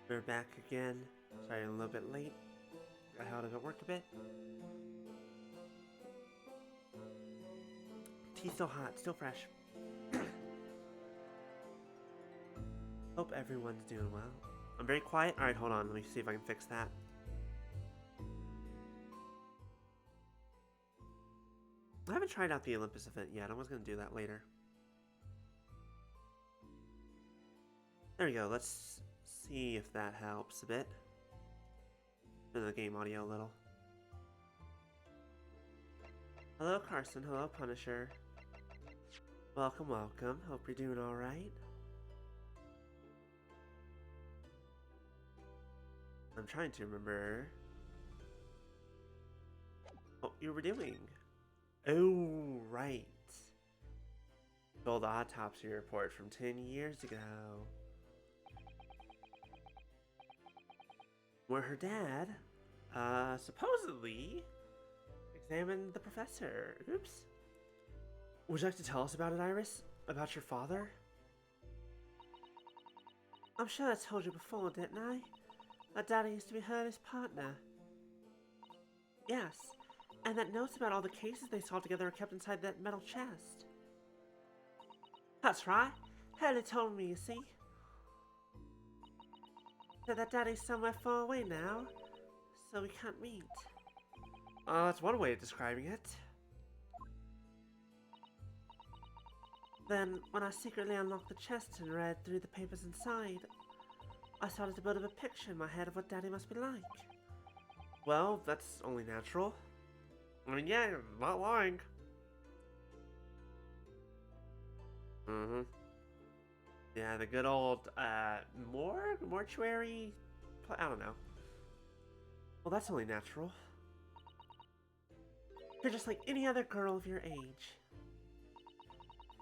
We're back again. Sorry, I'm a little bit late. Got out of it work a bit. Tea's still hot, still fresh. Hope everyone's doing well. I'm very quiet. Alright, hold on. Let me see if I can fix that. I haven't tried out the Olympus event yet. I was going to do that later. There we go. Let's see if that helps a bit. Turn the game audio a little. Hello, Carson. Hello, Punisher. Welcome, welcome. Hope you're doing alright. I'm trying to remember what you were doing. Oh, right. The old autopsy report from 10 years ago. Where her dad, supposedly examined the professor. Oops. Would you like to tell us about it, Iris? About your father? I'm sure I told you before, didn't I? That Daddy used to be Hurley's partner. Yes, and that notes about all the cases they solved together are kept inside that metal chest. That's right. Hurley told me, you see. Said that Daddy's somewhere far away now, so we can't meet. That's one way of describing it. Then, when I secretly unlocked the chest and read through the papers inside, I started to build up a picture in my head of what Daddy must be like. Well, that's only natural. I mean, yeah, you're not lying. Mm-hmm. Yeah, the good old, mortuary... I don't know. Well, that's only natural. You're just like any other girl of your age.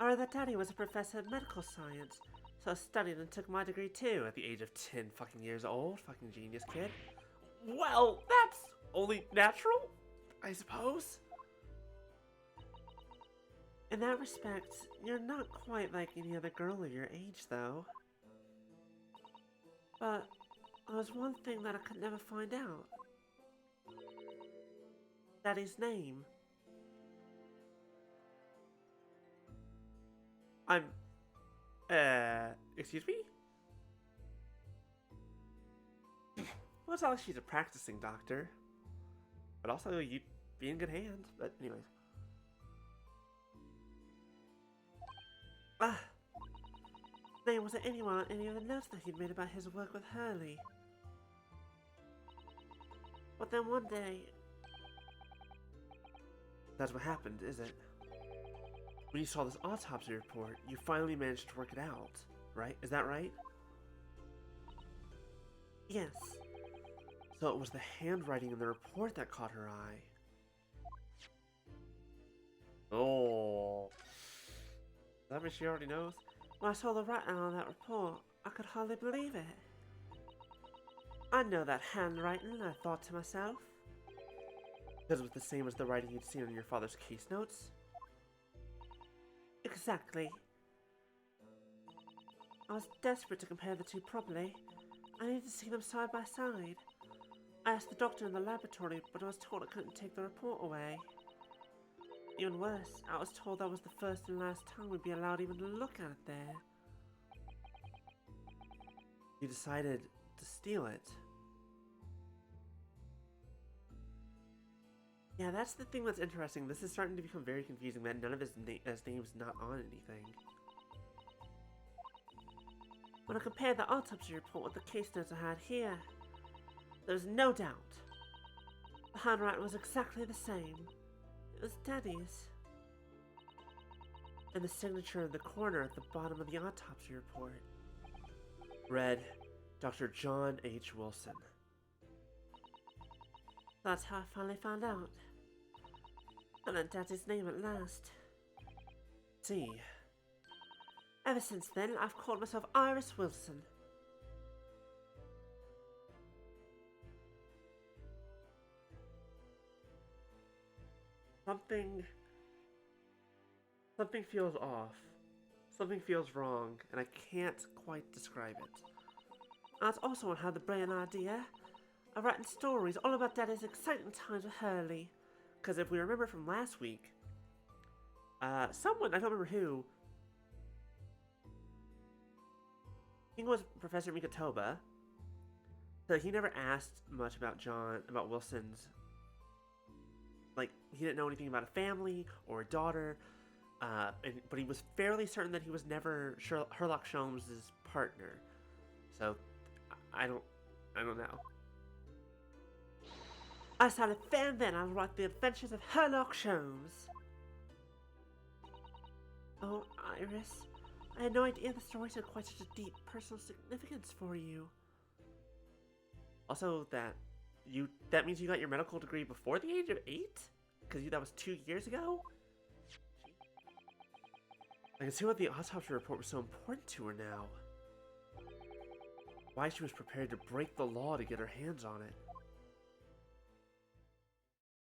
I read that Daddy was a professor of medical science, so I studied and took my degree too at the age of 10 fucking years old. Fucking genius kid. Well, that's only natural, I suppose. In that respect, you're not quite like any other girl of your age, though. But there was one thing that I could never find out. Daddy's name. Excuse me? Well, it's not like she's a practicing doctor. But also, you'd be in good hands. But anyways. His name wasn't anywhere on any of the notes that he'd made about his work with Hurley. But then one day... That's what happened, is it? When you saw this autopsy report, you finally managed to work it out, right? Is that right? Yes. So it was the handwriting in the report that caught her eye. Oh. That means she already knows? When I saw the writing on that report, I could hardly believe it. I know that handwriting, I thought to myself. Because it was the same as the writing you'd seen on your father's case notes? Exactly. I was desperate to compare the two properly. I needed to see them side by side. I asked the doctor in the laboratory, but I was told I couldn't take the report away. Even worse, I was told that was the first and last time we'd be allowed even to look at it there. You decided to steal it. Yeah, that's the thing that's interesting. This is starting to become very confusing that none of his name's not on anything. When I compared the autopsy report with the case notes I had here, there was no doubt. The handwriting was exactly the same. It was Daddy's. And the signature in the corner at the bottom of the autopsy report read, Dr. John H. Wilson. That's how I finally found out. I learned Daddy's name at last. See. Ever since then, I've called myself Iris Wilson. Something feels off. Something feels wrong, and I can't quite describe it. I also had the brilliant idea of writing stories all about Daddy's exciting times with Hurley. Because if we remember from last week, someone, I don't remember who, I think it was Professor Mikatoba, so he never asked much about Wilson's, like, he didn't know anything about a family or a daughter, but he was fairly certain that he was never Sherlock Sholmes' partner. So, I don't know. I started fan then. I write the adventures of Sherlock Sholmes. Oh, Iris, I had no idea the stories had quite such a deep personal significance for you. Also, that means you got your medical degree before the age of 8? Because that was 2 years ago? I can see why the autopsy report was so important to her now. Why she was prepared to break the law to get her hands on it.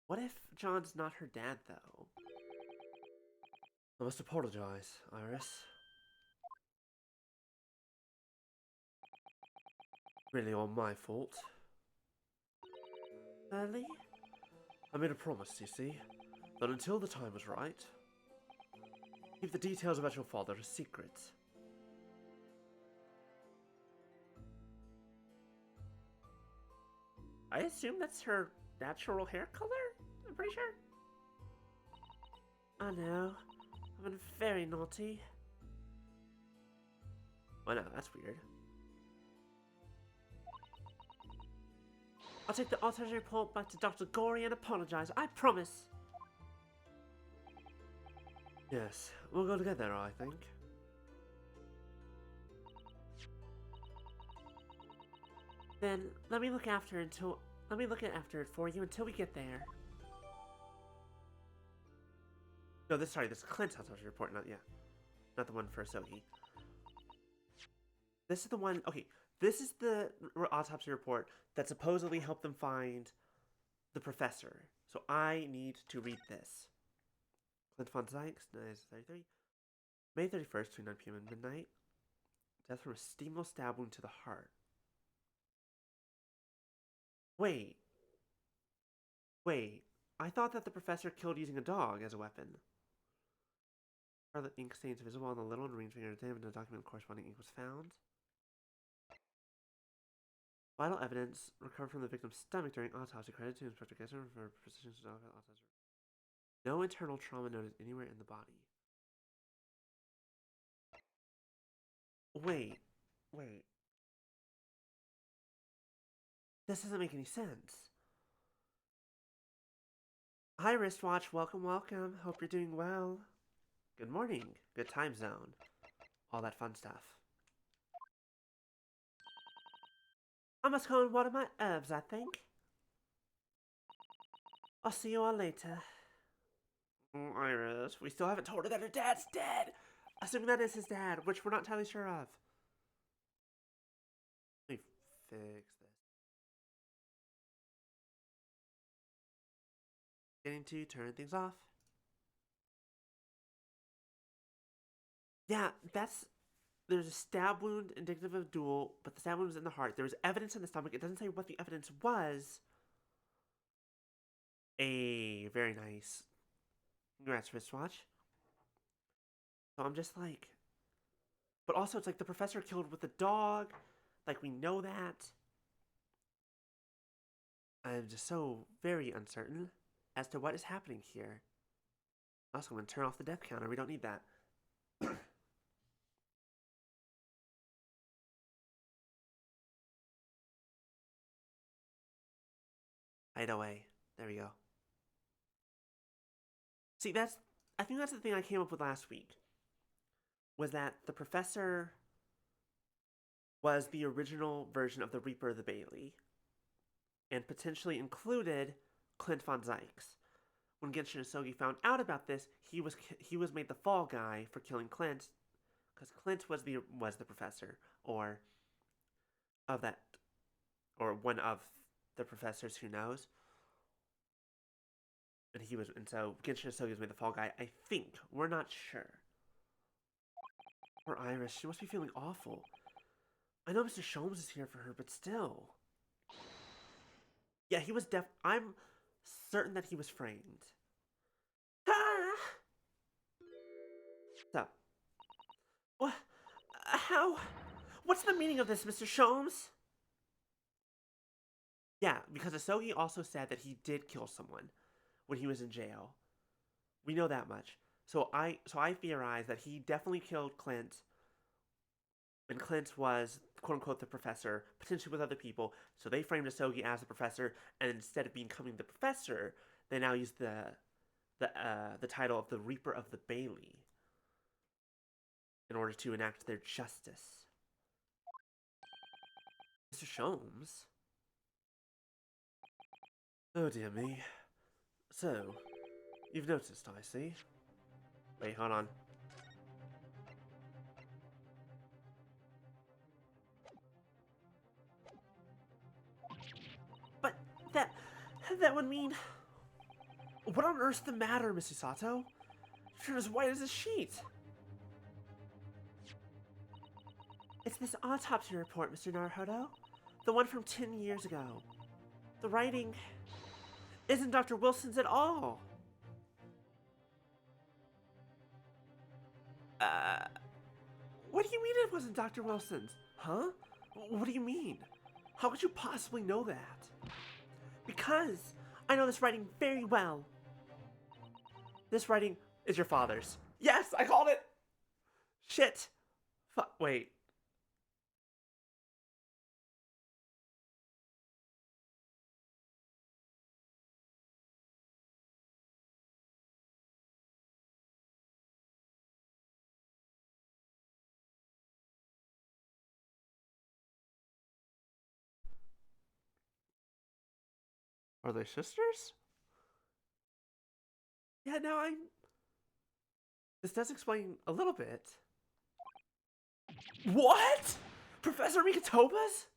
What if John's not her dad, though? I must apologize, Iris. Really all my fault. Ellie? I made a promise, you see, that until the time was right, keep the details about your father a secret. I assume that's her natural hair color? I'm pretty sure. I know. I've been very naughty. Oh no, that's weird. I'll take the autopsy report back to Dr. Gorey and apologize. I promise. Yes, we'll go together, I think. Then let me look after it for you until we get there. No, this is Clint's autopsy report, not the one for Sogi. This is the one. Okay, this is the autopsy report that supposedly helped them find the professor. So I need to read this. Clint von Zykes, 1933. May 31st, between 9 p.m. and midnight. Death from a steamroll stab wound to the heart. Wait. I thought that the professor killed using a dog as a weapon. Scarlet ink stains visible on the little and ring finger of the no document corresponding ink was found. Vital evidence recovered from the victim's stomach during autopsy, credited to Inspector Gessner for precision autopsy. No internal trauma noted anywhere in the body. Wait. This doesn't make any sense. Hi, Wristwatch. Welcome. Hope you're doing well. Good morning. Good time zone. All that fun stuff. I must go and water my herbs, I think. I'll see you all later. Iris, we still haven't told her that her dad's dead. Assuming that is his dad, which we're not entirely sure of. Let me fix this. Getting to turn things off. Yeah, there's a stab wound indicative of a duel, but the stab wound was in the heart. There was evidence in the stomach. It doesn't say what the evidence was. Very nice. Congrats, wristwatch. So I'm just like... But also, it's like the professor killed with the dog. Like, we know that. I'm just so very uncertain as to what is happening here. Also, I'm going to turn off the death counter. We don't need that. Hideaway. There we go. See, I think that's the thing I came up with last week. Was that the professor was the original version of the Reaper of the Bailey. And potentially included Clint von Zykes. When Genshin Isogi found out about this, he was made the fall guy for killing Clint, because Clint was the professor, or one of the professors, who knows. And so Genshin Isogi was made the fall guy. I think, we're not sure. Poor Iris, she must be feeling awful. I know Mr. Sholmes is here for her, but still. Yeah, he was I'm certain that he was framed. Ah! So, what? How? What's the meaning of this, Mr. Sholmes? Yeah, because Asogi also said that he did kill someone when he was in jail. We know that much. So I theorize that he definitely killed Clint, and Clint was quote unquote the professor, potentially with other people. So they framed Asogi as the professor, and instead of becoming the professor, they now use the title of the Reaper of the Bailey in order to enact their justice. Mr. Sholmes? Oh dear me. So, you've noticed, I see. Wait, hold on. But that would mean... What on earth's the matter, Mrs. Sato? You're as white as a sheet. It's this autopsy report, Mr. Naruhodo. The one from 10 years ago. The writing isn't Dr. Wilson's at all. What do you mean it wasn't Dr. Wilson's? Huh? What do you mean? How could you possibly know that? Because I know this writing very well. This writing is your father's. Yes, I called it! Shit. Wait. Are they sisters? Yeah, now I'm... This does explain a little bit. What? Professor Mikitoba's?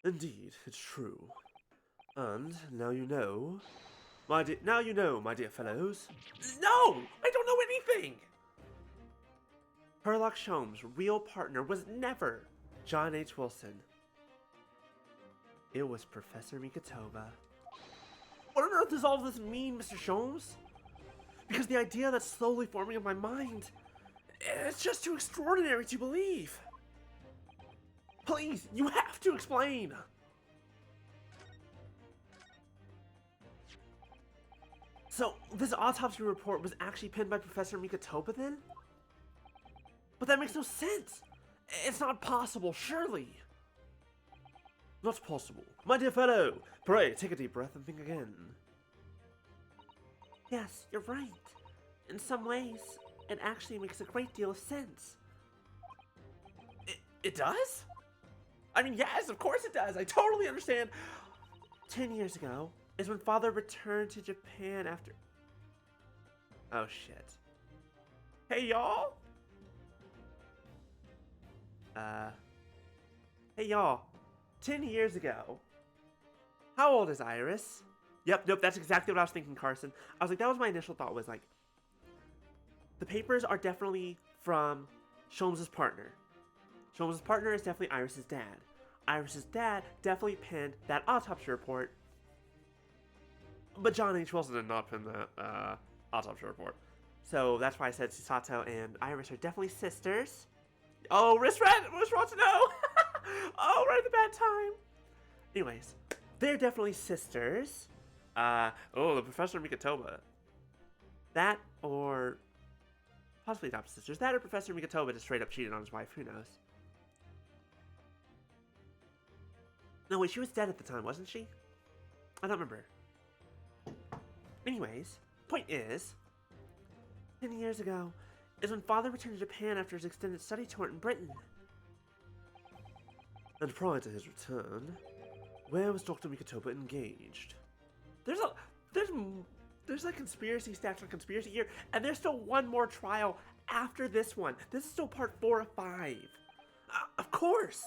Indeed, it's true. And now you know, my dear fellows. No! I don't know anything! Herlock Sholmes' real partner was never John H. Wilson. It was Professor Mikitoba. What on earth does all of this mean, Mr. Sholmes? Because the idea that's slowly forming in my mind, it's just too extraordinary to believe. Please, you have to explain. So, this autopsy report was actually penned by Professor Mikitoba then? But that makes no sense. It's not possible, surely. Not possible. My dear fellow, pray take a deep breath and think again. Yes, you're right. In some ways, it actually makes a great deal of sense. It does? I mean, yes, of course it does. I totally understand. 10 years ago is when Father returned to Japan after... Oh, shit. Hey, y'all? Hey, y'all. 10 years ago. How old is Iris? Yep, nope, that's exactly what I was thinking, Carson. I was like, that was my initial thought, was like, the papers are definitely from Sholmes' partner. Sholmes' partner is definitely Iris' dad. Iris' dad definitely penned that autopsy report. But John H. Wilson did not pen that autopsy report. So that's why I said Chisato and Iris are definitely sisters. Oh, Wristrat wants to know! Oh, right at the bad time. Anyways, they're definitely sisters. The Professor Mikitoba. That, or possibly adopted sisters. That or Professor Mikitoba just straight up cheated on his wife. Who knows? No, wait, she was dead at the time, wasn't she? I don't remember. Anyways, point is, 10 years ago is when Father returned to Japan after his extended study tour in Britain. And prior to his return, where was Dr. Mikitoba engaged? There's like conspiracy stacked on conspiracy here, and there's still one more trial after this one. This is still part 4 of 5. Of course!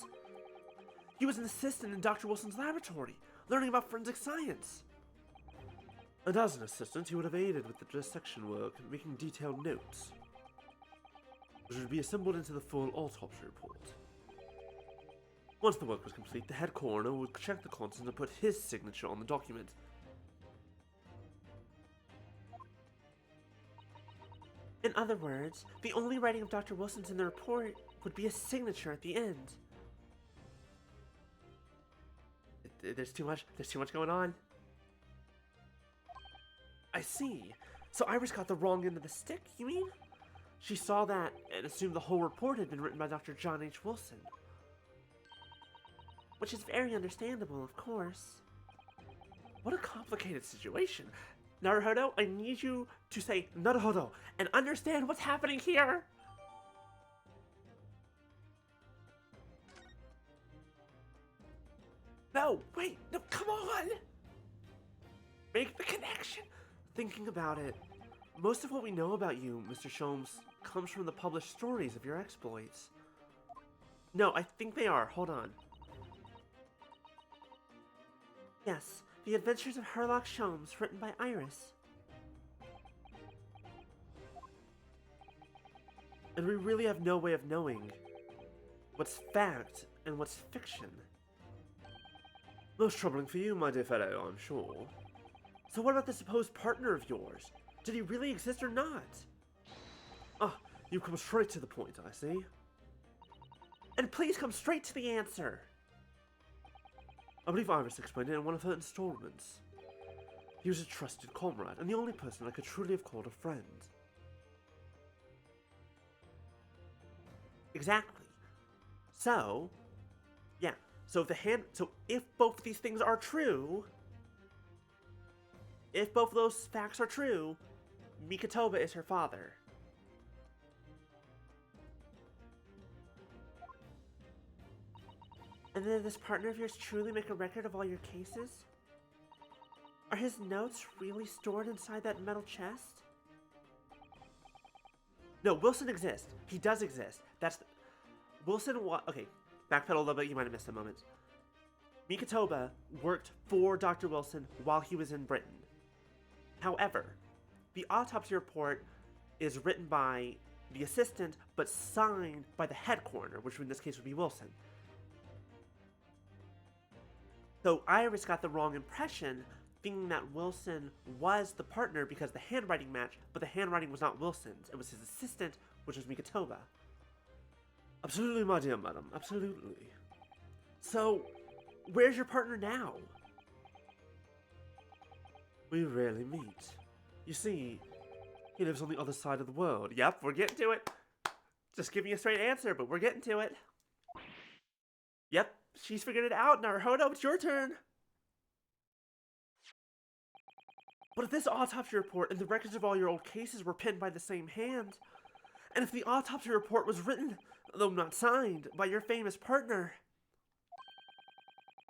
He was an assistant in Dr. Wilson's laboratory, learning about forensic science. And as an assistant, he would have aided with the dissection work, making detailed notes. which would be assembled into the full autopsy report. Once the work was complete, the head coroner would check the contents and put his signature on the document. In other words, the only writing of Dr. Wilson's in the report would be a signature at the end. There's too much going on. I see. So Iris got the wrong end of the stick, you mean? She saw that and assumed the whole report had been written by Dr. John H. Wilson. Which is very understandable, of course. What a complicated situation. Naruhodo, I need you to say Naruhodo and understand what's happening here. No, wait, no, come on! Make the connection! Thinking about it, most of what we know about you, Mr. Sholmes, comes from the published stories of your exploits. No, I think they are. Hold on. Yes, The Adventures of Herlock Sholmes, written by Iris. And we really have no way of knowing what's fact and what's fiction. Most troubling for you, my dear fellow, I'm sure. So what about the supposed partner of yours? Did he really exist or not? Ah, you come straight to the point, I see. And please come straight to the answer. I believe Iris explained it in one of her installments. He was a trusted comrade, and the only person I could truly have called a friend. Exactly. So, yeah. So if both of these things are true, if both of those facts are true, Mikitoba is her father. And then did this partner of yours truly make a record of all your cases? Are his notes really stored inside that metal chest? No, Wilson exists. He does exist. Wilson, okay, backpedal a little bit, you might have missed a moment. Mikitoba worked for Dr. Wilson while he was in Britain. However, the autopsy report is written by the assistant, but signed by the head coroner, which in this case would be Wilson. So Iris got the wrong impression, thinking that Wilson was the partner because the handwriting matched, but the handwriting was not Wilson's. It was his assistant, which was Mikitoba. Absolutely, my dear madam, absolutely. So, where's your partner now? We rarely meet. You see, he lives on the other side of the world. Yep, we're getting to it. Just give me a straight answer, but we're getting to it. Yep, she's figured it out. Naruhodo, it's your turn. But if this autopsy report and the records of all your old cases were penned by the same hand, and if the autopsy report was written, though not signed, by your famous partner,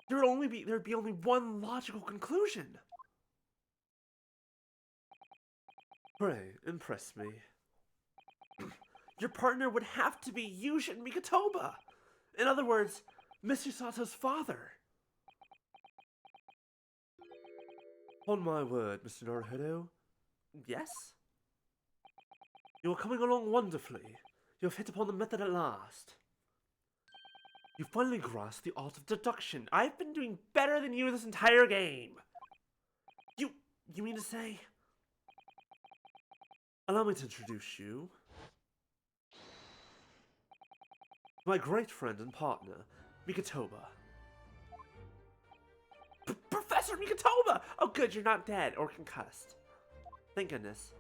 there'd be only one logical conclusion. Pray, impress me. Your partner would have to be Yushin Mikitoba. In other words, Mr. Sato's father. On my word, Mr. Naruhodo. Yes? You are coming along wonderfully. You have hit upon the method at last. You finally grasped the art of deduction. I've been doing better than you this entire game. You mean to say? Allow me to introduce you. My great friend and partner, Mikitoba. Professor Mikitoba! Oh good, you're not dead or concussed. Thank goodness.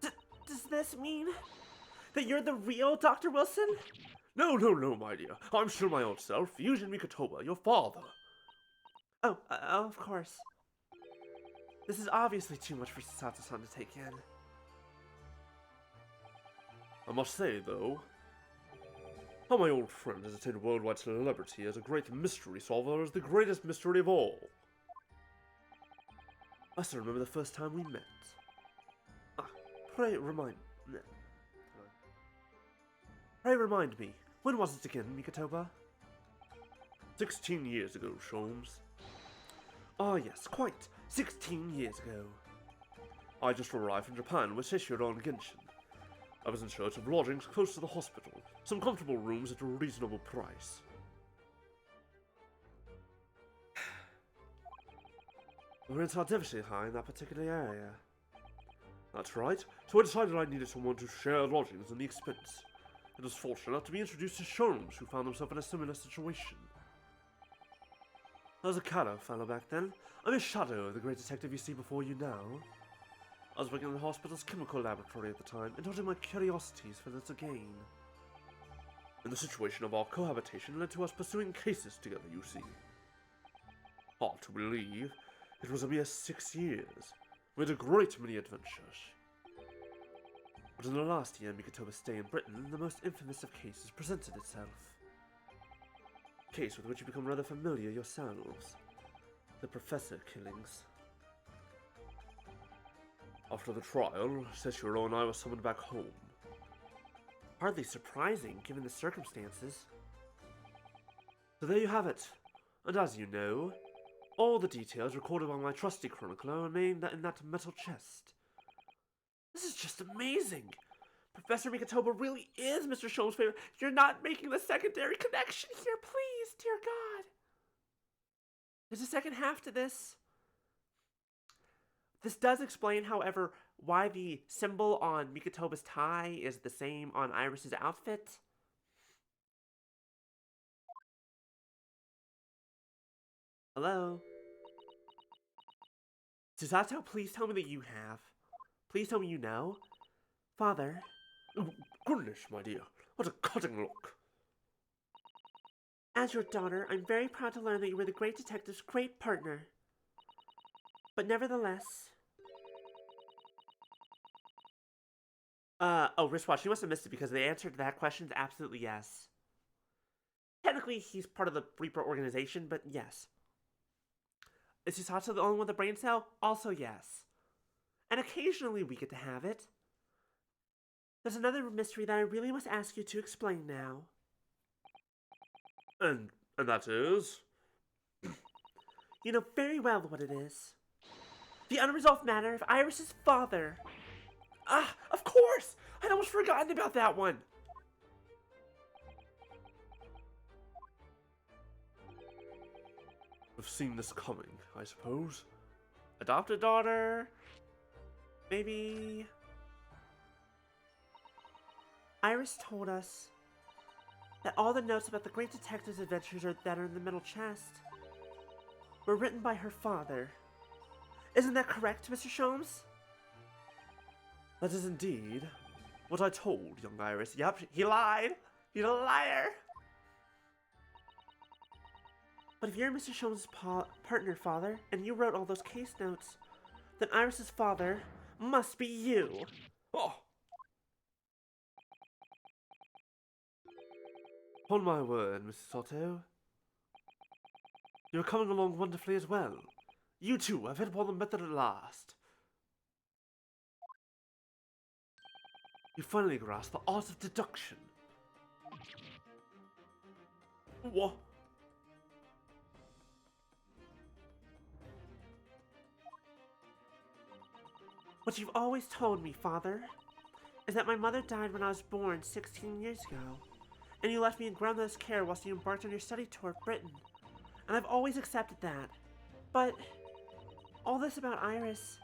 Does this mean that you're the real Dr. Wilson? No, my dear. I'm still my old self, Yushin Mikitoba, your father. Oh, of course. This is obviously too much for Sato-san to take in. I must say, though, how my old friend has attained worldwide celebrity as a great mystery solver is the greatest mystery of all. I still remember the first time we met. Pray remind me, when was it again, Mikitoba? 16 years ago, Sholmes. Ah yes, quite. 16 years ago. I just arrived from Japan with Seishiro and Genshin. I was in search of lodgings close to the hospital, some comfortable rooms at a reasonable price. The rents are devastatingly high in that particular area. That's right, so I decided I needed someone to share lodgings and the expense. It was fortunate to be introduced to Sholmes, who found himself in a similar situation. I was a callow fellow back then. I'm a shadow of the great detective you see before you now. I was working in the hospital's chemical laboratory at the time, indulging my curiosities for little gain. And the situation of our cohabitation led to us pursuing cases together, you see. Hard to believe, it was a mere 6 years. We had a great many adventures. But in the last year Mikitoba's stay in Britain, the most infamous of cases presented itself. A case with which you become rather familiar yourselves. The Professor killings. After the trial, Seishiro and I were summoned back home. Hardly surprising, given the circumstances. So there you have it. And as you know, all the details recorded by my trusty chronicler remain in that metal chest. This is just amazing! Professor Mikitoba really is Mr. Sholmes' favorite. You're not making the secondary connection here, please, dear God! There's a second half to this. This does explain, however, why the symbol on Mikitoba's tie is the same on Iris's outfit. Hello? Susato, please tell me that you have. Please tell me you know. Father. Oh, goodness, my dear. What a cutting look. As your daughter, I'm very proud to learn that you were the great detective's great partner. But nevertheless... oh, wristwatch, you must have missed it because the answer to that question is absolutely yes. Technically, he's part of the Reaper organization, but yes. Is Susato the only one with a brain cell? Also yes. And occasionally we get to have it. There's another mystery that I really must ask you to explain now. And that is? You know very well what it is. The unresolved matter of Iris's father. Ah, of course! I'd almost forgotten about that one. I've seen this coming, I suppose. Adopted daughter? Maybe... Iris told us that all the notes about the great detective's adventures that are in the middle chest were written by her father. Isn't that correct, Mr. Sholmes? That is indeed what I told young Iris. Yep, he lied. He's a liar. But if you're Mr. Sholmes' partner, father, and you wrote all those case notes, then Iris's father must be you. Oh! Upon my word, Mrs. Otto. You're coming along wonderfully as well. You too have hit upon the method at last. You finally grasp the art of deduction. What? What you've always told me, father, is that my mother died when I was born 16 years ago, and you left me in grandmother's care whilst you embarked on your study tour of Britain. And I've always accepted that. But all this about Iris...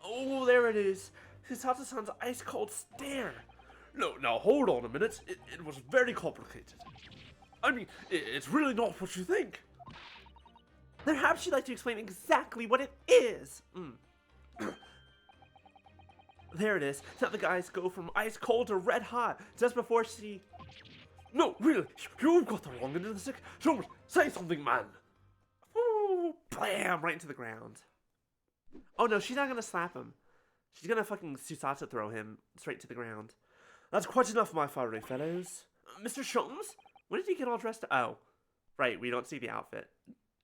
Oh, there it is. Susato-san's ice-cold stare. No, now hold on a minute. It was very complicated. I mean, it's really not what you think. Perhaps you'd like to explain exactly what it is. There it is. Now the guys go from ice-cold to red-hot just before she... No, really, you've got the wrong end of the stick. So, say something, man. Ooh, blam, right into the ground. Oh no, she's not gonna slap him. She's gonna fucking Susato throw him straight to the ground. That's quite enough, my fiery fellows. Mr. Sholmes? When did he get all dressed up? Oh, right, we don't see the outfit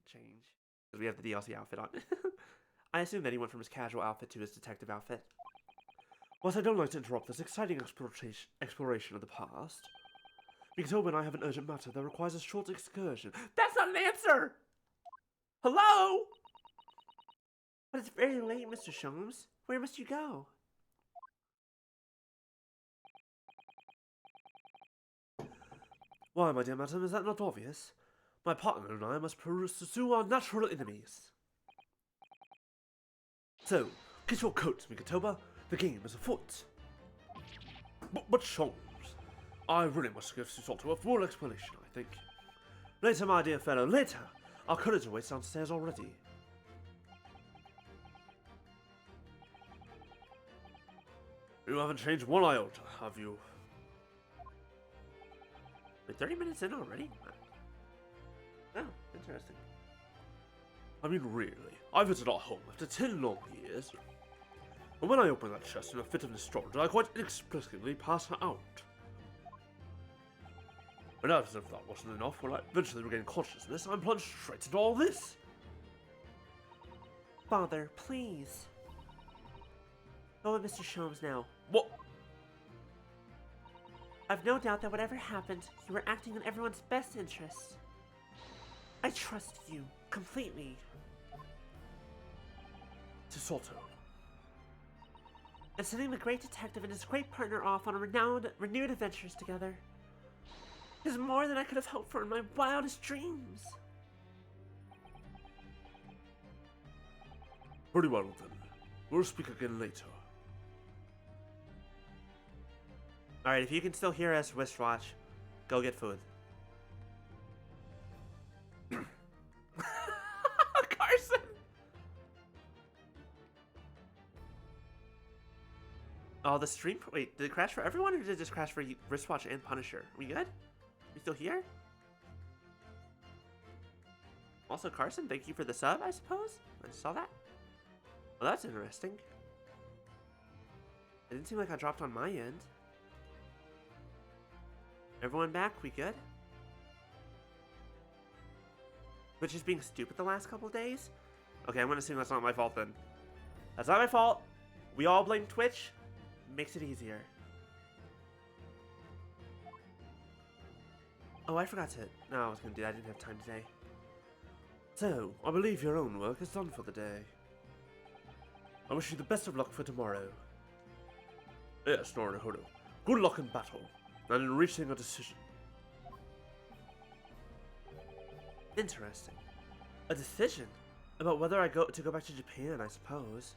change. Because we have the DLC outfit on. I assume that he went from his casual outfit to his detective outfit. Whilst I don't like to interrupt this exciting exploration of the past, Mikitoba and I have an urgent matter that requires a short excursion. That's not an answer! Hello? But it's very late, Mr. Sholmes. Where must you go? Why, my dear madam, is that not obvious? My partner and I must pursue our natural enemies. So, get your coat, Mikatoba. The game is afoot. But Sholmes, I really must give Susato a full explanation, I think. Later, my dear fellow, later! Our courier waits downstairs already. You haven't changed one iota, have you? Wait, 30 minutes in already? Oh, interesting. I mean, really, I visited our home after 10 long years. And when I opened that chest in a fit of nostalgia, I quite inexplicably passed out. And as if that wasn't enough, when I eventually regained consciousness, I'm plunged straight into all this. Father, please. Go with Mr. Sholmes now. What? I've no doubt that whatever happened, you were acting in everyone's best interests. I trust you completely. Susato. And sending the great detective and his great partner off on a renewed adventures together is more than I could have hoped for in my wildest dreams. Very well then. We'll speak again later. Alright, if you can still hear us, wristwatch, go get food. Carson! Oh, the stream... Wait, did it crash for everyone, or did it just crash for wristwatch and Punisher? Are we good? We still here? Also, Carson, thank you for the sub, I suppose? I just saw that. Well, that's interesting. It didn't seem like I dropped on my end. Everyone back? We good? Which is being stupid the last couple days? Okay, I'm gonna assume that's not my fault then. That's not my fault. We all blame Twitch. Makes it easier. Oh, I forgot to... No, I was gonna do that. I didn't have time today. So, I believe your own work is done for the day. I wish you the best of luck for tomorrow. Yes, Naruhodo. Good luck in battle, and in reaching a decision. Interesting. A decision? About whether I go back to Japan, I suppose.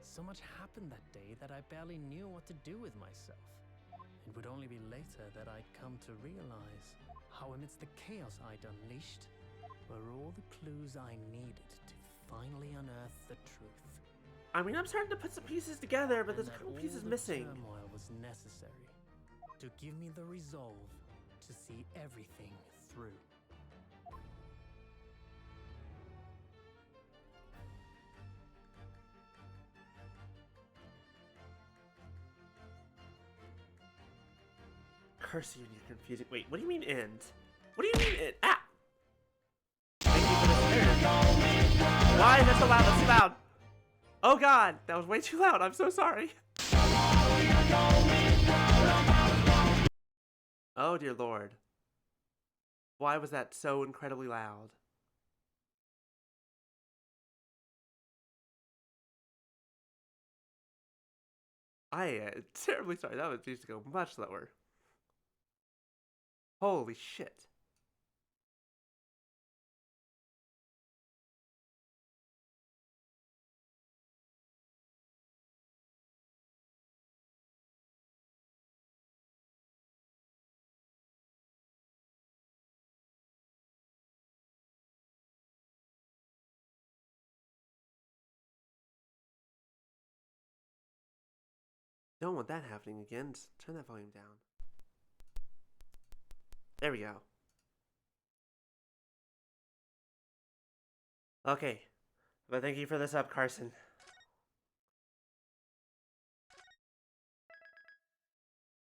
So much happened that day that I barely knew what to do with myself. It would only be later that I'd come to realize how amidst the chaos I'd unleashed were all the clues I needed to finally unearth the truth. I mean, I'm starting to put some pieces together, but there's a couple pieces missing. Turmoil was necessary to give me the resolve to see everything through. Curse you and your confusing. Wait, what do you mean end? What do you mean end? Ah! Thank you for the spirit. Why is that so loud? That's too loud. Oh god, that was way too loud. I'm so sorry. Oh dear lord. Why was that so incredibly loud? I am terribly sorry. That was used to go much slower. Holy shit. Don't want that happening again. Just turn that volume down. There we go. Okay. But thank you for this up, Carson.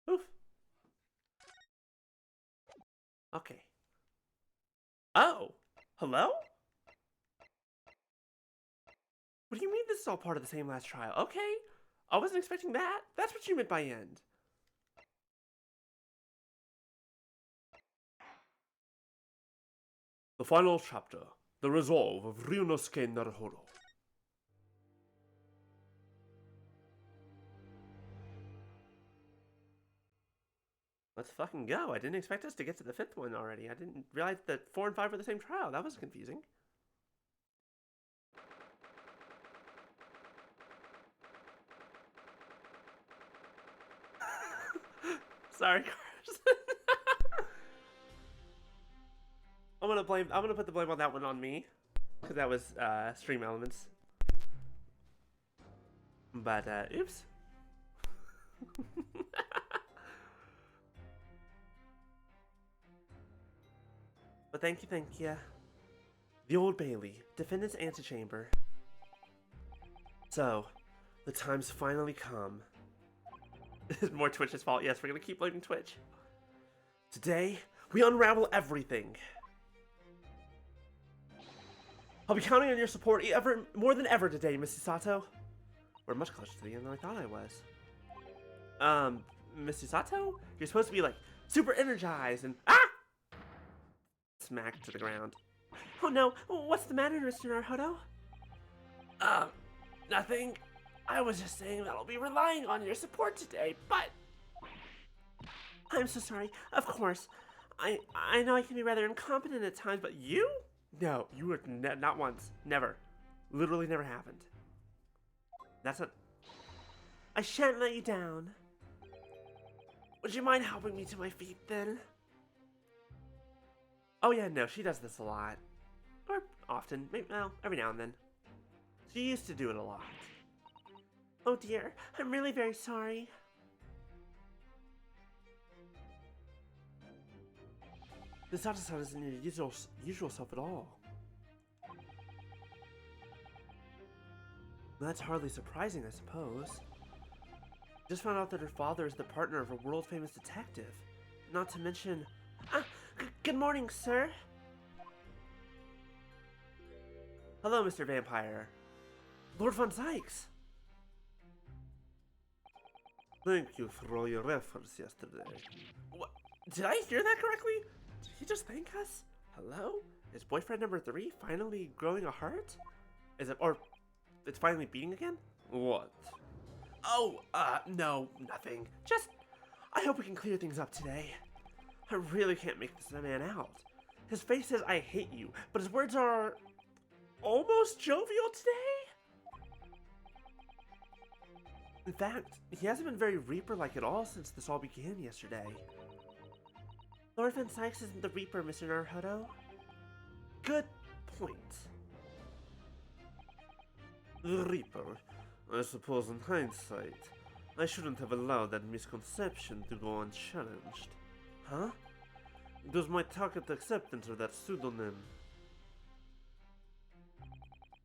Oof. Okay. Oh! Hello? What do you mean this is all part of the same last trial? Okay. I wasn't expecting that. That's what you meant by end. The final chapter. The resolve of Ryunosuke Naruhodo. Let's fucking go. I didn't expect us to get to the 5th one already. I didn't realize that 4 and 5 were the same trial. That was confusing. Sorry, Carson. I'm gonna put the blame on that one on me. Because that was stream elements. But oops. But thank you. The Old Bailey, defendant's antechamber. So, the time's finally come. This is more Twitch's fault. Yes, we're gonna keep blaming Twitch. Today, we unravel everything. I'll be counting on your support more than ever today, Mrs. Sato. We're much closer to the end than I thought I was. Mrs. Sato? You're supposed to be, like, super energized and... Ah! Smacked to the ground. Oh no, what's the matter, Mr. Naruhodo? Nothing. I was just saying that I'll be relying on your support today, but... I'm so sorry. Of course. I know I can be rather incompetent at times, but you? No, you were not once. Never. Literally never happened. That's not... I shan't let you down. Would you mind helping me to my feet, then? Oh yeah, no, she does this a lot. Or often. Maybe, well, every now and then. She used to do it a lot. Oh dear, I'm really very sorry. This Sato-san isn't your usual self at all. That's hardly surprising, I suppose. Just found out that her father is the partner of a world-famous detective. Not to mention... Good morning, sir. Hello, Mr. Vampire. Lord Von Sykes. Thank you for all your efforts yesterday. What? Did I hear that correctly? Did he just thank us? Hello? Is boyfriend number 3 finally growing a heart? Is it, or it's finally beating again? What? Oh, no, nothing. Just, I hope we can clear things up today. I really can't make this man out. His face says, I hate you, but his words are almost jovial today? In fact, he hasn't been very Reaper-like at all since this all began yesterday. Lord Van Sykes isn't the Reaper, Mr. Naruhodo. Good point. The Reaper? I suppose in hindsight, I shouldn't have allowed that misconception to go unchallenged. Huh? It was my tacit acceptance of that pseudonym.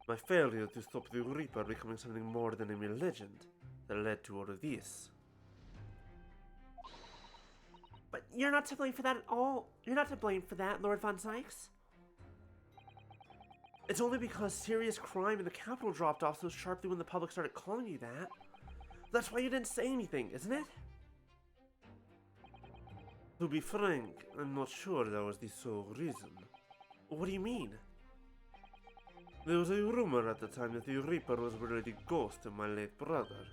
My failure to stop the Reaper becoming something more than a mere legend that led to all of this. But you're not to blame for that at all. You're not to blame for that, Lord Von Sykes. It's only because serious crime in the capital dropped off so sharply when the public started calling you that. That's why you didn't say anything, isn't it? To be frank, I'm not sure that was the sole reason. What do you mean? There was a rumor at the time that the Reaper was really the ghost of my late brother.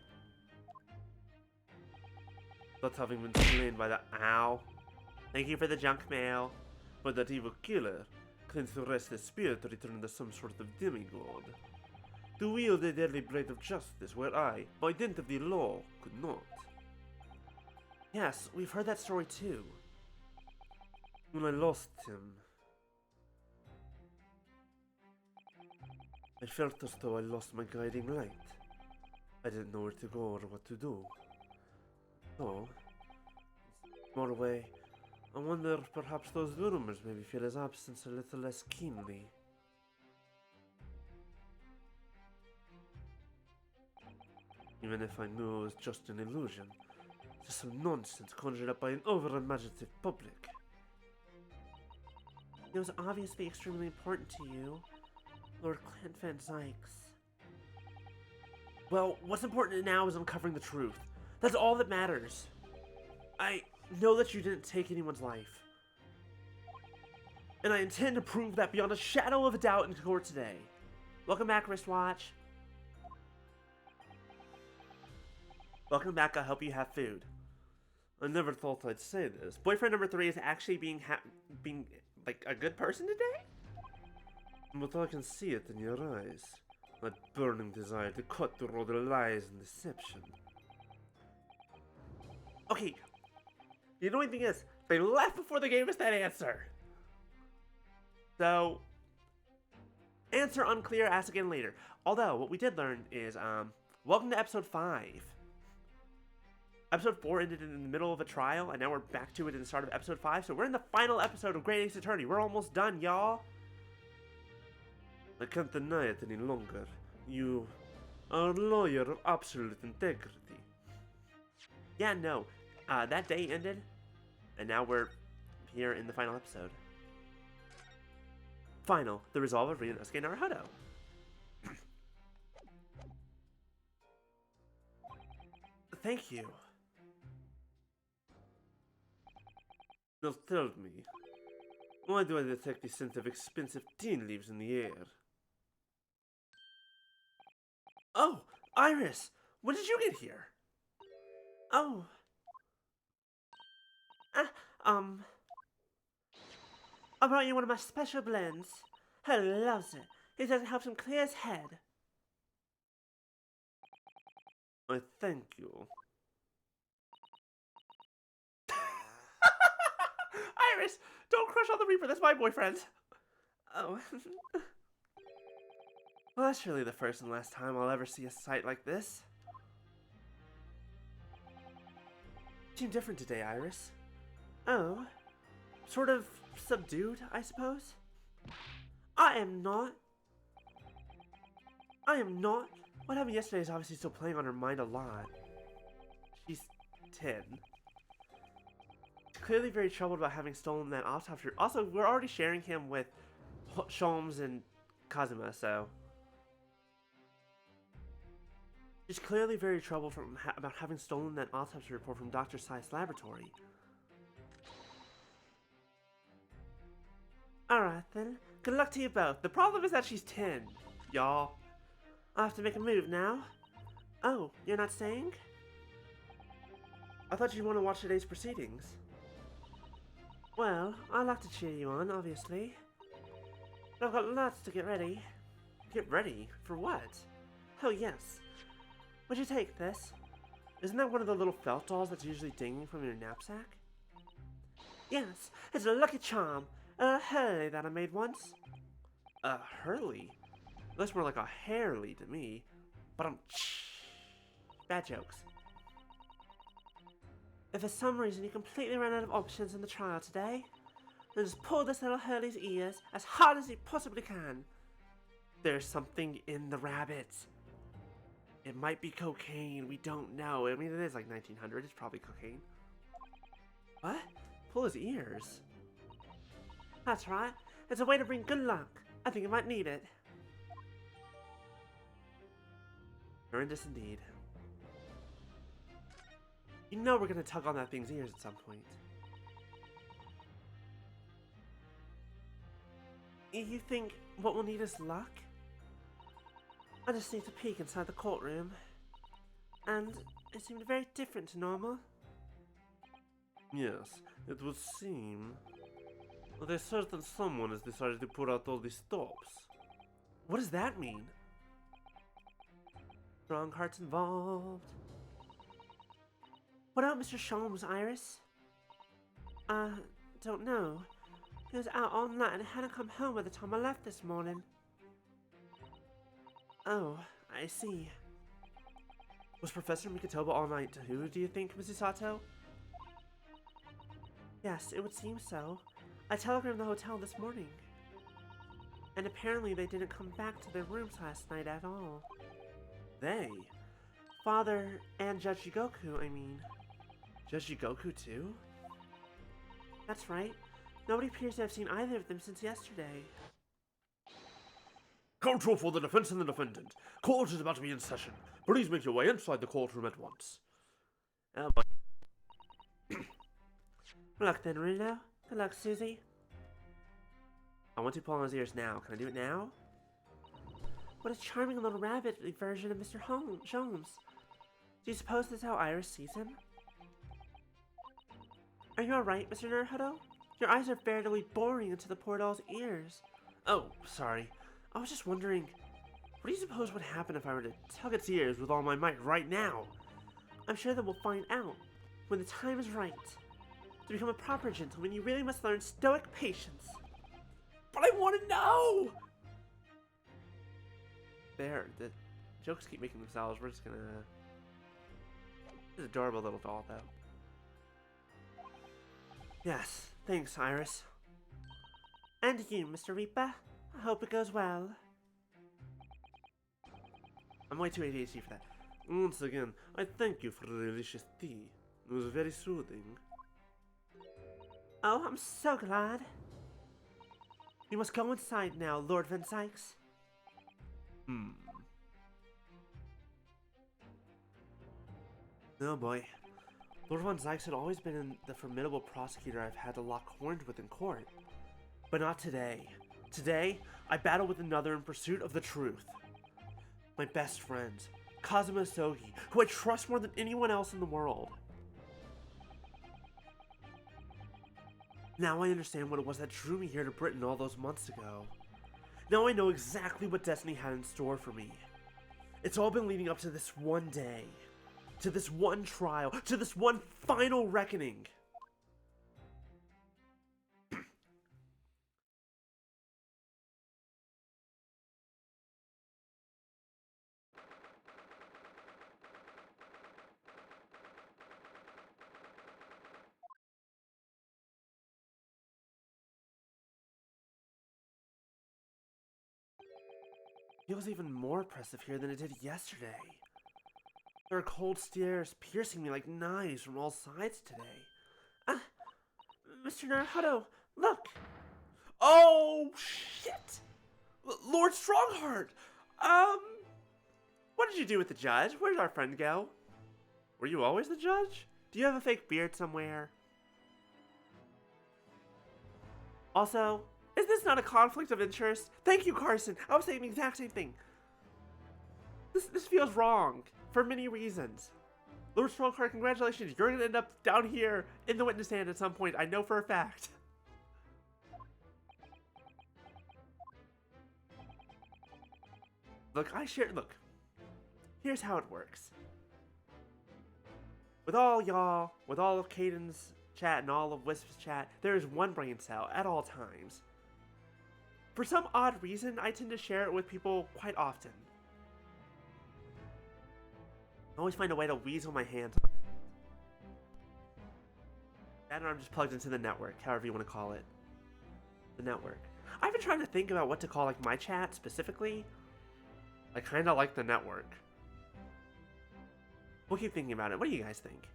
That having been slain by the owl. Thank you for the junk mail. But that evil killer claims to wrest his spirit to return to some sort of demigod. To wield a deadly blade of justice where I, by dint of the law, could not. Yes, we've heard that story too. When I lost him, I felt as though I lost my guiding light. I didn't know where to go or what to do. So, more away, I wonder if perhaps those rumors made me feel his absence a little less keenly. Even if I knew it was just an illusion. Just some nonsense conjured up by an over-imaginative public. It was obviously extremely important to you, Lord Clint Van Sykes. Well, what's important now is uncovering the truth. That's all that matters. I know that you didn't take anyone's life. and I intend to prove that beyond a shadow of a doubt in court today. Welcome back, wristwatch. Welcome back, I hope you have food. I never thought I'd say this. Boyfriend number 3 is actually being like a good person today? But I can see it in your eyes. That burning desire to cut through all the lies and deception. Okay. The annoying thing is, they left before they gave us that answer. So, answer unclear, ask again later. Although, what we did learn is, welcome to episode 5. Episode 4 ended in the middle of a trial, and now we're back to it in the start of episode 5. So we're in the final episode of Great Ace Attorney. We're almost done, y'all. I can't deny it any longer. You are a lawyer of absolute integrity. Yeah, no. That day ended, and now we're here in the final episode. Final, the resolve of Ryunosuke Naruhodo. Thank you. Now tell me, why do I detect the scent of expensive teen leaves in the air? Oh, Iris! When did you get here? Oh. I brought you one of my special blends. He loves it. He says it helps him clear his head. I thank you. Iris, don't crush on the Reaper. That's my boyfriend. Oh. Well, that's really the first and last time I'll ever see a sight like this. You seem different today, Iris. Oh. Sort of subdued, I suppose? I am not. What happened yesterday is obviously still playing on her mind a lot. She's 10. She's clearly very troubled about having stolen that autopsy. Also, we're already sharing him with Sholmes and Kazuma, so... She's clearly very troubled about having stolen that autopsy report from Dr. Sai's laboratory. Alright then, good luck to you both. The problem is that she's 10, y'all. I'll have to make a move now. Oh, you're not staying? I thought you'd want to watch today's proceedings. Well, I'd like to cheer you on, obviously. But I've got lots to get ready. Get ready? For what? Oh yes. Would you take this? Isn't that one of the little felt dolls that's usually dinging from your knapsack? Yes, it's a lucky charm. A Hurley that I made once. A Hurley? Looks more like a Hairley to me. But bad jokes. If for some reason you completely ran out of options in the trial today, then just pull this little Hurley's ears as hard as you possibly can. There's something in the rabbit. It might be cocaine, we don't know. I mean, it is like 1900, it's probably cocaine. What? Pull his ears? That's right. It's a way to bring good luck. I think you might need it. Horrendous indeed. You know we're gonna tug on that thing's ears at some point. You think what we'll need is luck? I just need to peek inside the courtroom. And it seemed very different to normal. Yes, it would seem. But a certain someone has decided to put out all the stops. What does that mean? Strong hearts involved. What about Mr. Sholmes, Iris? Don't know. He was out all night and hadn't come home by the time I left this morning. Oh, I see. Was Professor Mikotoba all night too, do you think, Mrs. Sato? Yes, it would seem so. I telegrammed the hotel this morning. And apparently they didn't come back to their rooms last night at all. They? Father and Judge Jigoku, I mean. Judge Jigoku too? That's right. Nobody appears to have seen either of them since yesterday. Counsel for the defense and the defendant. Court is about to be in session. Please make your way inside the courtroom at once. Oh boy. Good luck then, Reno. Good luck, Susie. I want to pull on his ears now. Can I do it now? What a charming little rabbit version of Mr. Jones. Do you suppose that's how Iris sees him? Are you alright, Mr. Naruto? Your eyes are veritably boring into the poor doll's ears. Oh, sorry. I was just wondering, what do you suppose would happen if I were to tug its ears with all my might right now? I'm sure that we'll find out when the time is right. To become a proper gentleman, you really must learn stoic patience. But I want to know! There, the jokes keep making themselves. We're just gonna... This is an adorable little doll, though. Yes, thanks, Iris. And you, Mr. Reaper. I hope it goes well. I'm way too ADHD for that. Once again, I thank you for the delicious tea. It was very soothing. Oh, I'm so glad. You must go inside now, Lord Van Sykes. Oh boy. Lord Von Zykes had always been the formidable prosecutor I've had to lock horns with in court. But not today. Today, I battle with another in pursuit of the truth. My best friend, Kazuma Sogi, who I trust more than anyone else in the world. Now I understand what it was that drew me here to Britain all those months ago. Now I know exactly what destiny had in store for me. It's all been leading up to this one day. To this one trial. To this one final reckoning. Feels even more oppressive here than it did yesterday. There are cold stares piercing me like knives from all sides today. Mr. Naruto, look! Oh, shit! Lord Strongheart! What did you do with the judge? Where'd our friend go? Were you always the judge? Do you have a fake beard somewhere? Also, is this not a conflict of interest? Thank you, Carson. I was saying the exact same thing. This feels wrong for many reasons. Lord Strongheart, congratulations. You're gonna end up down here in the witness stand at some point. I know for a fact. Look, here's how it works. With all y'all, with all of Caden's chat and all of Wisp's chat, there is one brain cell at all times. For some odd reason, I tend to share it with people quite often. I always find a way to weasel my hands. That or I'm just plugged into the network, however you want to call it. The network. I've been trying to think about what to call like my chat specifically. I kind of like the network. We'll keep thinking about it. What do you guys think?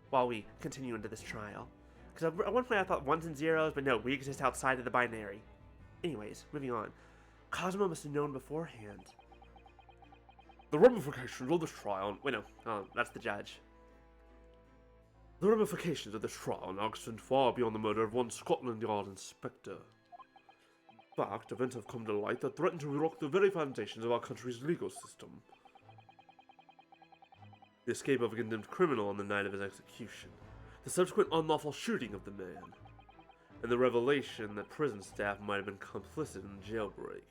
While we continue into this trial. Because at one point I thought ones and zeros, but no, we exist outside of the binary. Anyways, moving on. Cosmo must have known beforehand. The ramifications of this trial... Wait, no. Oh, that's the judge. The ramifications of this trial now extend far beyond the murder of one Scotland Yard inspector. In fact, events have come to light that threaten to rock the very foundations of our country's legal system. The escape of a condemned criminal on the night of his execution, the subsequent unlawful shooting of the man, and the revelation that prison staff might have been complicit in the jailbreak.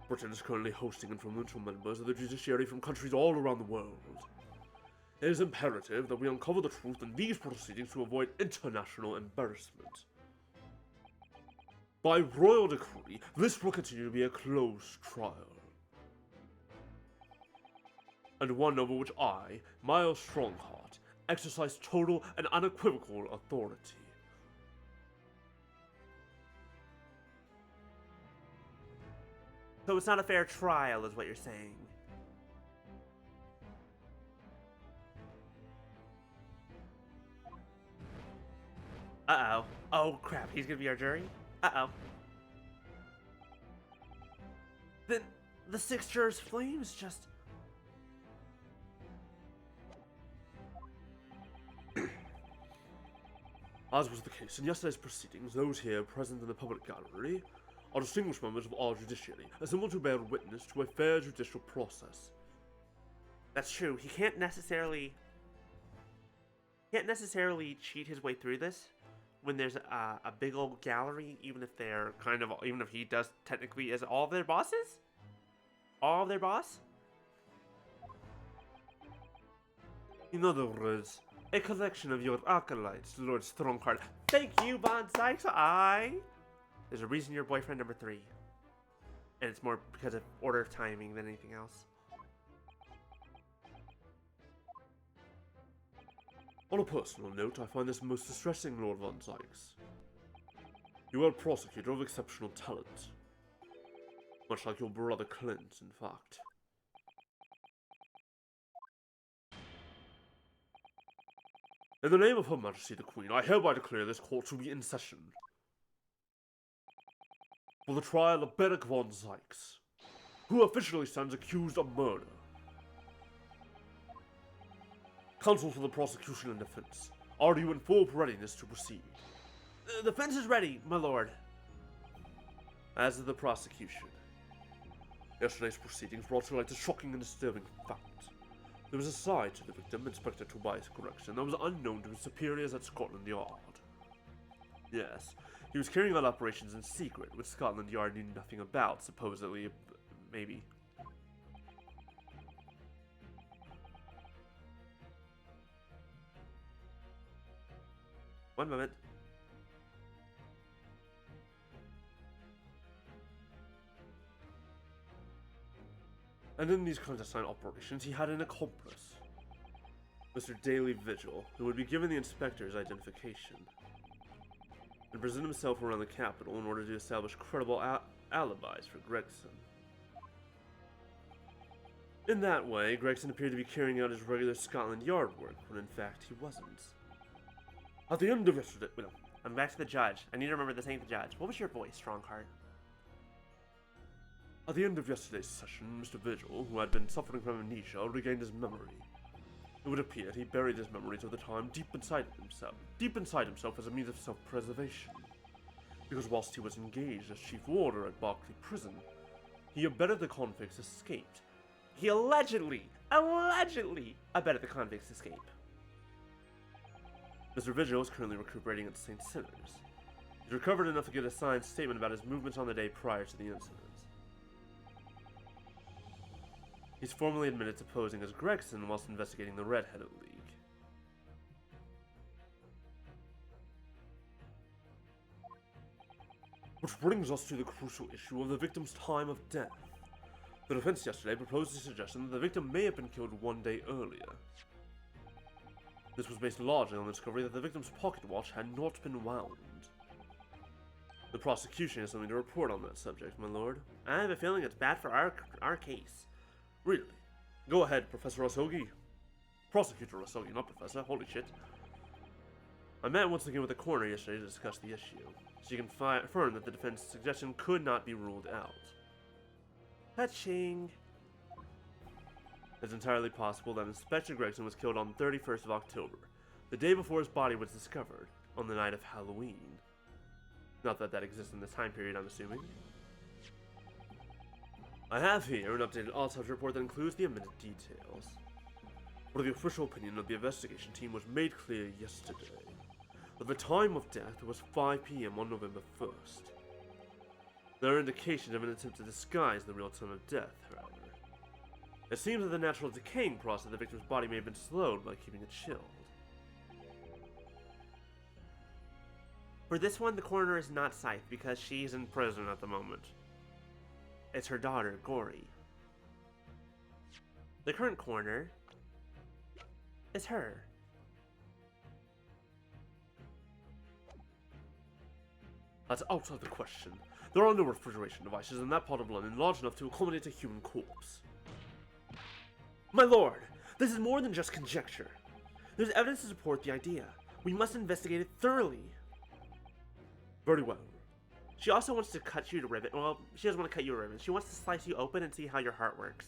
Britain is currently hosting influential members of the judiciary from countries all around the world. It is imperative that we uncover the truth in these proceedings to avoid international embarrassment. By royal decree, this will continue to be a closed trial. And one over which I, Miles Strongheart, exercise total and unequivocal authority. So it's not a fair trial, is what you're saying. Uh-oh. Oh, crap. He's gonna be our jury? Uh-oh. Then the 6 jurors' flames just... As was the case in yesterday's proceedings, those here present in the public gallery are distinguished members of our judiciary, assembled to bear witness to a fair judicial process. That's true. He can't necessarily cheat his way through this when there's a big old gallery, even if he does technically is all of their bosses? All of their boss? In other words, a collection of your acolytes, Lord Strongheart. Thank you, Von Sykes. There's a reason you're boyfriend number 3. And it's more because of order of timing than anything else. On a personal note, I find this most distressing, Lord Von Sykes. You are a prosecutor of exceptional talent. Much like your brother Clint, in fact. In the name of Her Majesty the Queen, I hereby declare this court to be in session for the trial of Beric Von Sykes, who officially stands accused of murder. Counsel for the prosecution and defense, are you in full readiness to proceed? The defense is ready, my lord. As is the prosecution. Yesterday's proceedings brought to light a shocking and disturbing fact. There was a side to the victim, Inspector Tobias Gregson, that was unknown to his superiors at Scotland Yard. Yes, he was carrying out operations in secret, which Scotland Yard knew nothing about, supposedly, maybe. One moment. And in these clandestine operations, he had an accomplice, Mr. Daily Vigil, who would be given the inspector's identification and present himself around the capital in order to establish credible alibis for Gregson. In that way, Gregson appeared to be carrying out his regular Scotland Yard work, when in fact he wasn't. At the end of yesterday, I'm back to the judge. I need to remember this ain't the judge. What was your voice, Strongheart? At the end of yesterday's session, Mr. Vigil, who had been suffering from amnesia, regained his memory. It would appear he buried his memories of the time deep inside himself as a means of self-preservation. Because whilst he was engaged as chief warder at Berkeley Prison, he abetted the convicts' escape. He allegedly abetted the convicts' escape. Mr. Vigil is currently recuperating at St. Sinners. He's recovered enough to get a signed statement about his movements on the day prior to the incident. He's formally admitted to posing as Gregson whilst investigating the Red-Headed League. Which brings us to the crucial issue of the victim's time of death. The defense yesterday proposed a suggestion that the victim may have been killed one day earlier. This was based largely on the discovery that the victim's pocket watch had not been wound. The prosecution has something to report on that subject, my lord. I have a feeling it's bad for our case. Really? Go ahead, Professor Osogi. Prosecutor Osogi, not Professor. Holy shit. I met once again with the coroner yesterday to discuss the issue. She confirmed that the defense's suggestion could not be ruled out. Touching. It's entirely possible that Inspector Gregson was killed on the 31st of October, the day before his body was discovered, on the night of Halloween. Not that that exists in this time period, I'm assuming. I have here an updated autopsy report that includes the amended details. But the official opinion of the investigation team was made clear yesterday that the time of death was 5 p.m. on November 1st. There are indications of an attempt to disguise the real time of death, however. It seems that the natural decaying process of the victim's body may have been slowed by keeping it chilled. For this one, the coroner is not Scythe because she's in prison at the moment. It's her daughter, Gory. The current coroner is her. That's out of the question. There are no refrigeration devices in that pot of London large enough to accommodate a human corpse. My lord, this is more than just conjecture. There's evidence to support the idea. We must investigate it thoroughly. Very well. She also wants to cut you to ribbons. Well, she doesn't want to cut you to ribbons. She wants to slice you open and see how your heart works.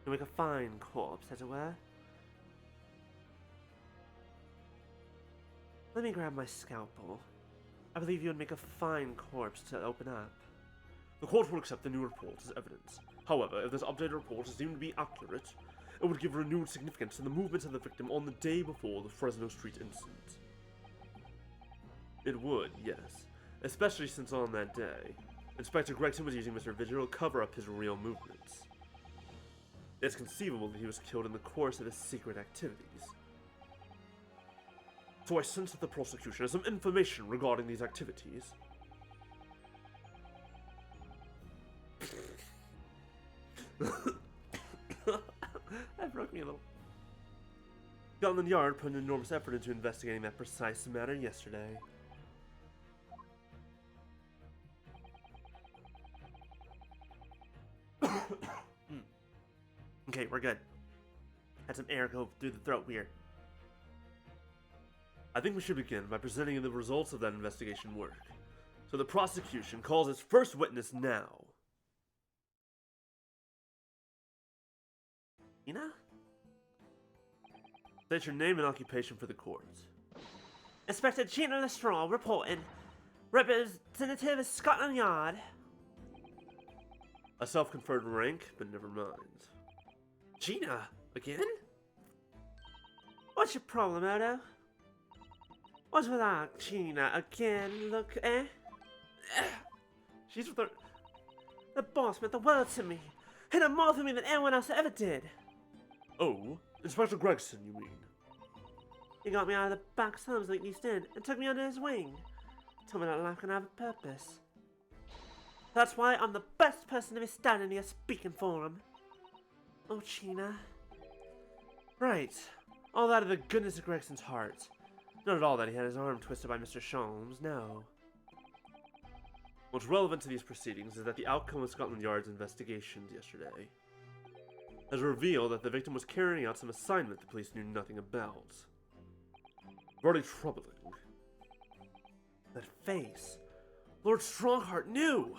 You make a fine corpse, as it were. Let me grab my scalpel. I believe you would make a fine corpse to open up. The court will accept the new report as evidence. However, if this updated report is deemed to be accurate, it would give renewed significance to the movements of the victim on the day before the Fresno Street incident. It would, yes. Especially since on that day, Inspector Gregson was using Mr. Vigil to cover up his real movements. It's conceivable that he was killed in the course of his secret activities. So I sent to the prosecution some information regarding these activities. That broke me a little. Scotland Yard put an enormous effort into investigating that precise matter yesterday. Okay, we're good. Had some air go through the throat here. I think we should begin by presenting the results of that investigation work. So the prosecution calls its first witness now. Gina? State your name and occupation for the court. Inspector Gina Lestraw reporting. Representative of Scotland Yard. A self-conferred rank, but never mind. Gina? Again? What's your problem, Odo? What's with that, Gina? Again? Look, eh? She's with her... The boss meant the world to me. He done more for me than anyone else ever did. Oh, Inspector Gregson, you mean? He got me out of the back slums like East End and took me under his wing. Told me that life can have a purpose. That's why I'm the best person to be standing here speaking for him. Oh, Gina. Right. All that of the goodness of Gregson's heart. Not at all that he had his arm twisted by Mr. Sholmes, no. What's relevant to these proceedings is that the outcome of Scotland Yard's investigations yesterday has revealed that the victim was carrying out some assignment the police knew nothing about. Very troubling. That face. Lord Strongheart knew!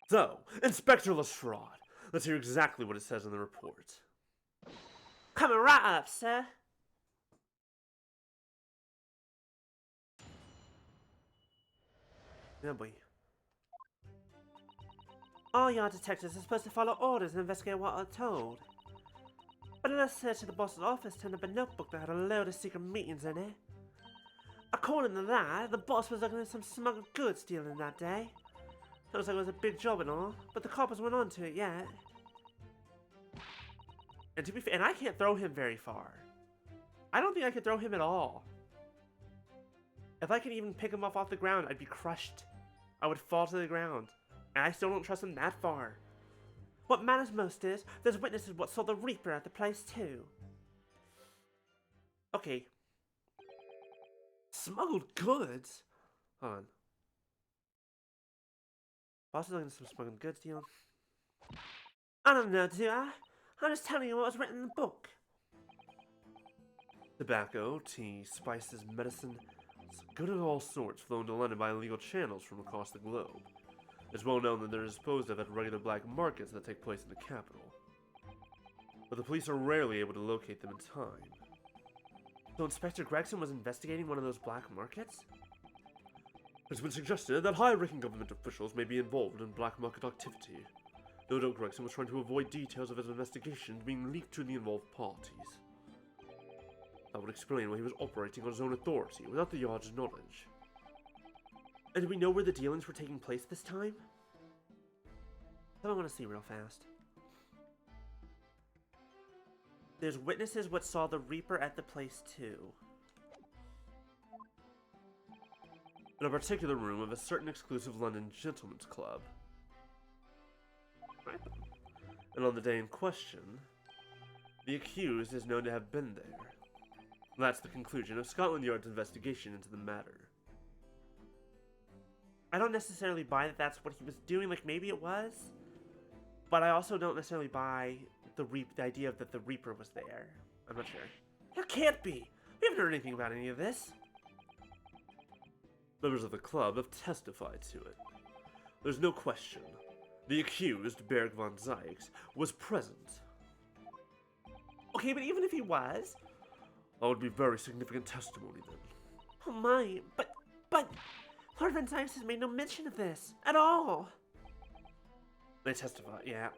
So, Inspector Lestrade, let's hear exactly what it says in the report. Coming right up, sir. Yeah, boy. All yard detectives are supposed to follow orders and investigate what are told. But in a search of the boss's office turned up a notebook that had a load of secret meetings in it. According to that, the boss was looking at some smuggled goods dealing that day. Looks like it was a big job and all, but the coppers weren't onto it yet. And to be fair, and I can't throw him very far. I don't think I could throw him at all. If I could even pick him off the ground, I'd be crushed. I would fall to the ground. And I still don't trust him that far. What matters most is, there's witnesses what saw the Reaper at the place too. Okay. Smuggled goods? Hold on. Boss is looking at some smuggled goods deal. I don't know, do I? I'm just telling you what was written in the book. Tobacco, tea, spices, medicine, good of all sorts flown to London by illegal channels from across the globe. It's well known that they're disposed of at regular black markets that take place in the capital. But the police are rarely able to locate them in time. So Inspector Gregson was investigating one of those black markets? It's been suggested that high-ranking government officials may be involved in black market activity. No doubt Gregson was trying to avoid details of his investigation being leaked to the involved parties. That would explain why he was operating on his own authority without the Yard's knowledge. And do we know where the dealings were taking place this time? That I want to see real fast. There's witnesses what saw the Reaper at the place too. In a particular room of a certain exclusive London gentleman's club. Right. And on the day in question, the accused is known to have been there. That's the conclusion of Scotland Yard's investigation into the matter. I don't necessarily buy that that's what he was doing, like maybe it was. But I also don't necessarily buy the idea that the Reaper was there. I'm not sure. It can't be! We haven't heard anything about any of this. Members of the club have testified to it. There's no question. The accused, Berg von Zykes, was present. Okay, but even if he was... That would be very significant testimony then. Oh my, but, Lord Van Zykes has made no mention of this, at all. They testify, yeah.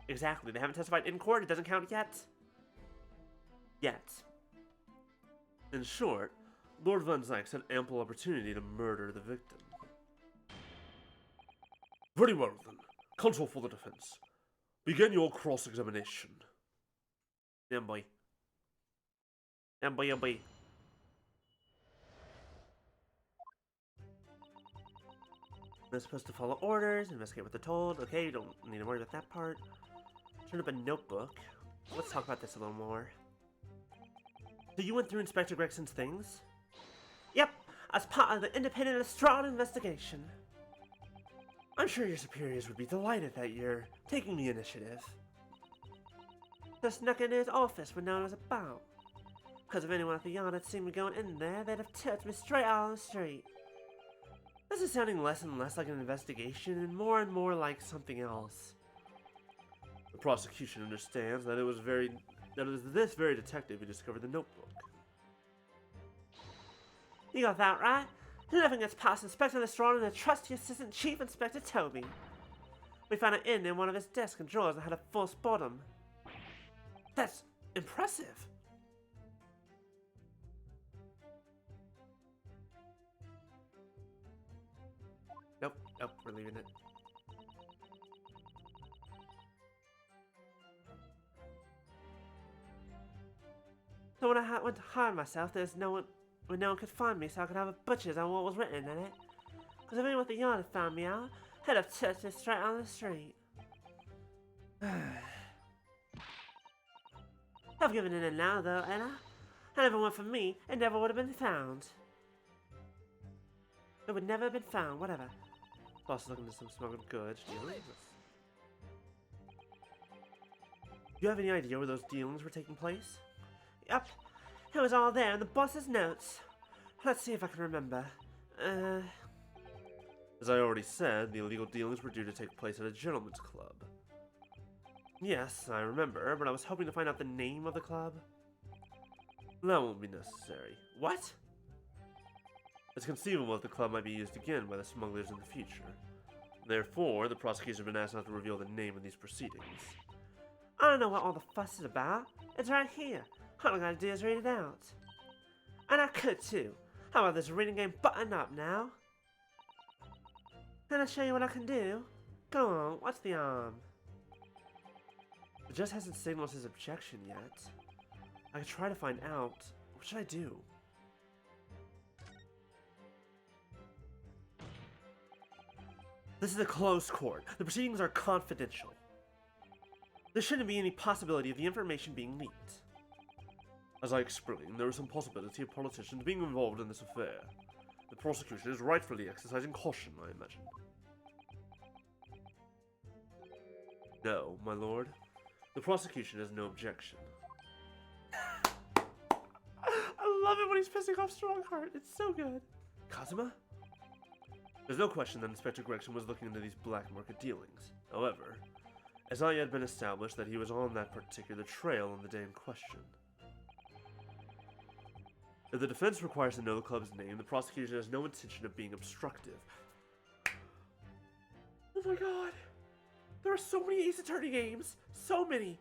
Exactly, they haven't testified in court, it doesn't count yet. Yet. In short, Lord Van Zykes had ample opportunity to murder the victim. Very well then. Counsel for the defense. Begin your cross-examination. Yeah, boy. Yeah, boy, yeah, boy. They're supposed to follow orders, investigate what they're told. Okay, you don't need to worry about that part. Turn up a notebook. Let's talk about this a little more. So you went through Inspector Gregson's things? Yep, as part of the independent Lestrade investigation. I'm sure your superiors would be delighted that you're taking the initiative. Just snuck into his office when no one was about. Because if anyone at the yard had seen me going in there, they'd have tipped me straight out on the street. This is sounding less and less like an investigation and more like something else. The prosecution understands that it was this very detective who discovered the notebook. You got that right. Nothing gets past Inspector Lestrade and the trusty Assistant Chief Inspector Toby. We found it in one of his desks and drawers that had a false bottom. That's impressive. Nope, we're leaving it. So when I went to hide myself, when no one could find me, so I could have a butcher's on what was written in it. Because if anyone at the yard had found me out, he'd have touched me straight on the street. I've given it in now, though, Anna. And if it weren't for me, it never would have been found. It would never have been found, whatever. Boss is looking into some smuggled goods dealings. Do you have any idea where those dealings were taking place? Yep. It was all there in the boss's notes. Let's see if I can remember. As I already said, the illegal dealings were due to take place at a gentleman's club. Yes, I remember, but I was hoping to find out the name of the club. That won't be necessary. What? It's conceivable that the club might be used again by the smugglers in the future. Therefore, the prosecutors have been asked not to reveal the name of these proceedings. I don't know what all the fuss is about. It's right here. All I gotta do is read it out. And I could too. How about this reading game button up now? Can I show you what I can do? Go on, what's the arm? It just hasn't signaled his objection yet. I could try to find out. What should I do? This is a closed court. The proceedings are confidential. There shouldn't be any possibility of the information being leaked. As I explained, there is some possibility of politicians being involved in this affair. The prosecution is rightfully exercising caution, I imagine. No, my lord. The prosecution has no objection. I love it when he's pissing off Strongheart. It's so good. Kazuma? There's no question that Inspector Gregson was looking into these black market dealings. However, as I had been established that he was on that particular trail on the day in question. If the defense requires to know the club's name, the prosecution has no intention of being obstructive. Oh my god. There are so many Ace Attorney games, so many,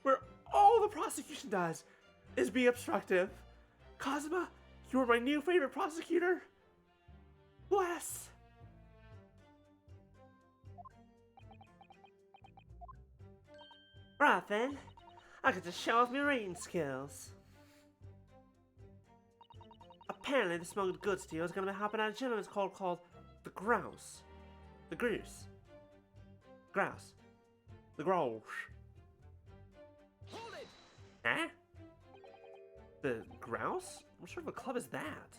where all the prosecution does is be obstructive. Kazuma, you are my new favorite prosecutor. Bless. Right then, I get to show off my reading skills. Apparently the smuggled goods deal is going to happen at a gentleman's club called the Grouse. The Grouse. Grouse. The Grouse. Hold it! Huh? The Grouse? What sort of a club is that?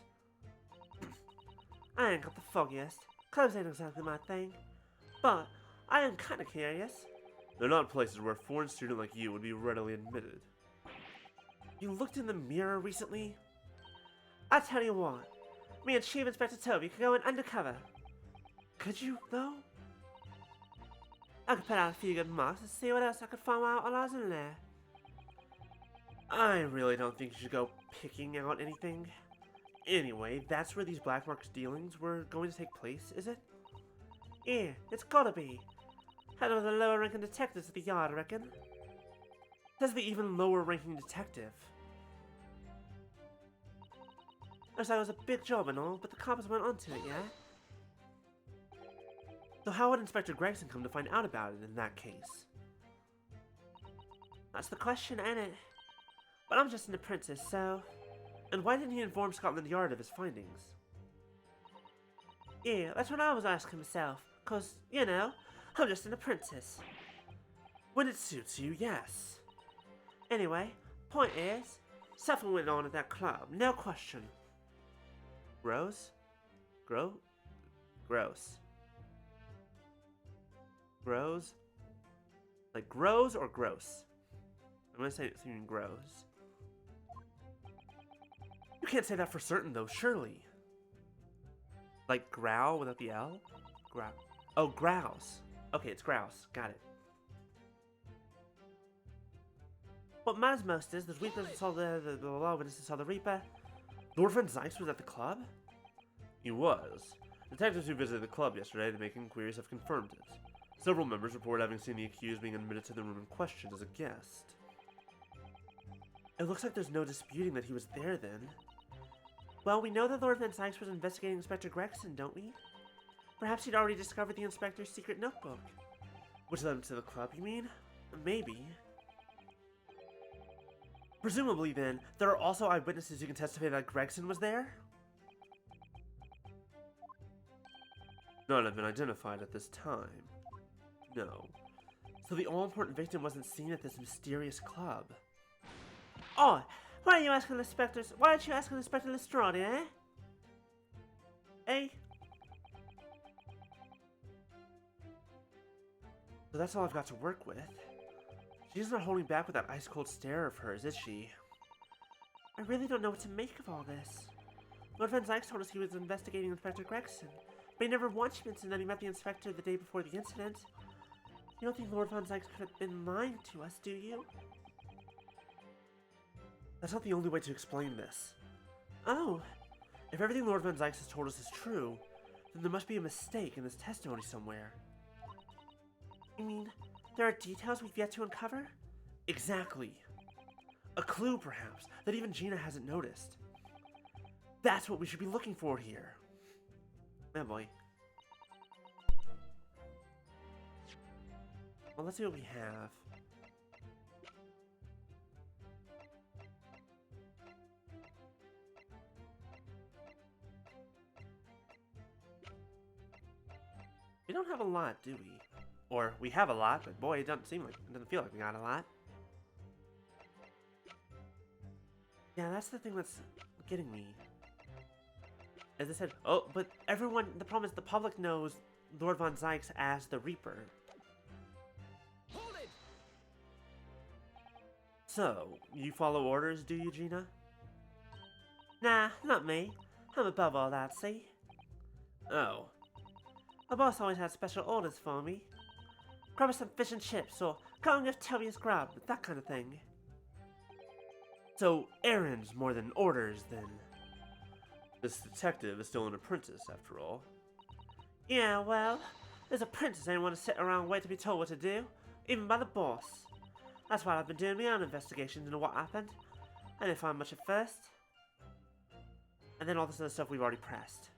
I ain't got the foggiest. Clubs ain't exactly my thing. But I am kinda curious. They're not places where a foreign student like you would be readily admitted. You looked in the mirror recently? I tell you what, me and Chief Inspector Toby could go in undercover. Could you, though? I could put out a few good marks and see what else I could find out while I was in there. I really don't think you should go picking out anything. Anyway, that's where these black marks dealings were going to take place, is it? Yeah, it's gotta be. Head of the lower ranking detectives at the yard, I reckon. Says the even lower ranking detective. Looks like it was a big job and all, but the cops went onto it, yeah? So how would Inspector Gregson come to find out about it in that case? That's the question, ain't it? But I'm just an apprentice, so... And why didn't he inform Scotland Yard of his findings? Yeah, that's what I was asking myself. 'Cause, you know, I'm just an apprentice. When it suits you, yes. Anyway, point is, something went on at that club, no question. Gross? Gross. Grows? Like grows or gross? I'm gonna say it's even grows. You can't say that for certain though, surely. Like growl without the L? Growl. Oh, grouse. Okay, it's grouse. Got it. What matters most is the Reaper saw the blah blah blah, witnesses saw the Reaper. Lord Van Zykes was at the club? He was. Detectives who visited the club yesterday to make inquiries have confirmed it. Several members report having seen the accused being admitted to the room in question as a guest. It looks like there's no disputing that he was there then. Well, we know that Lord Van Zykes was investigating Inspector Gregson, don't we? Perhaps he'd already discovered the inspector's secret notebook. Which led him to the club, you mean? Maybe. Presumably, then, there are also eyewitnesses who can testify that Gregson was there? None have been identified at this time. No. So the all-important victim wasn't seen at this mysterious club. Oh, why aren't you asking Inspector Lestrade, eh? Eh? So that's all I've got to work with. She's not holding back with that ice-cold stare of hers, is she? I really don't know what to make of all this. Lord Van Zykes told us he was investigating Inspector Gregson, but he never once mentioned that he met the inspector the day before the incident. You don't think Lord Van Zykes could have been lying to us, do you? That's not the only way to explain this. Oh. If everything Lord Van Zykes has told us is true, then there must be a mistake in this testimony somewhere. You mean, there are details we've yet to uncover? Exactly. A clue, perhaps, that even Gina hasn't noticed. That's what we should be looking for here. Oh boy. Well, let's see what we have. We don't have a lot, do we? Or we have a lot, but boy, it doesn't feel like we got a lot. Yeah, that's the thing that's getting me. As I said, oh, but the problem is the public knows Lord Van Zykes as the Reaper. Hold it! So, you follow orders, do you, Gina? Nah, not me. I'm above all that, see? Oh. My boss always had special orders for me. Grab us some fish and chips, or go and give Toby his grub, that kind of thing. So, errands more than orders, then. This detective is still an apprentice, after all. Yeah, well, as a apprentice ain't want to sit around and wait to be told what to do, even by the boss. That's why I've been doing my own investigations into what happened. I didn't find much at first. And then all this other stuff we've already pressed.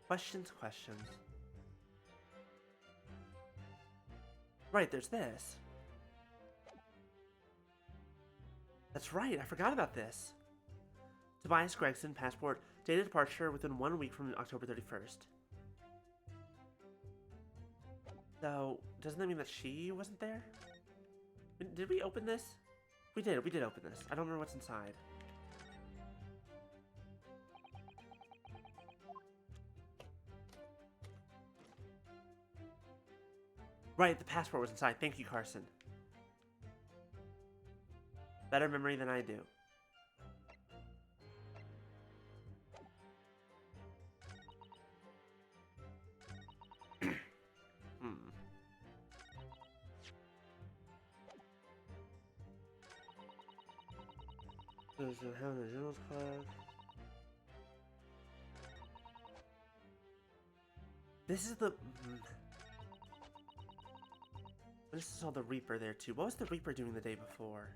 Questions. Right, there's this. That's right, I forgot about this. Tobias Gregson, passport, dated departure within 1 week from October 31st. So, doesn't that mean that she wasn't there? Did we open this? We did open this. I don't remember what's inside. Right, the passport was inside. Thank you, Carson. Better memory than I do. There's having a General's Club. This is the... I just saw the Reaper there too. What was the Reaper doing the day before?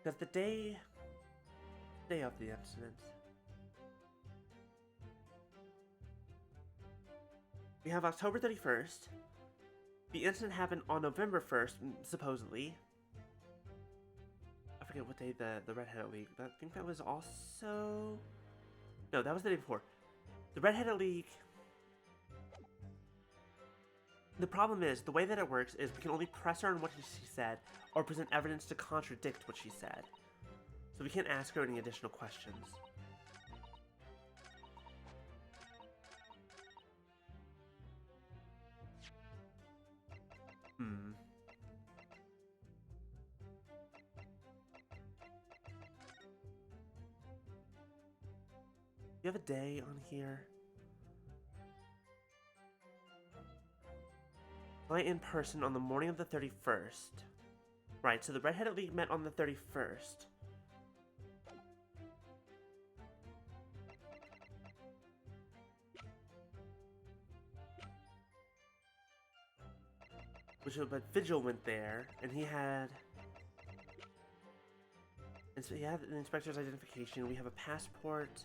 Because the day of the incident, we have October 31st. The incident happened on November 1st, supposedly. I forget what day the Red-Headed League, I think that was also... No, that was the day before. The Red-Headed League... The problem is, the way that it works is we can only press her on what she said, or present evidence to contradict what she said. So we can't ask her any additional questions. Do you have a day on here? Fly in person on the morning of the 31st. Right, so the Red-Headed League met on the 31st. But Vigil went there, and he had... And so he had an inspector's identification. We have a passport.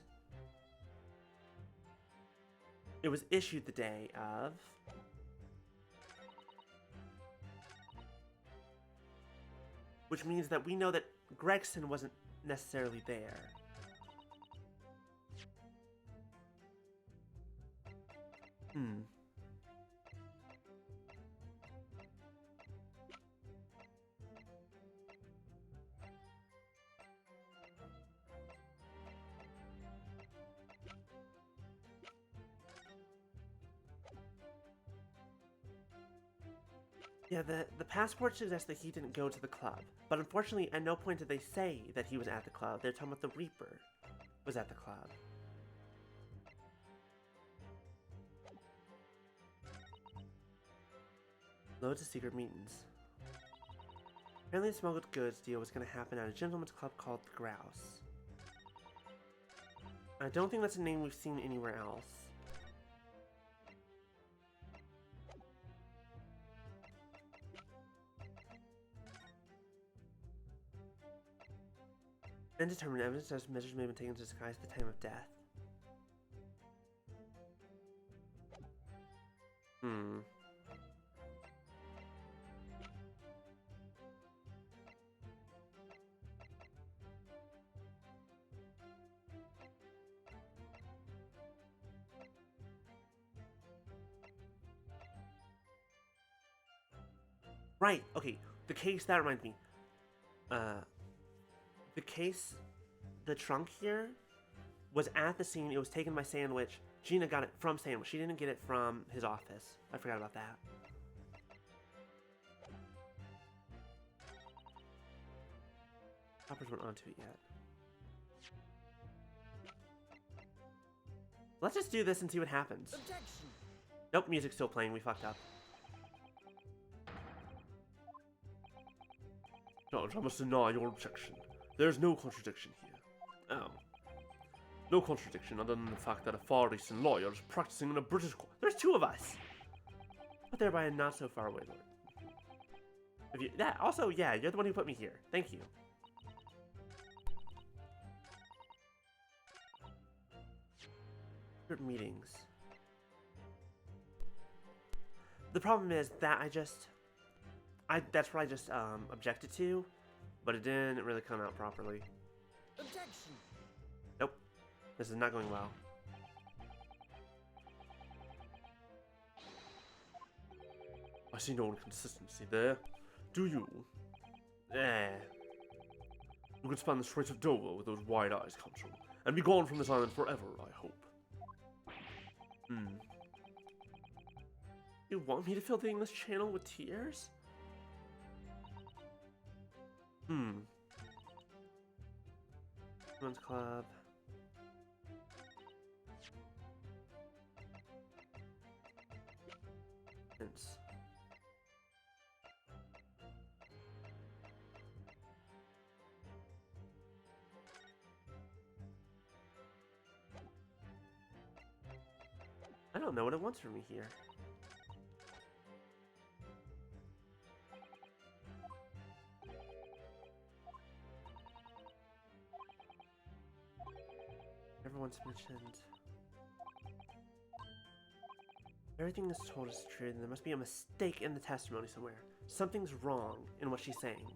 It was issued the day of... Which means that we know that Gregson wasn't necessarily there. Yeah, the passport suggests that he didn't go to the club. But unfortunately, at no point did they say that he was at the club. They're talking about the Reaper was at the club. Loads of secret meetings. Apparently, a smuggled goods deal was going to happen at a gentleman's club called Grouse. I don't think that's a name we've seen anywhere else. Undetermined evidence as measures may have been taken to disguise the time of death. Right, okay, the case, that reminds me. The case, the trunk here, was at the scene. It was taken by Sandwich. Gina got it from Sandwich. She didn't get it from his office. I forgot about that. Hoppers weren't onto it yet. Let's just do this and see what happens. Objection! Nope, music's still playing. We fucked up. Judge, I must deny your objection. There's no contradiction here. Oh. No contradiction other than the fact that a Far Eastern lawyer is practicing in a British court. There's two of us! But thereby a not so far away lord. If you, that, also, yeah, you're the one who put me here. Thank you. Meetings. The problem is that that's what I just objected to, but it didn't really come out properly. Objection! Nope. This is not going well. I see no inconsistency there. Do you? You can span the Straits of Dover with those wide eyes, Consul, and be gone from this island forever, I hope. You want me to fill the English Channel with tears? Women's Club. Hence. I don't know what it wants from me here. Everyone's mentioned. Everything is told is true, then there must be a mistake in the testimony somewhere. Something's wrong in what she's saying.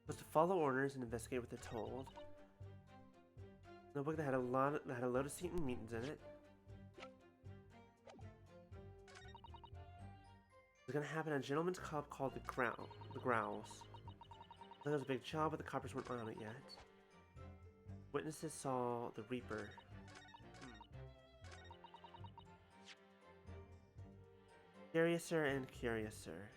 Was to follow orders and investigate what they're told. Notebook that had a load of seat and meetings in it. It was gonna happen at a gentleman's club called the Growls. That was a big job, but the coppers weren't on it yet. Witnesses saw the Reaper. Curiouser and curiouser.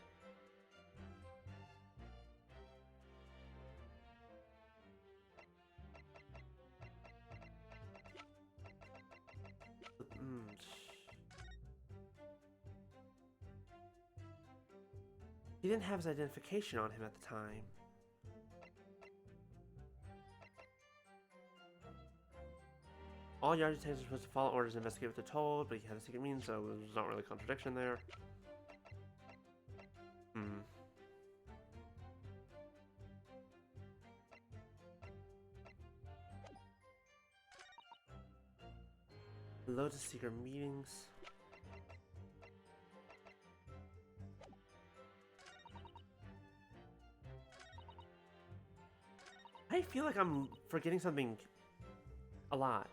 He didn't have his identification on him at the time. All yard detectives are supposed to follow orders and investigate what they're told, but he had a secret means, so there's not really a contradiction there. Loads of secret meetings. I feel like I'm forgetting something a lot.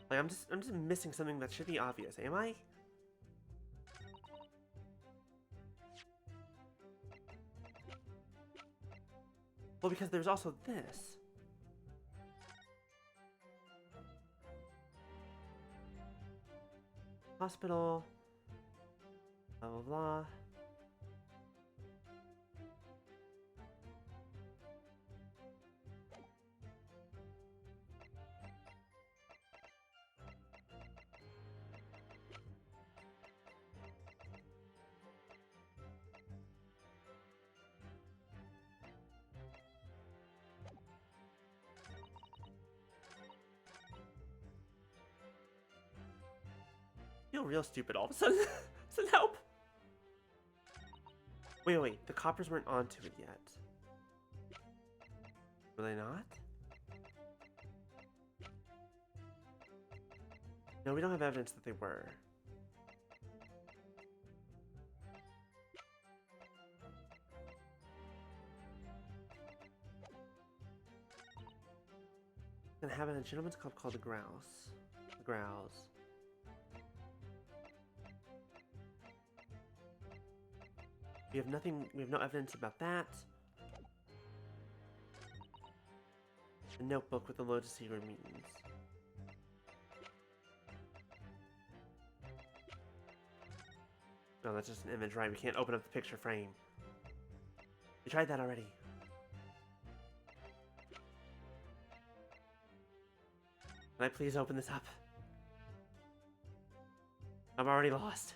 Like I'm just missing something that should be obvious, am I? Well, because there's also this. Hospital. Blah blah blah. I feel real stupid all of a sudden. Send help! Wait, the coppers weren't onto it yet. Were they not? No, we don't have evidence that they were. Gonna have a gentleman's club called the Growls. The Growls. We have nothing, we have no evidence about that. A notebook with a load of secret meetings. No, that's just an image, right? We can't open up the picture frame. We tried that already. Can I please open this up? I'm already lost.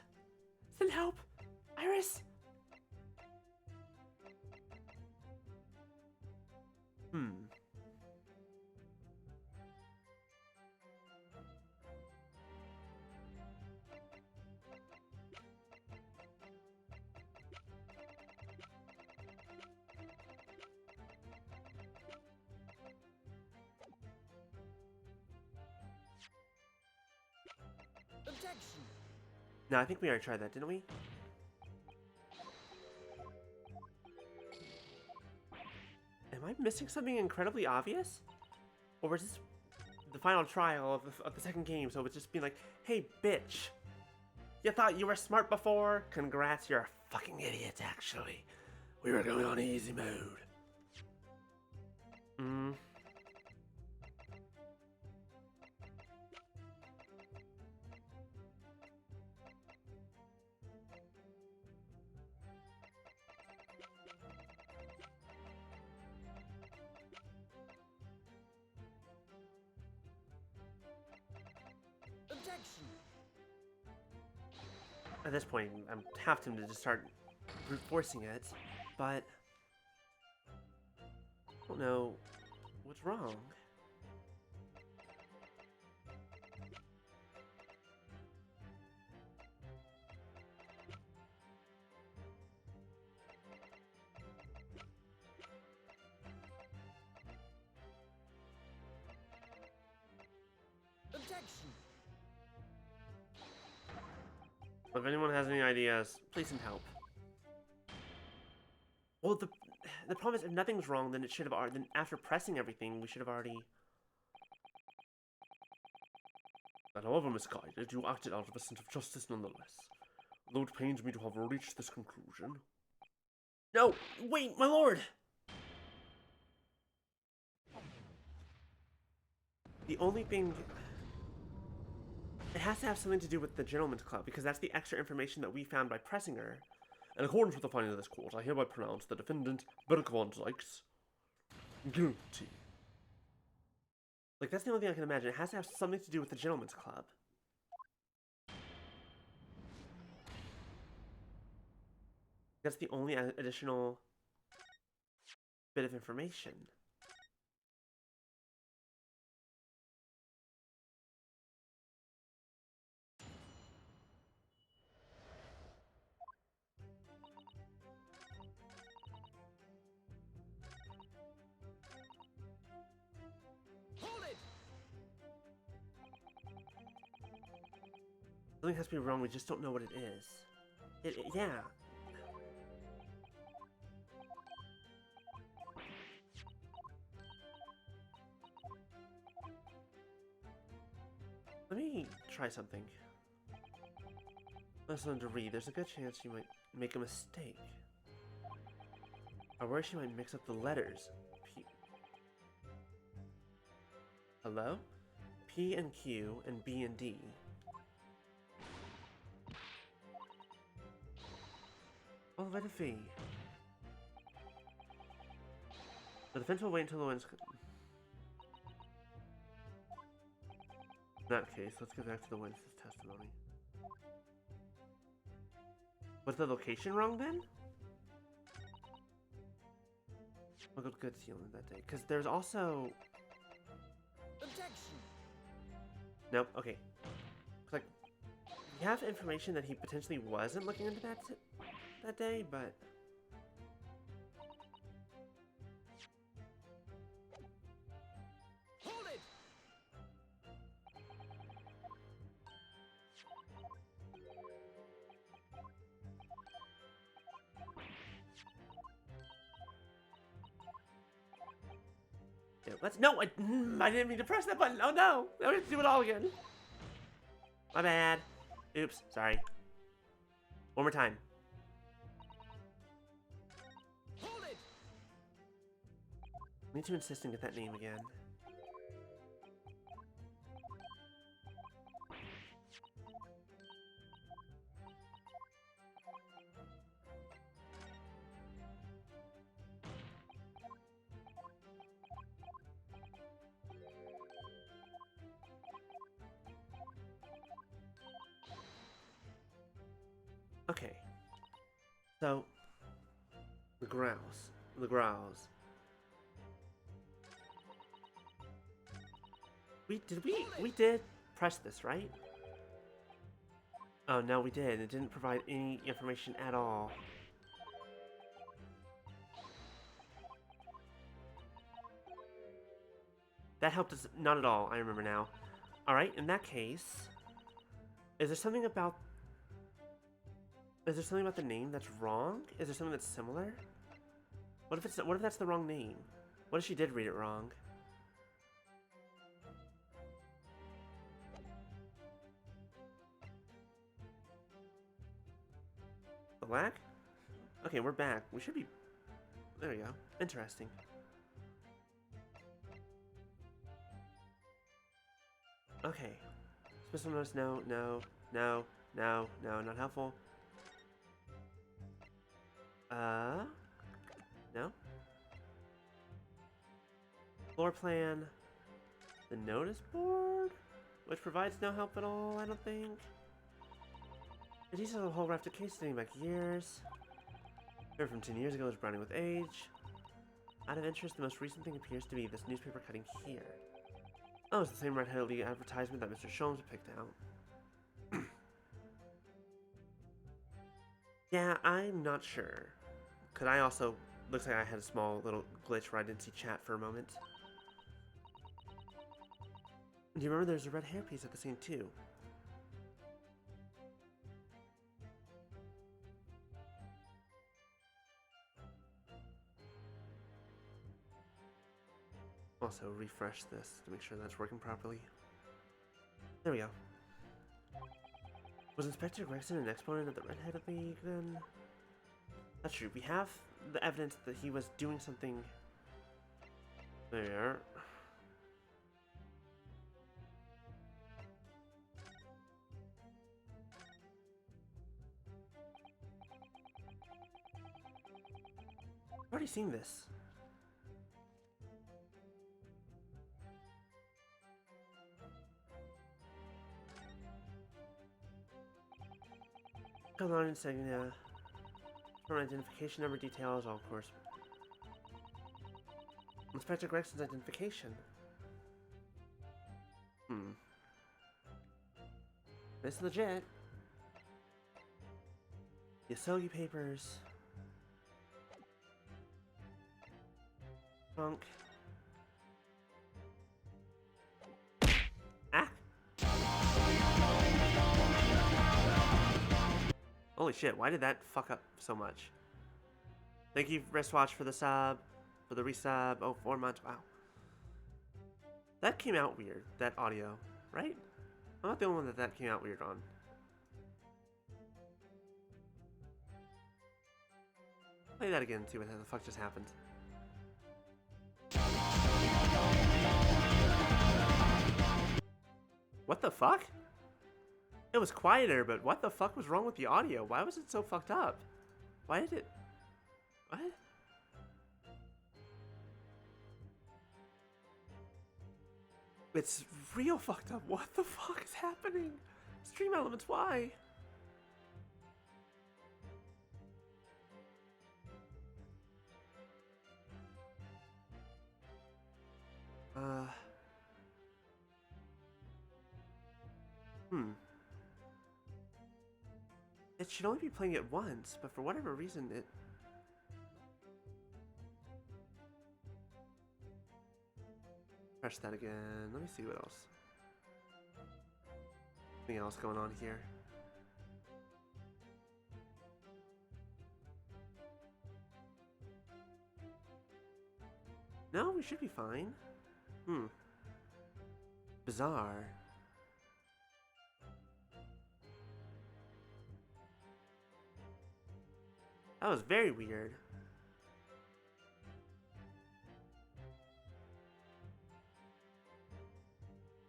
Send help! Iris! Objection! No, I think we already tried that, didn't we? Am I missing something incredibly obvious? Or was this the final trial of the second game, so it's just being like, hey, bitch, you thought you were smart before? Congrats, you're a fucking idiot, actually. We were going on easy mode. At this point, I'm half tempted to just start brute forcing it, but I don't know what's wrong. Objection! If anyone has any ideas, please send help. Well, the problem is, if nothing's wrong, then it should have already. Then after pressing everything, we should have already. And however misguided, you acted out of a sense of justice nonetheless. Though it pains me to have reached this conclusion. No, wait, my lord. The only thing. It has to have something to do with the Gentleman's Club, because that's the extra information that we found by pressing her. In accordance with the findings of this court, I hereby pronounce the defendant, Berk von Zykes, guilty. Like, that's the only thing I can imagine. It has to have something to do with the Gentleman's Club. That's the only additional bit of information. Hold it! Something has to be wrong, we just don't know what it is. Yeah. Let me try something. Listen to read. There's a good chance you might make a mistake. I worry she might mix up the letters. Hello? P and Q and B and D. All the way to V. The defense will wait until the wind's... In that case, let's get back to the witness's testimony. Was the location wrong then? I'll go good sealing that day. Because there's also... Objection! Nope, okay. Like, we have information that he potentially wasn't looking into that day, but... Hold it! Yeah, let's... No! I didn't mean to press that button! Oh no! Now we have to do it all again! My bad. Oops, sorry. One more time. Hold it! I need to insist and get that name again. Okay. So, the grouse. We did press this, right? Oh, no, we did. It didn't provide any information at all. That helped us not at all, I remember now. Alright, in that case, is there something about the name that's wrong? Is there something that's similar? What if that's the wrong name? What if she did read it wrong? Black? Okay, we're back. We should be... There we go. Interesting. Okay. Special notice, no, not helpful. No? Floor plan. The notice board? Which provides no help at all, I don't think. The details of the whole raft of case dating back years. Here from 10 years ago is browning with age. Out of interest, the most recent thing appears to be this newspaper cutting here. Oh, it's the same red-headed league advertisement that Mr. Sholmes picked out. Yeah, I'm not sure. Could I also... Looks like I had a small little glitch where I didn't see chat for a moment. Do you remember there's a red hairpiece at the scene too? Also, refresh this to make sure that's working properly. There we go. Was Inspector Gregson an exponent of the Red-Headed League then? That's true. We have the evidence that he was doing something there. I've already seen this. Come on, insignia. From identification number details, all of course. Inspector Gregson's identification. It's legit. Yosogi papers. Trunk. Ah! Holy shit, why did that fuck up so much? Thank you, Wristwatch, for the sub. For the resub. Oh, 4 months. Wow. That came out weird, that audio, right? I'm not the only one that came out weird on. Play that again and see what the fuck just happened. What the fuck? It was quieter, but what the fuck was wrong with the audio? Why was it so fucked up? Why did it... What? It's real fucked up. What the fuck is happening? Stream Elements, why? It should only be playing it once, but for whatever reason, it... Press that again. Let me see what else. Anything else going on here? No, we should be fine. Bizarre. That was very weird.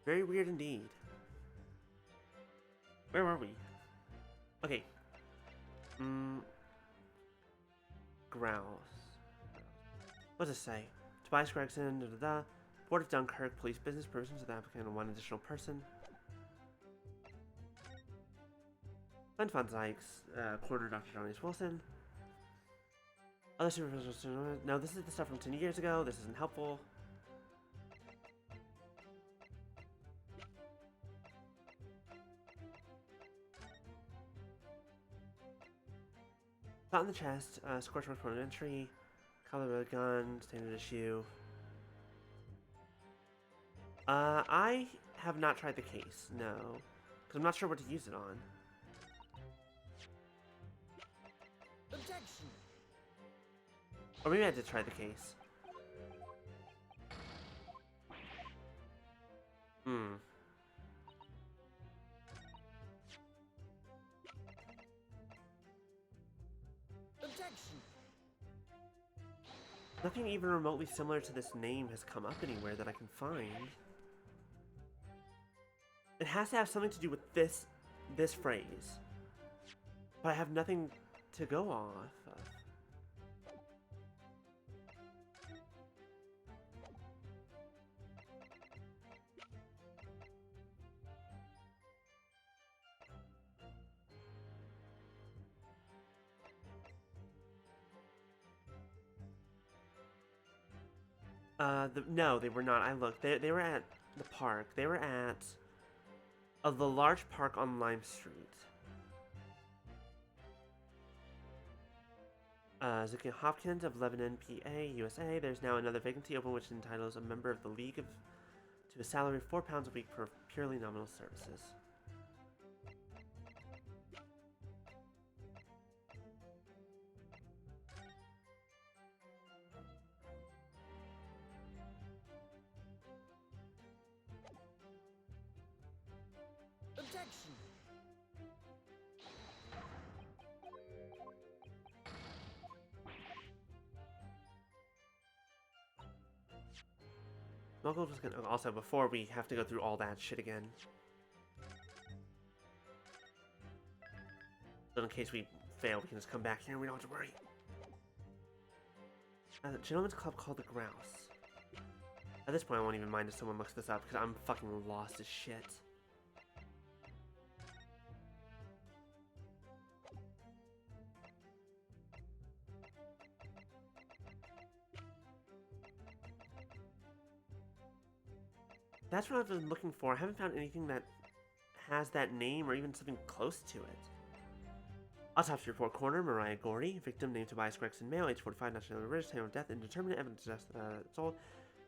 Very weird indeed. Where were we? Okay. Grouse. What does it say? Tobias Gregson, da-da-da. Board of Dunkirk, police business persons with the applicant and one additional person. Glenn Von Zykes, coroner Dr. Johnny Wilson. Other supervisors. No, this is the stuff from 10 years ago. This isn't helpful. Shot in the chest, scorch mark point of entry, color of a gun, standard issue. I have not tried the case, no. Because I'm not sure what to use it on. Objection. Or maybe I did try the case. Objection. Nothing even remotely similar to this name has come up anywhere that I can find. It has to have something to do with this phrase. But I have nothing to go off of. No, they were not. I looked. They were at the park. They were at the large park on Lime Street. Zuki Hopkins of Lebanon, PA, USA. There's now another vacancy open which entitles a member of the League to a salary of £4 a week for purely nominal services. Objection! Smuggles was gonna. Also, before we have to go through all that shit again. So in case we fail, we can just come back here and we don't have to worry. A gentleman's club called the Grouse. At this point, I won't even mind if someone looks this up because I'm fucking lost as shit. That's what I've been looking for. I haven't found anything that has that name or even something close to it. Autopsy report: coroner Mariah Gordy, victim named Tobias Gregson, male, age 45, nationality British, time of death, indeterminate, evidence suggests it's old.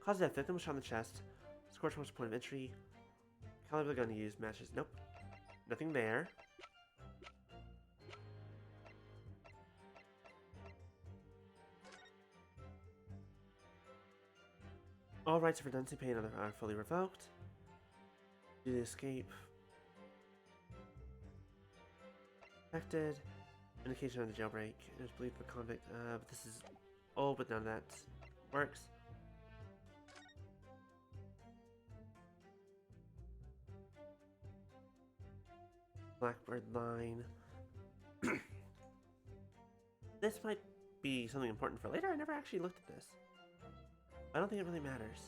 Cause of death: victim was shot in the chest. Scorch marks point of entry. Caliber of the gun used matches. Nope. Nothing there. All rights of redundancy pay and other are fully revoked. Due to escape. Affected. Indication of the jailbreak. It is believed the convict. But this is old, but none of that works. Blackbird line. This might be something important for later. I never actually looked at this. I don't think it really matters.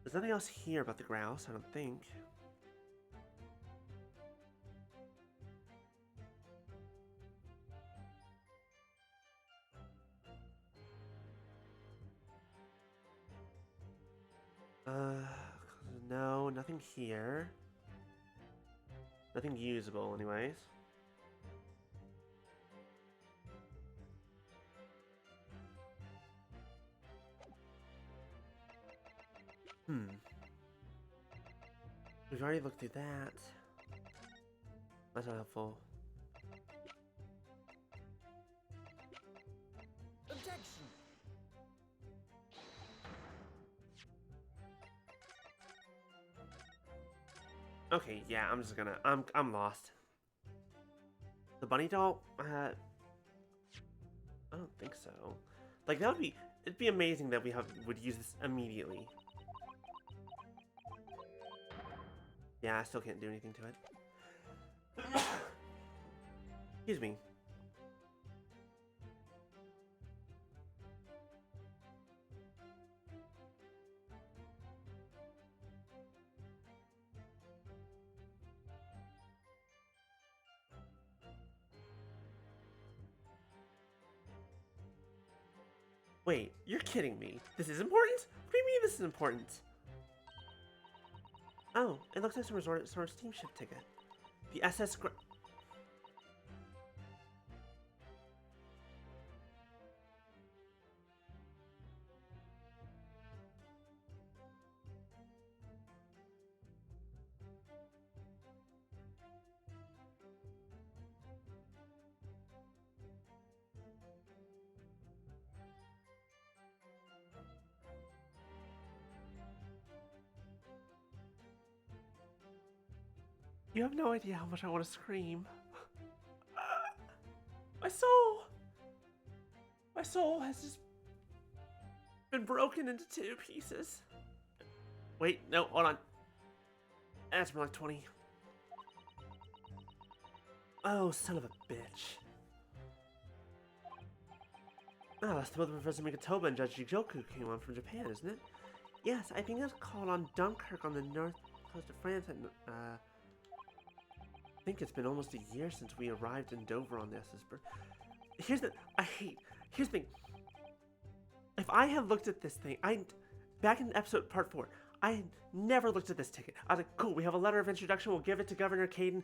There's nothing else here about the grouse, I don't think. No, nothing here. Nothing usable, anyways. We've already looked through that. That's not helpful. Objection! Okay, yeah, I'm just gonna. I'm lost. The bunny doll? I don't think so. Like that would be. It'd be amazing that would use this immediately. Yeah, I still can't do anything to it. Excuse me. Wait, you're kidding me. This is important? What do you mean this is important? Oh, it looks like some sort of steamship ticket. The SS You have no idea how much I want to scream. My soul has just been broken into 2 pieces. Wait, no, hold on. That's more like 20. Oh, son of a bitch. Oh, that's the boat Professor Mikatoba and Judge Jijoku came on from Japan, isn't it? Yes, I think it's called on Dunkirk on the north coast of France and, I think it's been almost a year since we arrived in Dover on the SS here's the thing. If I had looked at this thing, back in episode part 4, I had never looked at this ticket. I was like, cool, we have a letter of introduction, we'll give it to Governor Caden.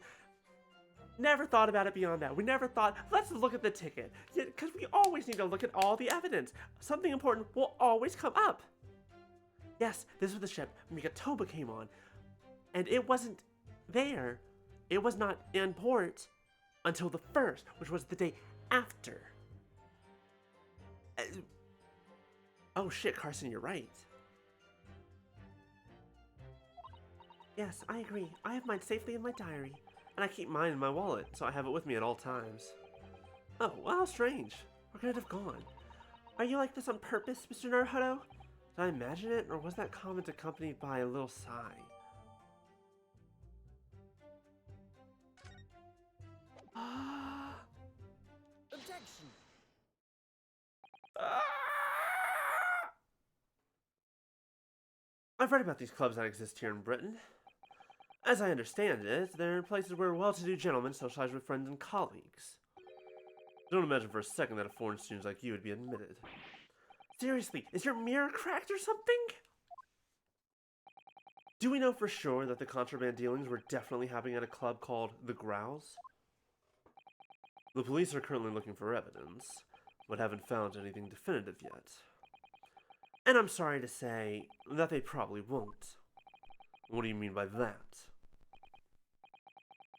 Never thought about it beyond that. We never thought, let's look at the ticket. Because we always need to look at all the evidence. Something important will always come up. Yes, this was the ship Mikatoba came on. And it wasn't there. It was not in port until the 1st, which was the day after. Oh shit, Carson, you're right. Yes, I agree. I have mine safely in my diary. And I keep mine in my wallet, so I have it with me at all times. Oh, well, how strange. Where could it have gone? Are you like this on purpose, Mr. Naruhodo? Did I imagine it, or was that comment accompanied by a little sigh? Objection! I've read about these clubs that exist here in Britain. As I understand it, they're places where well-to-do gentlemen socialize with friends and colleagues. Don't imagine for a second that a foreign student like you would be admitted. Seriously, is your mirror cracked or something? Do we know for sure that the contraband dealings were definitely happening at a club called The Growls? The police are currently looking for evidence, but haven't found anything definitive yet. And I'm sorry to say that they probably won't. What do you mean by that?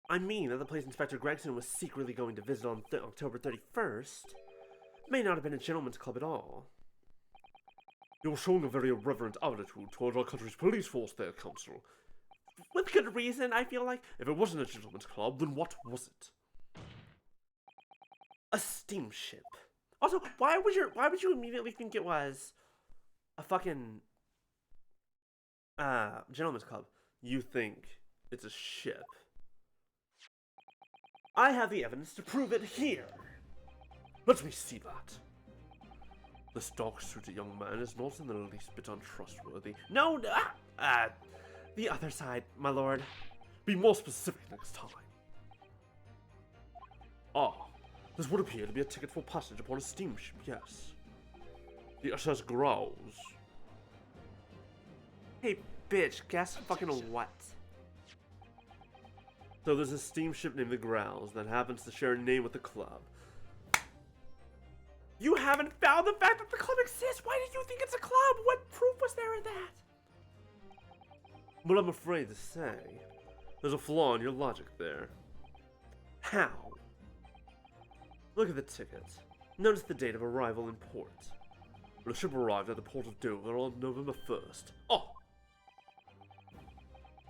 I mean that the place Inspector Gregson was secretly going to visit on October 31st may not have been a gentleman's club at all. You're showing a very irreverent attitude toward our country's police force there, Counsel. With good reason, I feel like. If it wasn't a gentleman's club, then what was it? A steamship. Also, why would you immediately think it was a fucking gentleman's club? You think it's a ship? I have the evidence to prove it here. Let me see that. This dark-suited young man is not in the least bit untrustworthy. No, the other side, my lord. Be more specific next time. Ah, this would appear to be a ticket for passage upon a steamship, yes. The SS Growls. Hey, bitch, guess fucking what? So there's a steamship named the Growls that happens to share a name with the club. You haven't found the fact that the club exists! Why did you think it's a club? What proof was there in that? But I'm afraid to say, there's a flaw in your logic there. How? Look at the ticket. Notice the date of arrival in port. The ship arrived at the port of Dover on November 1st. Oh!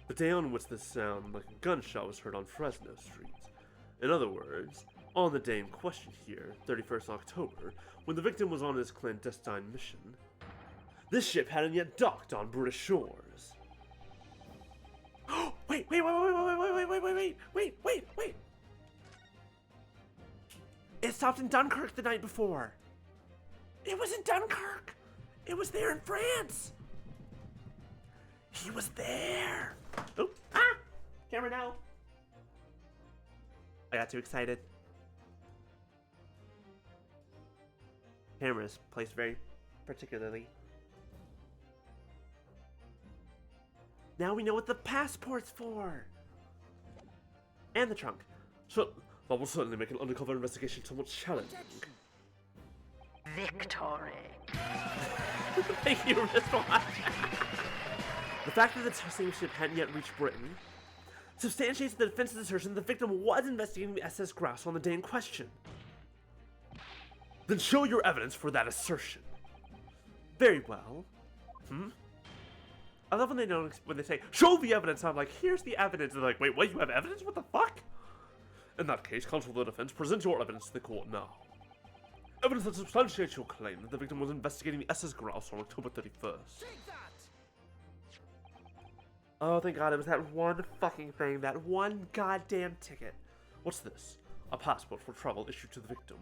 The day on which the sound like a gunshot was heard on Fresno Street. In other words, on the day in question here, 31st October, when the victim was on his clandestine mission, this ship hadn't yet docked on British shores. Wait! It stopped in Dunkirk the night before. It was in Dunkirk. It was there in France. He was there. Oh, camera now. I got too excited. Camera's placed very particularly. Now we know what the passport's for. And the trunk. So, that will certainly make an undercover investigation somewhat challenging. Victory. Thank you, wristwatch. The fact that the steamship hadn't yet reached Britain substantiates the defense's assertion that the victim was investigating the SS Grouse on the day in question. Then show your evidence for that assertion. Very well. I love when they say, show the evidence. I'm like, here's the evidence. And they're like, wait, what? You have evidence? What the fuck? In that case, counsel for the defense, present your evidence to the court now. Evidence that substantiates your claim that the victim was investigating the SS Grouse on October 31st. Oh, thank God, it was that one fucking thing, that one goddamn ticket. What's this? A passport for travel issued to the victim.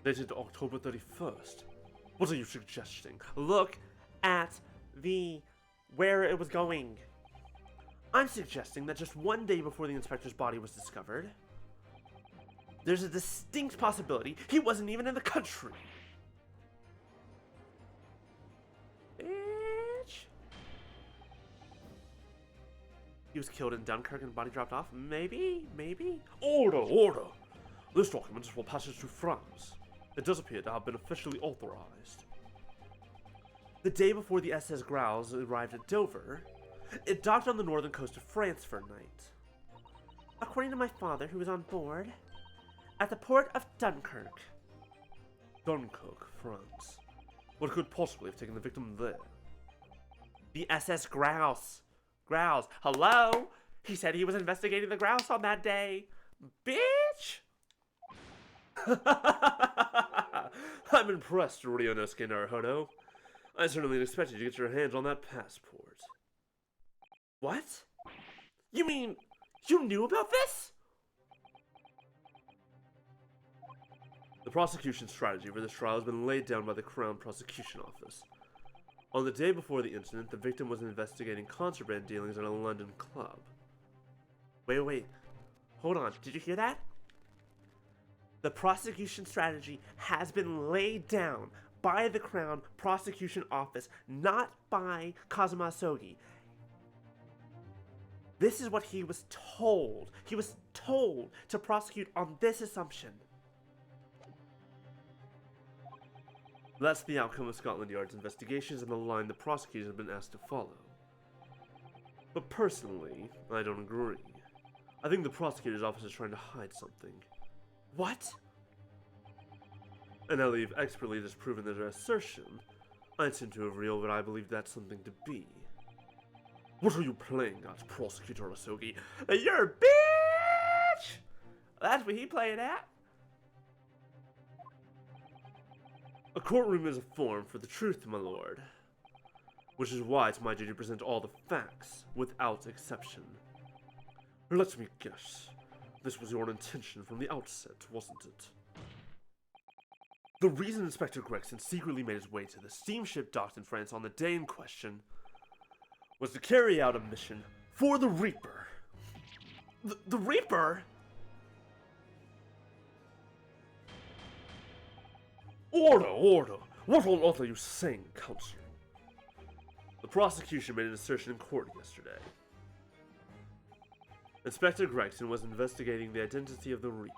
Dated October 31st. What are you suggesting? Look at where it was going. I'm suggesting that just one day before the inspector's body was discovered, There's a distinct possibility he wasn't even in the country. Bitch. He was killed in Dunkirk and body dropped off? Maybe? Maybe? Order, order! This document is for passage to France. It does appear to have been officially authorized. The day before the SS Growls arrived at Dover, it docked on the northern coast of France for a night. According to my father, who was on board, at the port of Dunkirk. Dunkirk, France. What could possibly have taken the victim there? The SS Grouse. Grouse. Hello? He said he was investigating the Grouse on that day. Bitch! I'm impressed, Ryunosuke Naruhodo. I certainly expected you to get your hands on that passport. What? You mean you knew about this? The prosecution strategy for this trial has been laid down by the Crown Prosecution Office. On the day before the incident, the victim was investigating contraband dealings at a London club. Wait. Hold on. Did you hear that? The prosecution strategy has been laid down by the Crown Prosecution Office, not by Kazuma Asogi. This is what he was told. He was told to prosecute on this assumption. That's the outcome of Scotland Yard's investigations and the line the prosecutors have been asked to follow. But personally, I don't agree. I think the prosecutor's office is trying to hide something. What? And now that you've expertly disproven their assertion, I tend to reveal what I believe that something to be. What are you playing at, Prosecutor Asogi? You're a bitch! That's what he playing at. A courtroom is a forum for the truth, my lord. Which is why it's my duty to present all the facts, without exception. Let me guess. This was your intention from the outset, wasn't it? The reason Inspector Gregson secretly made his way to the steamship docked in France on the day in question was to carry out a mission for the Reaper. The Reaper? Order, order! What on earth are you saying, Counselor? The prosecution made an assertion in court yesterday. Inspector Gregson was investigating the identity of the Reaper.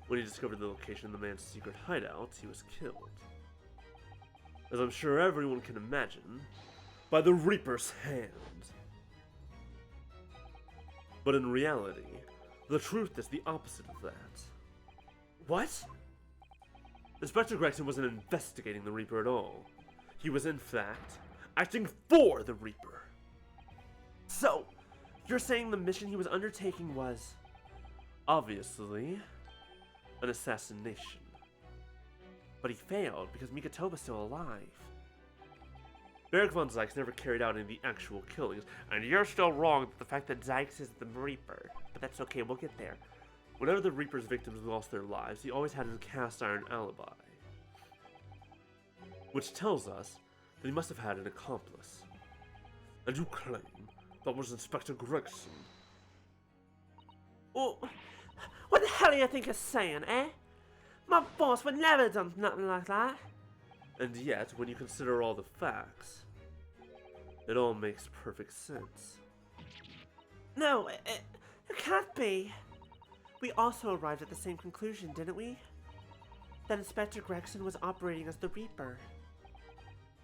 When he discovered the location of the man's secret hideout, he was killed. As I'm sure everyone can imagine, by the Reaper's hand. But in reality, the truth is the opposite of that. What? Inspector Gregson wasn't investigating the Reaper at all. He was, in fact, acting for the Reaper. So, you're saying the mission he was undertaking was... Obviously, an assassination. But he failed because Mikatoba's still alive. Beric von Zykes never carried out any of the actual killings, and you're still wrong with the fact that Zykes is the Reaper. But that's okay, we'll get there. Whenever the Reaper's victims lost their lives, he always had a cast iron alibi. Which tells us that he must have had an accomplice. And you claim that was Inspector Gregson. Well, what the hell do you think you're saying, eh? My boss would never have done nothing like that. And yet, when you consider all the facts, it all makes perfect sense. No, it can't be. We also arrived at the same conclusion, didn't we? That Inspector Gregson was operating as the Reaper.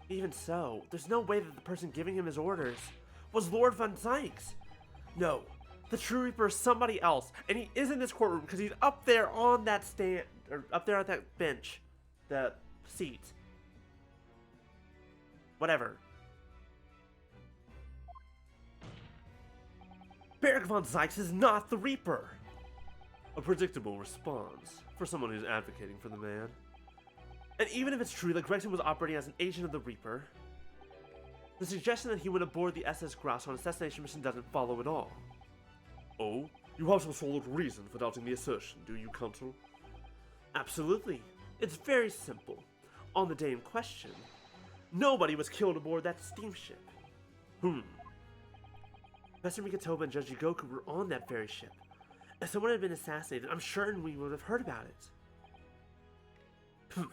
Even so, there's no way that the person giving him his orders was Lord von Zykes. No, the true Reaper is somebody else, and he is in this courtroom because he's up there on that stand, or up there on that bench, that seat. Whatever. Beric von Zykes is not the Reaper. A predictable response for someone who's advocating for the man. And even if it's true that Gregson was operating as an agent of the Reaper, the suggestion that he went aboard the SS Grouse on an assassination mission doesn't follow at all. Oh? You have some solid reason for doubting the assertion, do you, Counsel? Absolutely. It's very simple. On the day in question, nobody was killed aboard that steamship. Professor Mikatoba and Judge Jigoku were on that very ship, If someone had been assassinated, I'm certain we would have heard about it.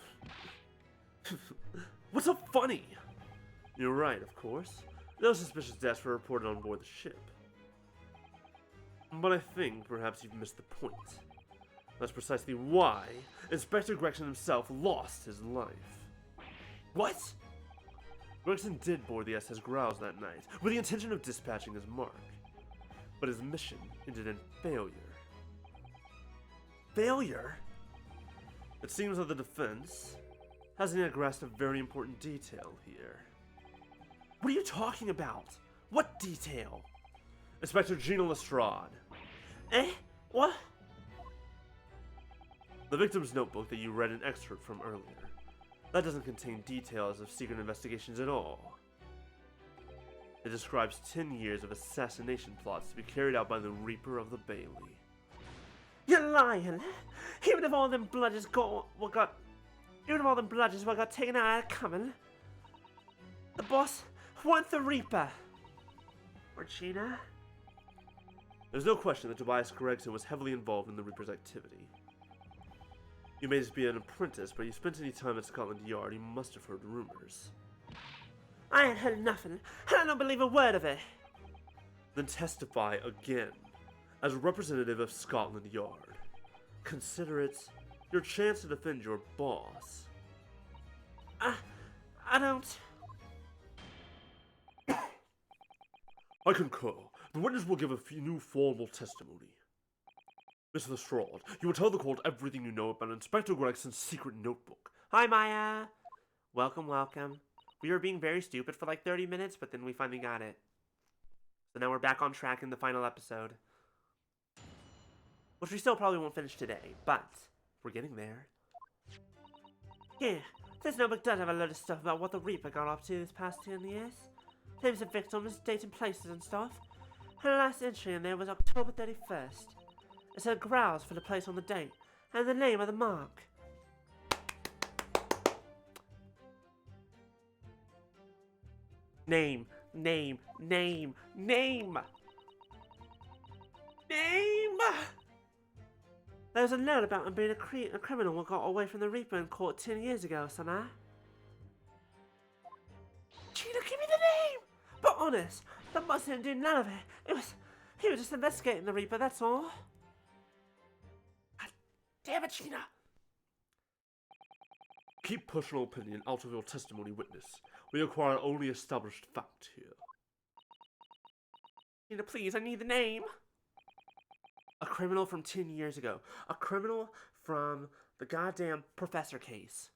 What's so funny? You're right, of course. No suspicious deaths were reported on board the ship. But I think perhaps you've missed the point. That's precisely why Inspector Gregson himself lost his life. What? Gregson did board the SS Grouse that night with the intention of dispatching his mark. But his mission ended in failure. Failure? It seems that the defense hasn't yet grasped a very important detail here. What are you talking about? What detail? Inspector Gina Lestrade. Eh? What? The victim's notebook that you read an excerpt from earlier. That doesn't contain details of secret investigations at all. It describes 10 years of assassination plots to be carried out by the Reaper of the Bailey. You're lying. Even if all them bludgers what got taken out of coming, the boss weren't the Reaper. Or Gina. There's no question that Tobias Gregson was heavily involved in the Reaper's activity. You may just be an apprentice, but you spent any time at Scotland Yard, you must have heard rumors. I ain't heard nothing, and I don't believe a word of it. Then testify again, as a representative of Scotland Yard. Consider it your chance to defend your boss. I don't... I concur. The witness will give a new formal testimony. Miss Lestrade, you will tell the court everything you know about Inspector Gregson's secret notebook. Hi, Maya. Welcome, welcome. We were being very stupid for like 30 minutes, but then we finally got it. So now we're back on track in the final episode. Which we still probably won't finish today, but we're getting there. Yeah, this notebook does have a lot of stuff about what the Reaper got up to this past 10 years. Names of victims, dates and places and stuff. And the last entry in there was October 31st. It said Grouse for the place on the date, and the name of the mark. Name. Name. There's a note about him being a criminal who got away from the Reaper in court 10 years ago, somehow. Gina, give me the name! But honest, the boss didn't do none of it. He was just investigating the Reaper, that's all. God damn it, Gina! Keep personal opinion out of your testimony, witness. We acquire only established fact here. Gina, please, I need the name. A criminal from 10 years ago. A criminal from the goddamn professor case.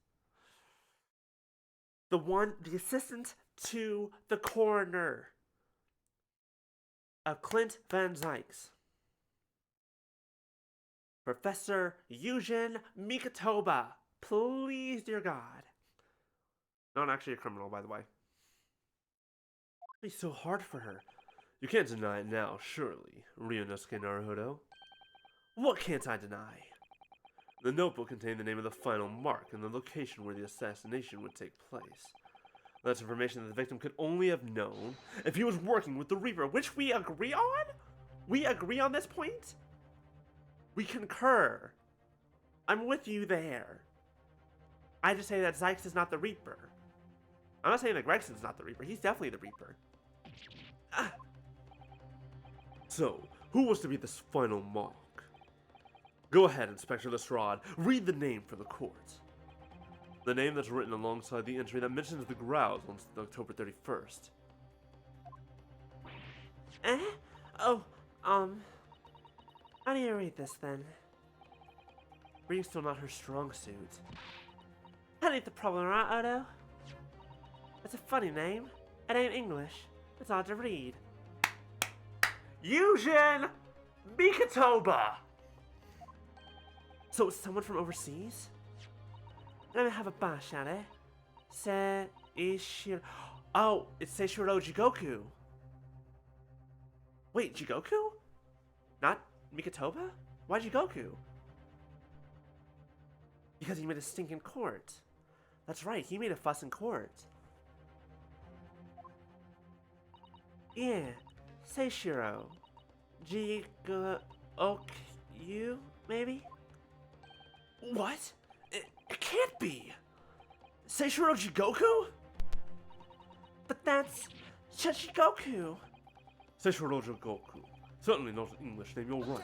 The assistant to the coroner. Of Clint Van Zykes. Professor Eugen Mikatoba. Please, dear God. Not actually a criminal, by the way. It's so hard for her. You can't deny it now, surely, Ryunosuke Naruhodo. What can't I deny? The notebook contained the name of the final mark and the location where the assassination would take place. That's information that the victim could only have known if he was working with the Reaper, which we agree on? We agree on this point? We concur. I'm with you there. I just say that Zykes is not the Reaper. I'm not saying that Gregson's not the Reaper. He's definitely the Reaper. So, who was to be this final mark? Go ahead, Inspector Lestrade. Read the name for the court. The name that's written alongside the entry that mentions the Grouse on October 31st. Oh, how do you read this then? Reading's still not her strong suit. That ain't the problem, right, Odo? It's a funny name. It ain't English. It's hard to read. Eugen Mikatoba! So it's someone from overseas? Let me have a bash at it. Seishiro. Oh, it's Seishiro Jigoku. Wait, Jigoku? Not Mikatoba? Why Jigoku? Because he made a stink in court. That's right, he made a fuss in court. Yeah, Seishiro. You, maybe? What? It can't be! Seishiro Jigoku? But that's Shichigoku. Seishiro Jigoku. Certainly not an English name, you're right.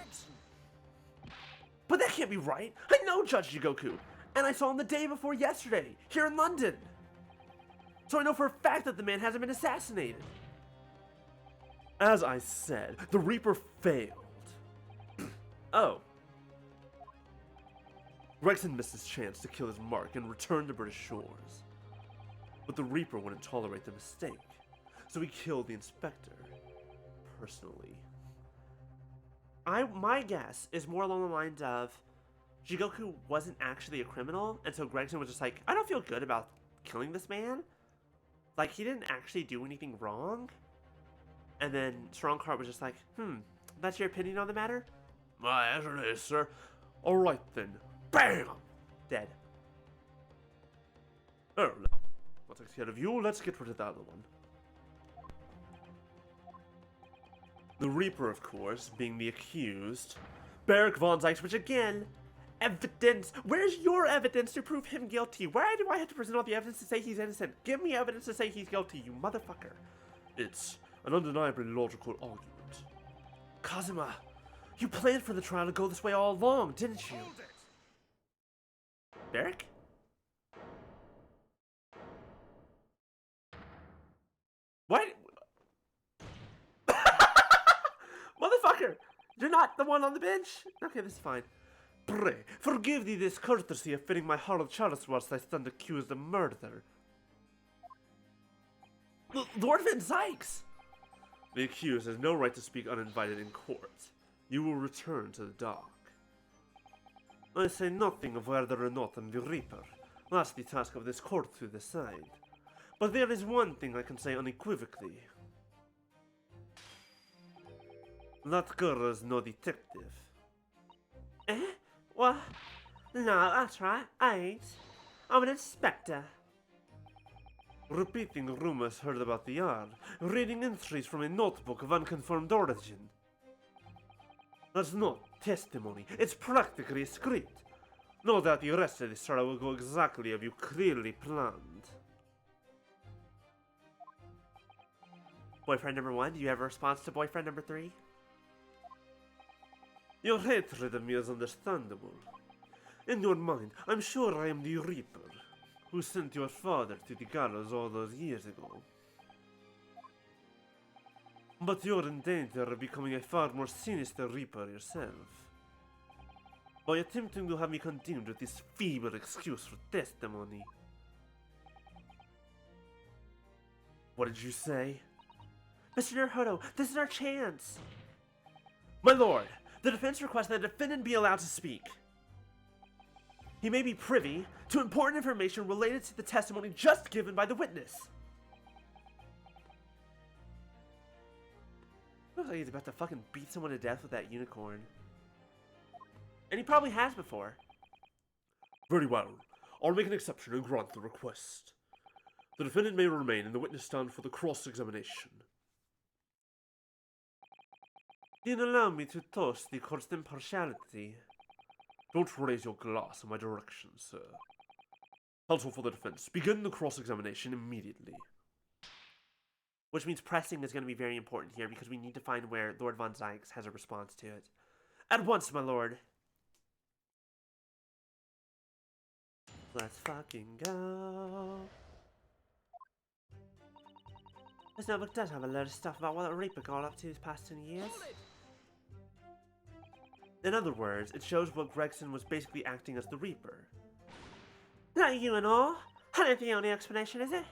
But that can't be right! I know Judge Jigoku! And I saw him the day before yesterday, here in London! So I know for a fact that the man hasn't been assassinated. As I said, the Reaper failed. Oh. Gregson missed his chance to kill his mark and return to British shores. But the Reaper wouldn't tolerate the mistake, so he killed the inspector. Personally. My guess is more along the lines of Jigoku wasn't actually a criminal, and so Gregson was just like, I don't feel good about killing this man. Like, he didn't actually do anything wrong. And then Strongheart was just like, that's your opinion on the matter? My answer is, sir. Alright then. BAM! Dead. Oh, no. What takes care of you? Let's get rid of the other one. The Reaper, of course, being the accused. Beric Von Zykes, which again, evidence. Where's your evidence to prove him guilty? Why do I have to present all the evidence to say he's innocent? Give me evidence to say he's guilty, you motherfucker. It's an undeniably logical argument. Kazuma, you planned for the trial to go this way all along, didn't you? Beric? What? Motherfucker! You're not the one on the bench? Okay, this is fine. Pray, forgive the discourtesy of filling my hallowed chalice whilst I stand accused of murder. Lord Van Zykes! The accused has no right to speak uninvited in court. You will return to the dock. I say nothing of whether or not I'm the Reaper. That's the task of this court to decide. But there is one thing I can say unequivocally. That girl is no detective. Eh? What? No, that's right, I ain't. I'm an inspector. Repeating rumors heard about the yard, reading entries from a notebook of unconfirmed origin. That's not testimony, it's practically a script. No doubt the rest of this trial will go exactly as you clearly planned. Boyfriend number 1, do you have a response to boyfriend number 3? Your hatred of me is understandable. In your mind, I'm sure I am the Reaper, who sent your father to the gallows all those years ago. But you're in danger of becoming a far more sinister Reaper yourself. By attempting to have me condemned with this feeble excuse for testimony. What did you say? Mr. Naruto, this is our chance! My lord, the defense requests that the defendant be allowed to speak. He may be privy to important information related to the testimony just given by the witness. Looks like he's about to fucking beat someone to death with that unicorn. And he probably has before. Very well. I'll make an exception and grant the request. The defendant may remain in the witness stand for the cross-examination. Then allow me to toast the court's impartiality. Don't raise your glass in my direction, sir. Counsel for the defense, begin the cross-examination immediately. Which means pressing is going to be very important here because we need to find where Lord Von Zykes has a response to it. At once, my lord. Let's fucking go. This notebook does have a load of stuff about what the Reaper got up to these past 10 years. In other words, it shows what Gregson was basically acting as the Reaper. Not you and all. That ain't the only explanation, is it?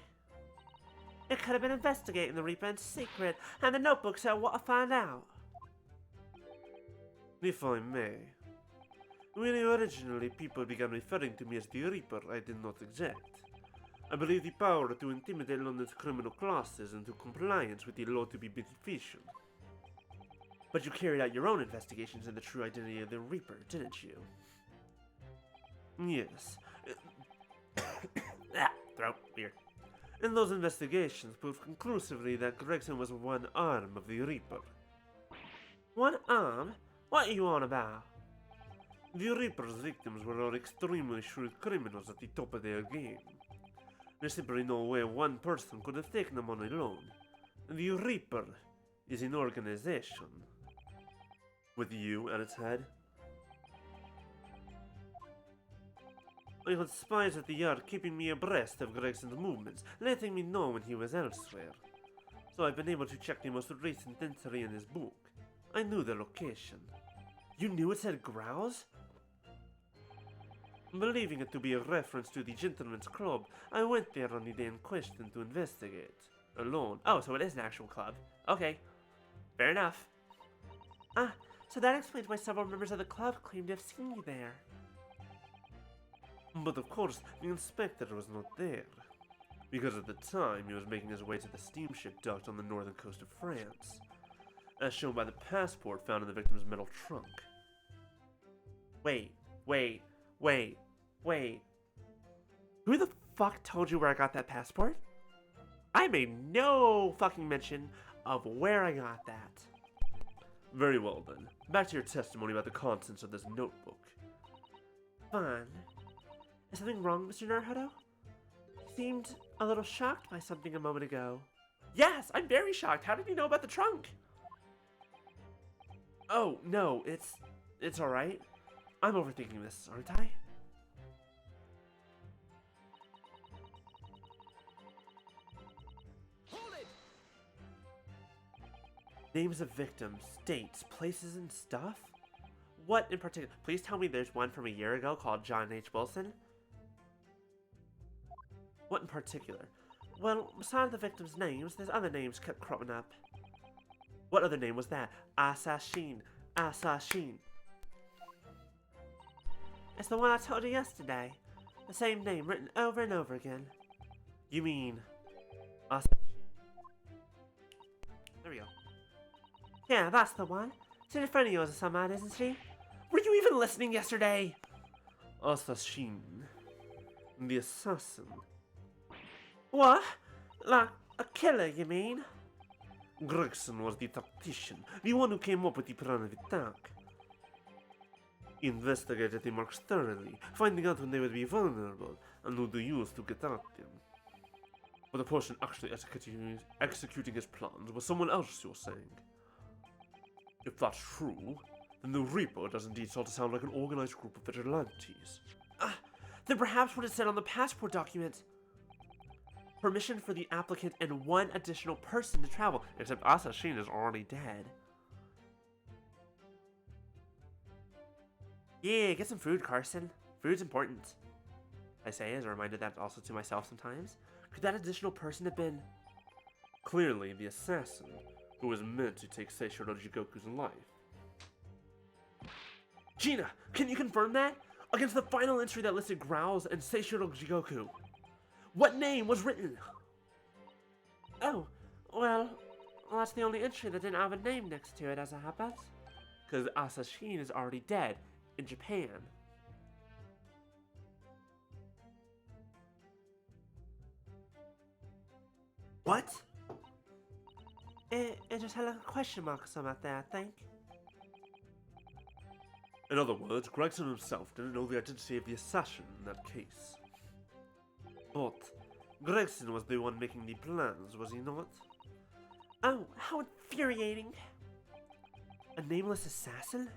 It could have been investigating the Reaper in secret, and the notebook said what to find out. If I may. When originally people began referring to me as the Reaper, I did not object. I believe the power to intimidate London's criminal classes into compliance with the law to be beneficial. But you carried out your own investigations into the true identity of the Reaper, didn't you? Yes. Throat, weird. And those investigations proved conclusively that Gregson was one arm of the Reaper. One arm? What are you on about? The Reaper's victims were all extremely shrewd criminals at the top of their game. There's simply no way one person could have taken them on alone. The Reaper is an organization. With you at its head. I had spies at the yard keeping me abreast of Gregson's movements, letting me know when he was elsewhere. So I've been able to check the most recent entry in his book. I knew the location. You knew it said Growls? Believing it to be a reference to the Gentleman's Club, I went there on the day in question to investigate. Alone. Oh, so it is an actual club. Okay. Fair enough. Ah, so that explains why several members of the club claimed to have seen you there. But of course, the inspector was not there. Because at the time, he was making his way to the steamship docked on the northern coast of France. As shown by the passport found in the victim's metal trunk. Wait. Who the fuck told you where I got that passport? I made no fucking mention of where I got that. Very well then. Back to your testimony about the contents of this notebook. Fine. Is something wrong, Mr. Naruto? You seemed a little shocked by something a moment ago. Yes, I'm very shocked. How did you know about the trunk? Oh, no, it's alright. I'm overthinking this, aren't I? Hold it! Names of victims, dates, places, and stuff? What in particular? Please tell me there's one from a year ago called John H. Wilson? What in particular? Well, besides the victims' names, there's other names kept cropping up. What other name was that? Assassin. It's the one I told you yesterday. The same name written over and over again. You mean... Assassin? There we go. Yeah, that's the one. She's a friend of yours or something, isn't she? Were you even listening yesterday? Assassin. The assassin. What? Like a killer, you mean? Gregson was the tactician, the one who came up with the plan of attack. He investigated the marks thoroughly, finding out when they would be vulnerable and who to use to get at them. But the person actually executing his plans was someone else, you're saying? If that's true, then the Reaper does indeed start to sound like an organized group of vigilantes. Then perhaps what it said on the passport document. Permission for the applicant and one additional person to travel, except Assassin is already dead. Yeah, get some food, Carson. Food's important. I say as a reminder that also to myself sometimes. Could that additional person have been... Clearly the assassin, who was meant to take Seishiro Jigoku's life. Gina, can you confirm that? Against the final entry that listed Growls and Seishiro Jigoku. What name was written? Oh, well, that's the only entry that didn't have a name next to it as it happens. Because Assassin is already dead in Japan. What? It just had like a question mark or something like that, I think. In other words, Gregson himself didn't know the identity of the assassin in that case. But Gregson was the one making the plans, was he not? Oh, how infuriating! A nameless assassin?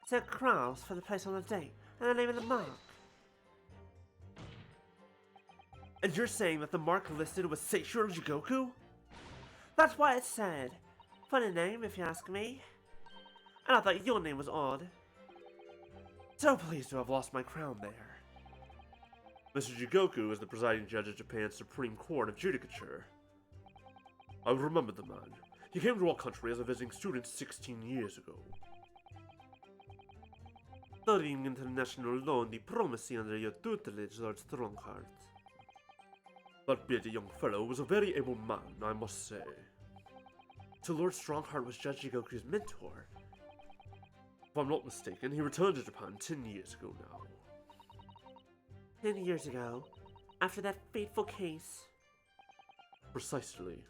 It said Krause for the place on the date, and the name of the mark. And you're saying that the mark listed was Seishiro Jigoku? That's what it said. Funny name, if you ask me. And I thought your name was odd. So pleased to have lost my crown there. Mr. Jigoku is the presiding judge of Japan's Supreme Court of Judicature. I remember the man. He came to our country as a visiting student 16 years ago. Studying international law and diplomacy under your tutelage, Lord Strongheart. That bearded young fellow was a very able man, I must say. So Lord Strongheart was Judge Jigoku's mentor. If I'm not mistaken, he returned to Japan 10 years ago now. 10 years ago? After that fateful case? Precisely.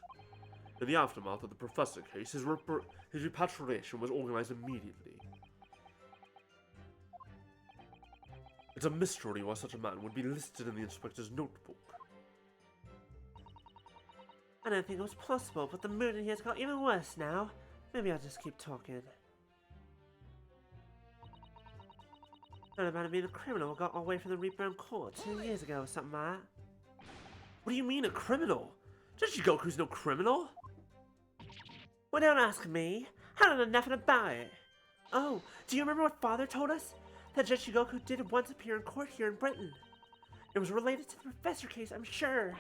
In the aftermath of the Professor case, his repatriation was organized immediately. It's a mystery why such a man would be listed in the inspector's notebook. I don't think it was possible, but the mood in here's got even worse now. Maybe I'll just keep talking. Heard about him being a criminal who got away from the Reaper in court 2 years ago or something like that. What do you mean, a criminal? Jigoku's no criminal? Well, don't ask me. I don't know nothing about it. Oh, do you remember what Father told us? That Jigoku did once appear in court here in Britain. It was related to the Professor case, I'm sure.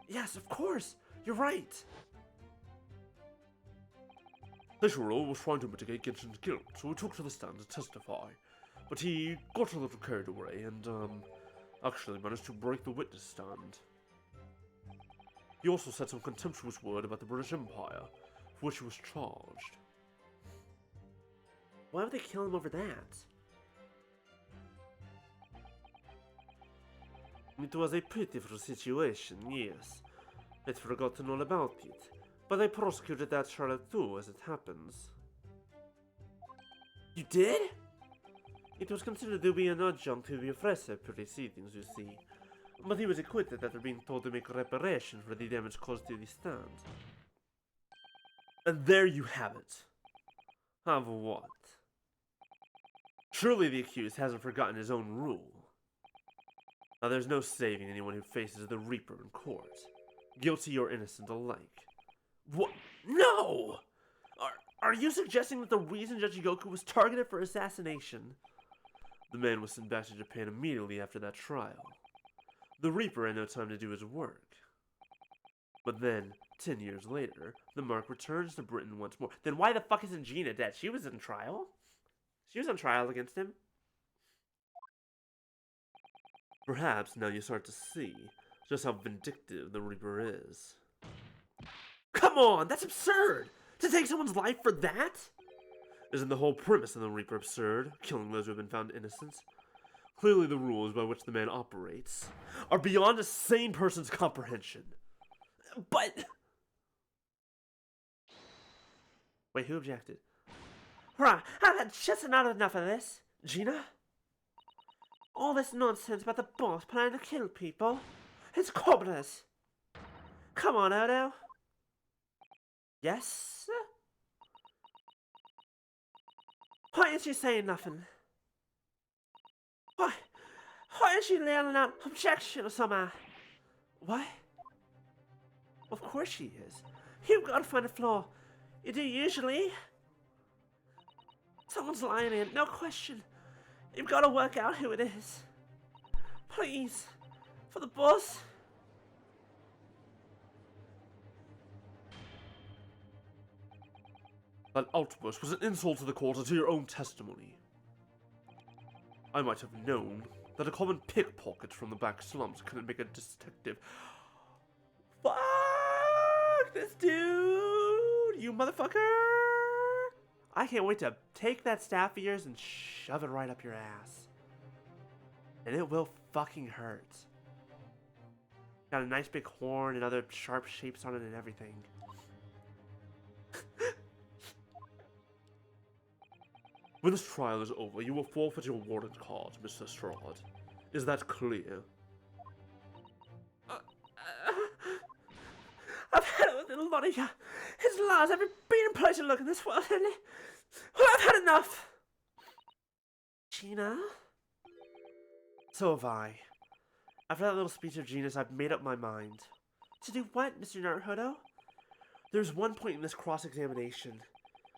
Yes, of course. You're right. Nishiro was trying to mitigate Genshin's guilt, so he took to the stand to testify. But he got a little carried away and, actually managed to break the witness stand. He also said some contemptuous word about the British Empire, for which he was charged. Why would they kill him over that? It was a pitiful situation, yes. I'd forgotten all about it, but I prosecuted that Charlotte too, as it happens. You did? It was considered to be an adjunct to the oppressor proceedings, you see. But he was acquitted after being told to make reparation for the damage caused to the stand. And there you have it. Have what? Surely the accused hasn't forgotten his own rule. Now there's no saving anyone who faces the Reaper in court. Guilty or innocent alike. What? No! Are you suggesting that the reason Jigoku was targeted for assassination? The man was sent back to Japan immediately after that trial. The Reaper had no time to do his work. But then, 10 years later, the Mark returns to Britain once more. Then why the fuck isn't Gina dead? She was in trial? She was on trial against him? Perhaps now you start to see just how vindictive the Reaper is. Come on, that's absurd! To take someone's life for that? Isn't the whole premise of the Reaper absurd? Killing those who have been found innocent? Clearly the rules by which the man operates are beyond a sane person's comprehension. But... Wait, who objected? Right, I've had just not enough of this. Gina? All this nonsense about the boss planning to kill people. It's cobblers. Come on, Odo. Yes? Why aren't you saying nothing? Why aren't you yelling out objection or something? What? Of course she is. You've got to find a flaw. You do usually. Someone's lying in, no question. You've got to work out who it is. Please. For the boss. That outburst was an insult to the court and to your own testimony. I might have known that a common pickpocket from the back slums couldn't make a detective. Fuck this dude, you motherfucker! I can't wait to take that staff of yours and shove it right up your ass. And it will fucking hurt. Got a nice big horn and other sharp shapes on it and everything. When this trial is over, you will forfeit your warrant card, Mr. Strahd. Is that clear? I've had it with a lot of you. His lies ever been in place to look in this world, hasn't it? Well, I've had enough. Gina? So have I. After that little speech of Gina's, I've made up my mind. To do what, Mr. Naruhodo? There's one point in this cross-examination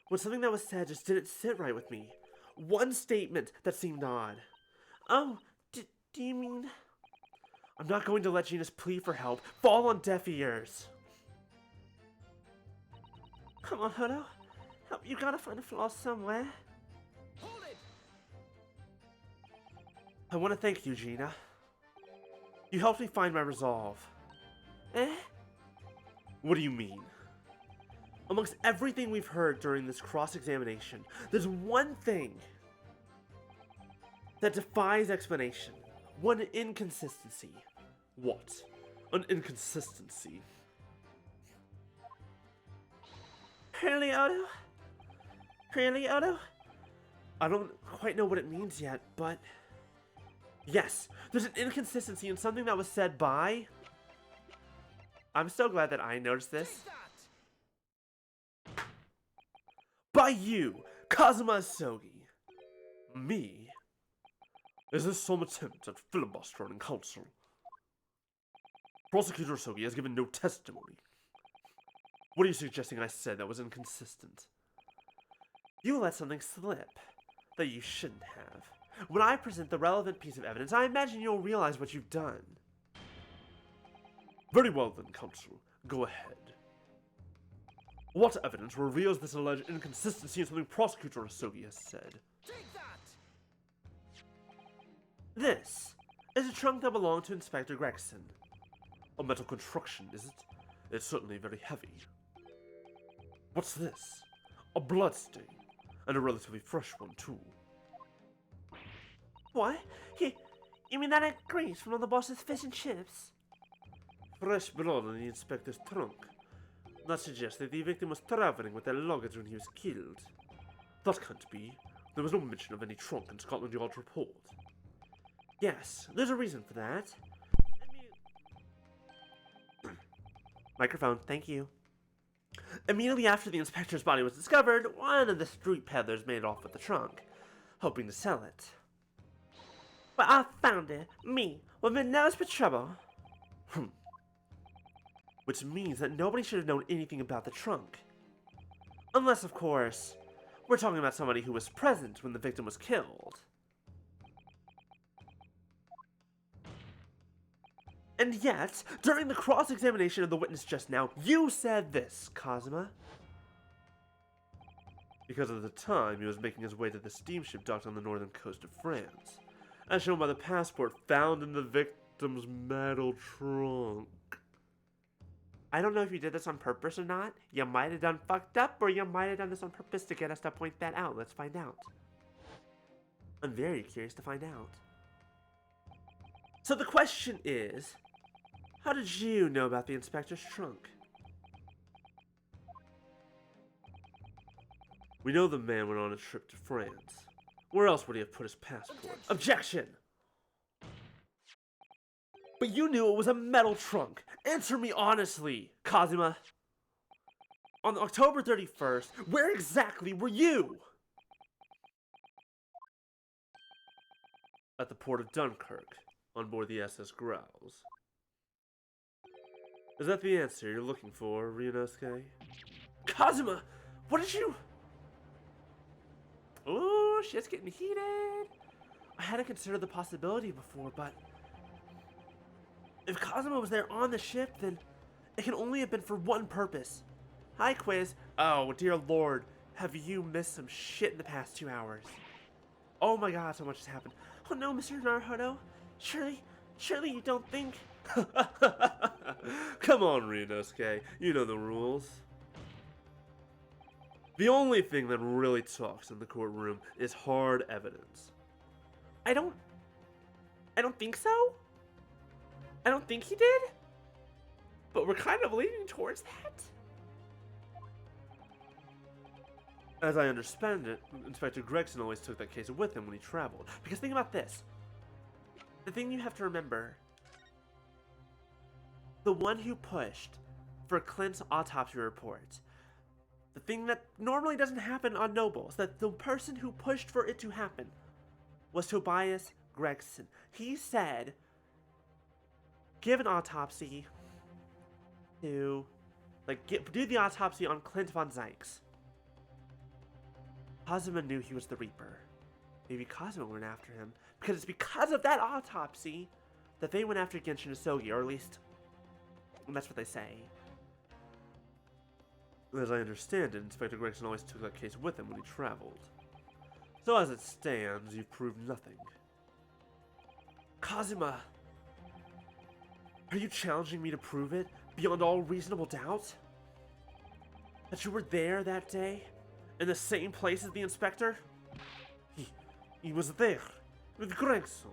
when something that was said just didn't sit right with me. One statement that seemed odd. Oh, do you mean... I'm not going to let Gina's plea for help fall on deaf ears. Come on, Hodo. You gotta find a flaw somewhere. Hold it! I want to thank you, Gina. You helped me find my resolve. Eh? What do you mean? Amongst everything we've heard during this cross-examination, there's one thing that defies explanation. One inconsistency. What? An inconsistency? Really, Odo? Really, Odo? I don't quite know what it means yet, but... Yes, there's an inconsistency in something that was said by... I'm so glad that I noticed this. By you, Kazuma Asogi. Me? Is this some attempt at filibustering in council? Prosecutor Asogi has given no testimony. What are you suggesting I said that was inconsistent? You let something slip that you shouldn't have. When I present the relevant piece of evidence, I imagine you'll realize what you've done. Very well then, counsel. Go ahead. What evidence reveals this alleged inconsistency in something Prosecutor Asogi has said? This is a trunk that belonged to Inspector Gregson. A metal construction, is it? It's certainly very heavy. What's this? A bloodstain. And a relatively fresh one, too. What? You mean that grease from all the boss's fish and chips? Fresh blood in the inspector's trunk. That suggests that the victim was traveling with their luggage when he was killed. That can't be. There was no mention of any trunk in Scotland Yard's report. Yes, there's a reason for that. Microphone, thank you. Immediately after the inspector's body was discovered, one of the street peddlers made off with the trunk, hoping to sell it. But I found it, me, with my nose for trouble. Which means that nobody should have known anything about the trunk. Unless, of course, we're talking about somebody who was present when the victim was killed. And yet, during the cross-examination of the witness just now, you said this, Kazuma. Because at the time, he was making his way to the steamship docked on the northern coast of France, as shown by the passport found in the victim's metal trunk. I don't know if you did this on purpose or not. You might have done fucked up, or you might have done this on purpose to get us to point that out. Let's find out. I'm very curious to find out. So the question is, how did you know about the inspector's trunk? We know the man went on a trip to France. Where else would he have put his passport? Objection! But you knew it was a metal trunk. Answer me honestly, Kazuma. On October 31st, where exactly were you? At the port of Dunkirk, on board the SS Growls. Is that the answer you're looking for, Ryunosuke? Kazuma, what did you... Oh, shit's getting heated. I hadn't considered the possibility before, but... if Kazuma was there on the ship, then it can only have been for one purpose. Hi, Quiz. Oh, dear lord. Have you missed some shit in the past 2 hours? Oh my god, so much has happened. Oh no, Mr. Naruhodo. Surely you don't think... Come on, Ryunosuke. You know the rules. The only thing that really talks in the courtroom is hard evidence. I don't think so. I don't think he did. But we're kind of leaning towards that. As I understand it, Inspector Gregson always took that case with him when he traveled. Because think about this. The thing you have to remember, the one who pushed for Clint's autopsy report, the thing that normally doesn't happen on Nobles, that the person who pushed for it to happen was Tobias Gregson. He said, give an autopsy to, do the autopsy on Clint von Zykes. Kazuma knew he was the Reaper. Maybe Kazuma went after him, because it's because of that autopsy that they went after Genshin Asogi, or at least, that's what they say. As I understand it, Inspector Gregson always took that case with him when he traveled. So as it stands, you've proved nothing. Kazuma, are you challenging me to prove it beyond all reasonable doubt? That you were there that day? In the same place as the inspector? He was there, with Gregson.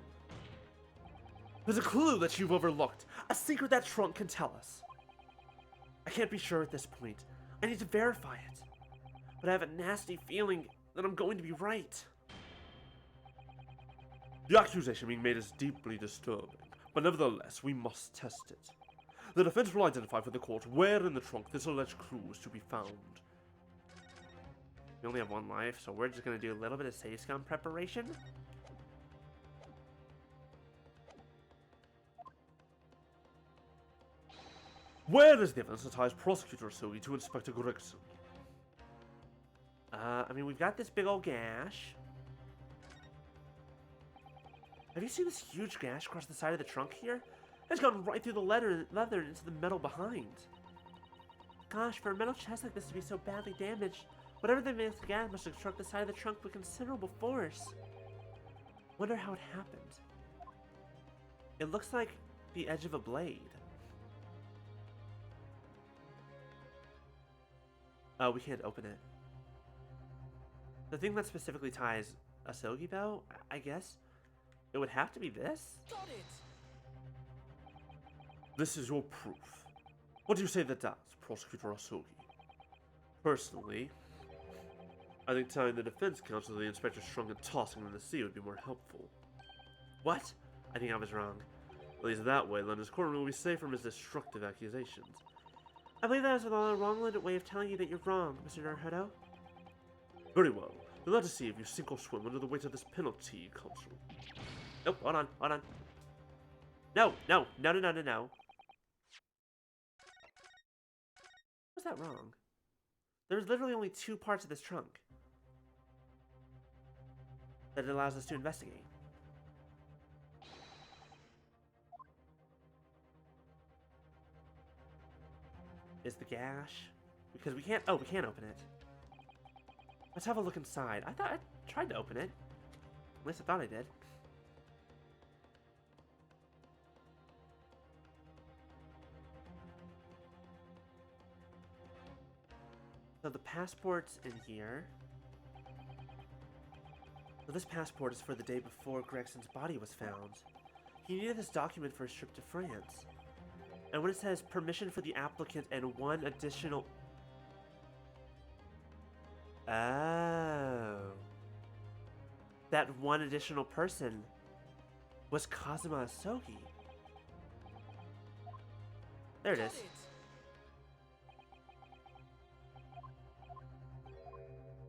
There's a clue that you've overlooked. A secret that trunk can tell us. I can't be sure at this point. I need to verify it. but I have a nasty feeling that I'm going to be right. The accusation being made is deeply disturbing, but nevertheless, we must test it. The defense will identify for the court where in the trunk this alleged clue is to be found. We only have one life, so we're just gonna do a little bit of save scum preparation. Where is the evidence that ties Prosecutor Asogi to Inspector Gregson? I mean, we've got this big old gash. Have you seen this huge gash across the side of the trunk here? It's gone right through the leather and into the metal behind. Gosh, for a metal chest like this to be so badly damaged, whatever the man's gas must have struck the side of the trunk with considerable force. Wonder how it happened. It looks like the edge of a blade. Oh, we can't open it. The thing that specifically ties Asogi, though, I guess, it would have to be this? Got it! This is your proof. What do you say that does, Prosecutor Asogi? Personally, I think tying the defense counsel to the inspector's trunk and tossing him in the sea would be more helpful. What? I think I was wrong. At least that way, London's courtroom will be safe from his destructive accusations. I believe that was a long-winded way of telling you that you're wrong, Mr. Naruto. Very well. Then let us see if you sink or swim under the weight of this penalty, Counsel. Nope, hold on. No. Was that wrong? There's literally only two parts of this trunk that it allows us to investigate. Is the gash? Because we can't. Oh, we can't open it. Let's have a look inside. I thought I tried to open it. At least I thought I did. So the passport's in here. So this passport is for the day before Gregson's body was found. He needed this document for his trip to France. And when it says permission for the applicant and one additional... Oh. That one additional person was Kazuma Asogi. There it is.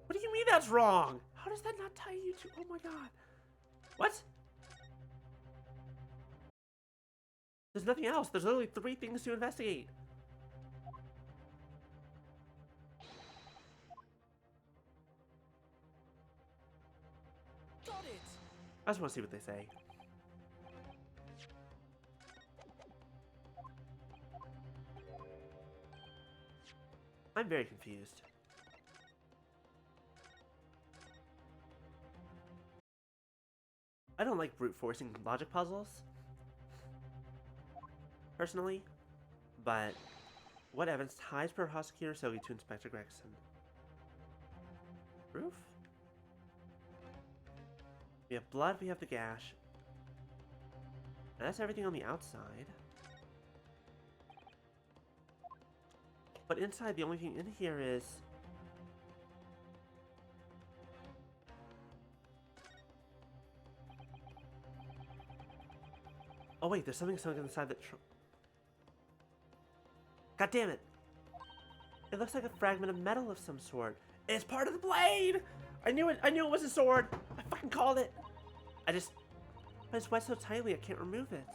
What do you mean that's wrong? How does that not tie you to... Oh my god. What? There's nothing else. There's literally 3 things to investigate. Got it! I just want to see what they say. I'm very confused. I don't like brute forcing logic puzzles, personally, but what evidence ties Prosecutor Asogi to Inspector Gregson? Proof? We have blood, we have the gash. And that's everything on the outside. But inside, the only thing in here is... Oh wait, there's something sunk inside the trunk. God damn it! It looks like a fragment of metal of some sort. It's part of the blade! I knew it was a sword! I fucking called it! But it's wet so tightly I can't remove it.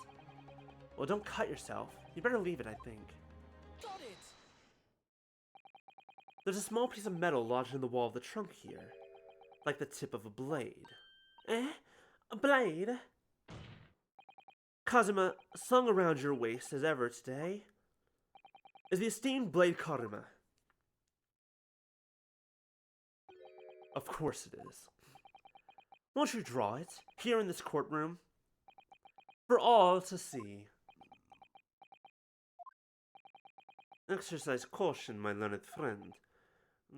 Well, don't cut yourself. You better leave it, I think. Got it! There's a small piece of metal lodged in the wall of the trunk here. Like the tip of a blade. Eh? A blade? Kazuma, slung around your waist as ever today, is the esteemed blade Karuma. Of course it is. Won't you draw it, here in this courtroom, for all to see? Exercise caution, my learned friend.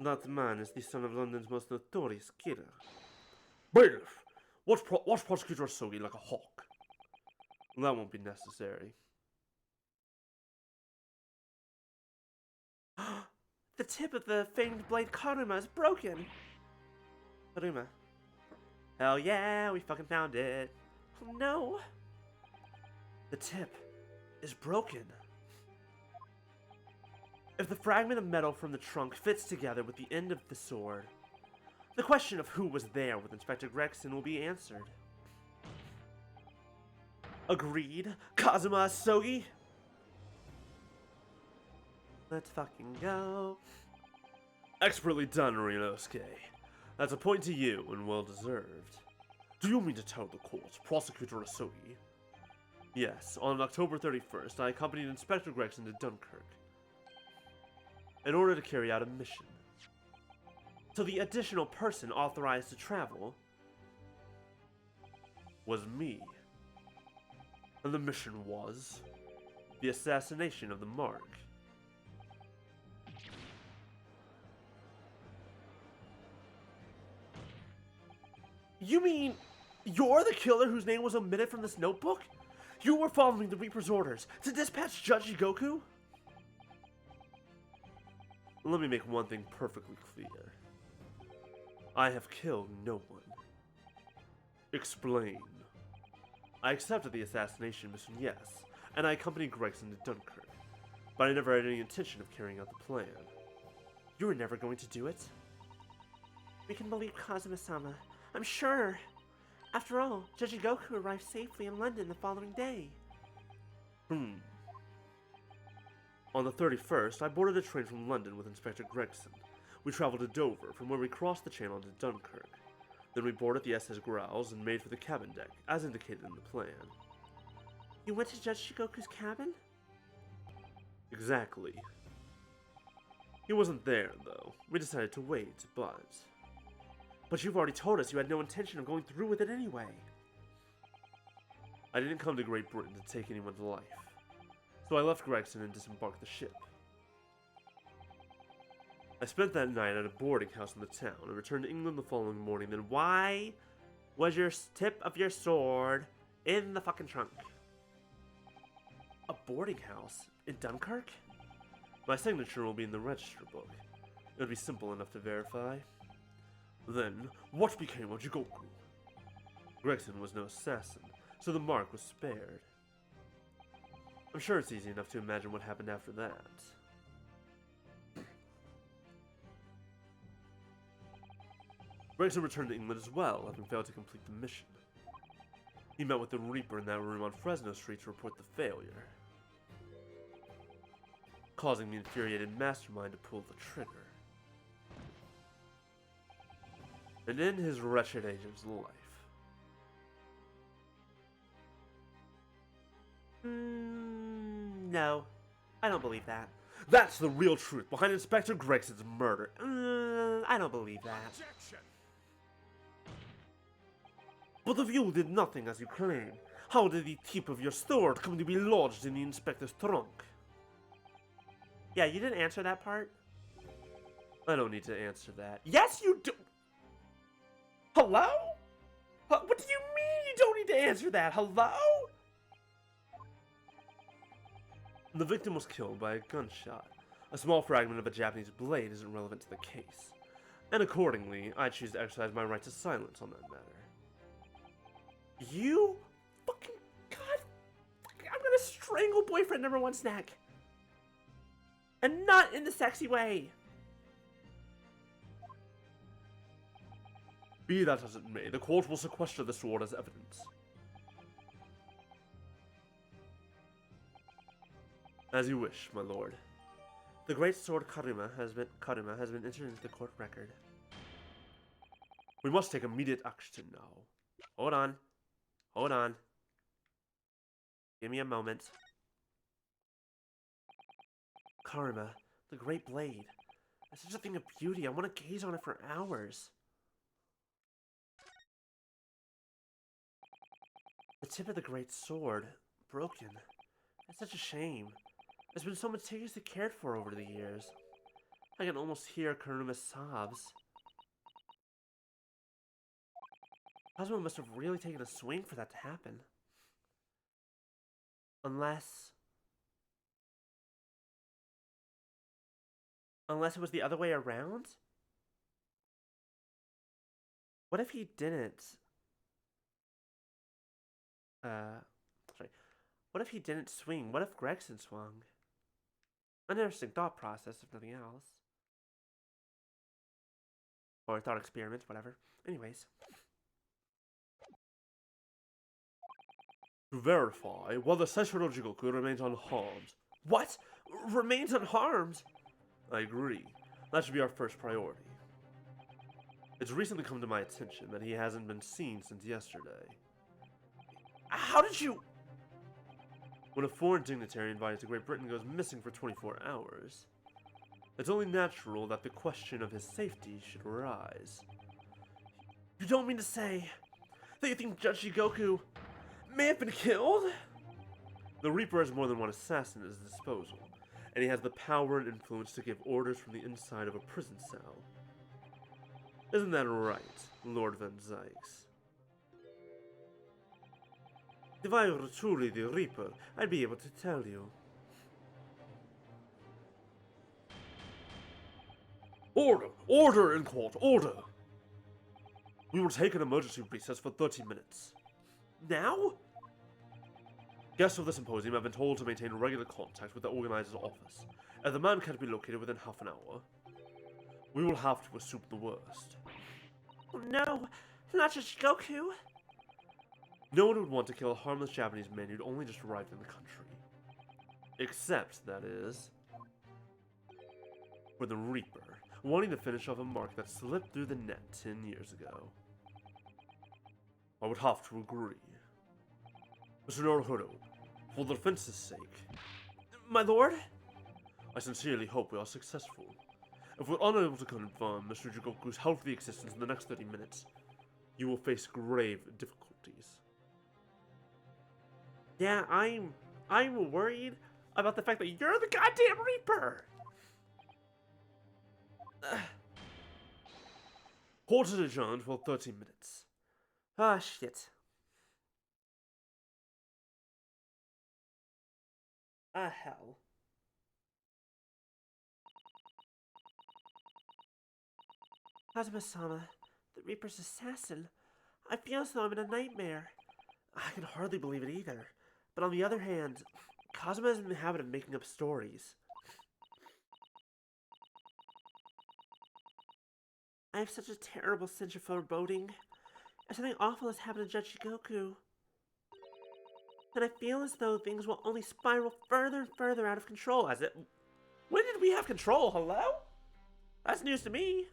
That man is the son of London's most notorious killer. Bailiff! Watch Prosecutor Asogi like a hawk. That won't be necessary. The tip of the famed blade Karuma is broken. Karuma. Hell yeah, we fucking found it. Oh no. The tip is broken. If the fragment of metal from the trunk fits together with the end of the sword, the question of who was there with Inspector Gregson will be answered. Agreed, Kazuma Asogi? Let's fucking go. Expertly done, Ryunosuke. That's a point to you, and well deserved. Do you mean to tell the court, Prosecutor Asogi? Yes, on October 31st, I accompanied Inspector Gregson to Dunkirk in order to carry out a mission. So the additional person authorized to travel was me. And the mission was the assassination of the Mark. You mean you're the killer whose name was omitted from this notebook? You were following the Reaper's orders to dispatch Judge Jigoku? Let me make one thing perfectly clear. I have killed no one. Explain. I accepted the assassination mission, yes, and I accompanied Gregson to Dunkirk, but I never had any intention of carrying out the plan. You were never going to do it? We can believe Kazuma-sama. I'm sure. After all, Judge Jigoku arrived safely in London the following day. On the 31st, I boarded a train from London with Inspector Gregson. We traveled to Dover, from where we crossed the channel to Dunkirk. Then we boarded the SS Growls and made for the cabin deck, as indicated in the plan. You went to Judge Shigoku's cabin? Exactly. He wasn't there, though. We decided to wait, But you've already told us you had no intention of going through with it anyway. I didn't come to Great Britain to take anyone's life. So I left Gregson and disembarked the ship. I spent that night at a boarding house in the town and returned to England the following morning. Then why was your tip of your sword in the fucking trunk? A boarding house? In Dunkirk? My signature will be in the register book. It would be simple enough to verify. Then, what became of Jigoku? Gregson was no assassin, so the mark was spared. I'm sure it's easy enough to imagine what happened after that. Gregson returned to England as well, having failed to complete the mission. He met with the Reaper in that room on Fresno Street to report the failure, causing the infuriated mastermind to pull the trigger and end his wretched agent's life. No, I don't believe that. That's the real truth behind Inspector Gregson's murder. I don't believe that. Objection! But if you did nothing as you claim, how did the tip of your sword come to be lodged in the inspector's trunk? Yeah, you didn't answer that part. I don't need to answer that. Yes, you do. Hello? What do you mean you don't need to answer that? Hello? The victim was killed by a gunshot. A small fragment of a Japanese blade isn't relevant to the case. And accordingly, I choose to exercise my right to silence on that matter. You fucking god. I'm gonna strangle boyfriend number one snack. And not in the sexy way. Be that as it may, the court will sequester the sword as evidence. As you wish, my lord. The great sword Karuma has been entered into the court record. We must take immediate action now. Hold on. Hold on. Give me a moment. Karuma, the great blade. It's such a thing of beauty. I want to gaze on it for hours. The tip of the great sword, broken. It's such a shame. It's been so meticulously cared for over the years. I can almost hear Karuma's sobs. Cosmo must have really taken a swing for that to happen. Unless... Unless it was the other way around? What if he didn't? Sorry. What if he didn't swing? What if Gregson swung? An interesting thought process, if nothing else. Or thought experiment, whatever. Anyways. To verify, whether Sesshono Jigoku remains unharmed. What? Remains unharmed? I agree. That should be our first priority. It's recently come to my attention that he hasn't been seen since yesterday. How did you... When a foreign dignitary invited to Great Britain goes missing for 24 hours, it's only natural that the question of his safety should arise. You don't mean to say that you think Judge Jigoku may have been killed? The Reaper has more than one assassin at his disposal, and he has the power and influence to give orders from the inside of a prison cell. Isn't that right, Lord Van Zykes? If I were truly the Reaper, I'd be able to tell you. Order! Order in court! Order! We will take an emergency recess for 30 minutes. Now? Guests of the symposium have been told to maintain regular contact with the organizer's office. If the man can't be located within half an hour, we will have to assume the worst. Oh, no, not Judge Jigoku. No one would want to kill a harmless Japanese man who'd only just arrived in the country. Except, that is, for the Reaper, wanting to finish off a mark that slipped through the net 10 years ago. I would have to agree. Mr. Naruhodo, for the defense's sake, My lord? I sincerely hope we are successful. If we're unable to confirm Mr. Jigoku's healthy existence in the next 30 minutes, you will face grave difficulties. Yeah, I'm worried about the fact that you're the goddamn Reaper! Court is adjourned for 30 minutes. Ah, shit. Ah, hell. Kazuma-sama, the Reaper's assassin. I feel as though I'm in a nightmare. I can hardly believe it either. But on the other hand, Kazuma is in the habit of making up stories. I have such a terrible sense of foreboding. If something awful has happened to Judge Jigoku, then I feel as though things will only spiral further and further out of control. As it... When did we have control? Hello? That's news to me.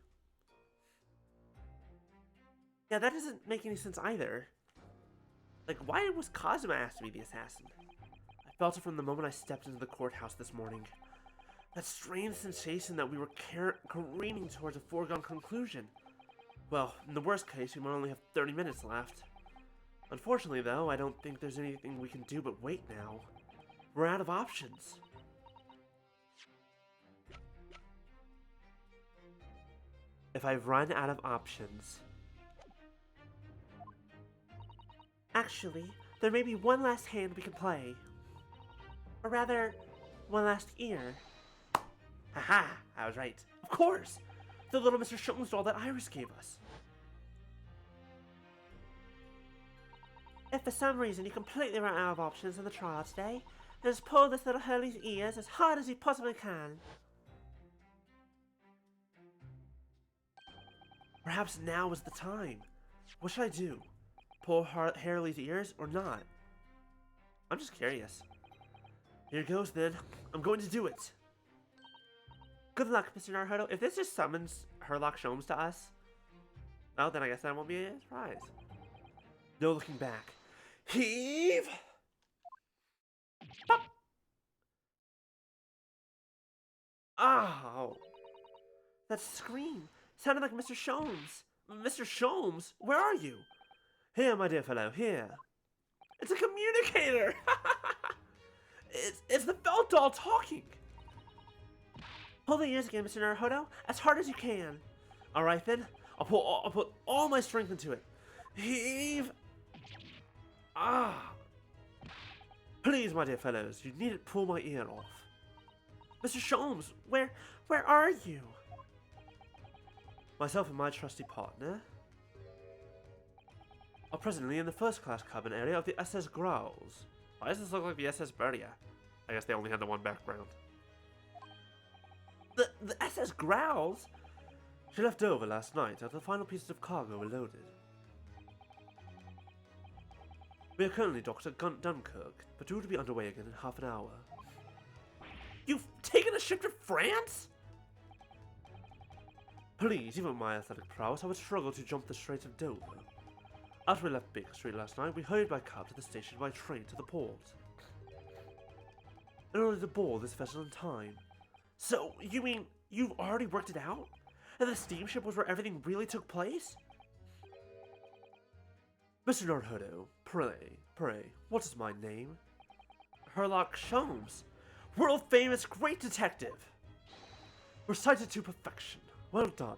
Yeah, that doesn't make any sense either. Like, why was Kazuma asked to be the assassin? I felt it from the moment I stepped into the courthouse this morning. That strange sensation that we were careening towards a foregone conclusion. Well, in the worst case, we might only have 30 minutes left. Unfortunately, though, I don't think there's anything we can do but wait now. We're out of options. If I run out of options... Actually, there may be one last hand we can play. Or rather, one last ear. Haha, I was right. Of course! The little Mr. Shoten's doll that Iris gave us. If for some reason you completely run out of options in the trial today, then just pull this little Hurley's ears as hard as you possibly can. Perhaps now is the time. What should I do? Pull Hurley's ears or not? I'm just curious. Here goes then. I'm going to do it. Good luck, Mr. Naruhodo. If this just summons Herlock Sholmes to us, well, then I guess that won't be a surprise. No looking back. Heave! Pop! Ow! That scream sounded like Mr. Sholmes. Mr. Sholmes, where are you? Here, my dear fellow, here. It's a communicator! it's the felt doll talking! Pull the ears again, Mr. Naruhodo, as hard as you can. Alright then, I'll put all my strength into it. Heave! Ah! Please, my dear fellows, you needn't pull my ear off. Mr. Sholmes, where Where are you? Myself and my trusty partner are presently in the first-class cabin area of the SS Growls. Why does this look like the SS Bertia? I guess they only had the one background. The SS Growls? She left over last night after the final pieces of cargo were loaded. We are currently docked at Dunkirk, but due to be underway again in half an hour. You've taken a ship to France? Please, even with my athletic prowess, I would struggle to jump the Strait of Dover. After we left Baker Street last night, we hurried by cab to the station by train to the port, in order to board this vessel in time. So, you mean you've already worked it out? And the steamship was where everything really took place? Mr. Norhudo, pray, what is my name? Herlock Sholmes, world-famous great detective. Recited to perfection. Well done.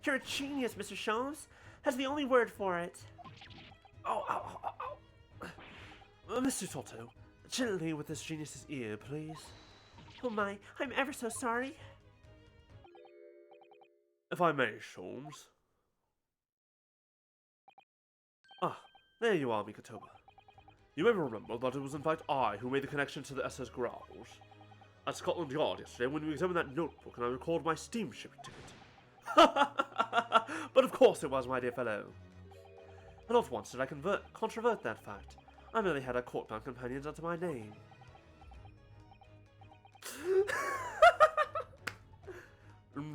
You're a genius, Mr. Sholmes. That's the only word for it. Mr. Salto, gently with this genius's ear, please. Oh my, I'm ever so sorry. If I may, Sholmes. Ah, there you are, Mikatoba. You may remember that it was in fact I who made the connection to the SS Growls at Scotland Yard yesterday when we examined that notebook and I recalled my steamship ticket. But of course it was, my dear fellow. And not once did I controvert that fact. I merely had our court-bound companions under my name.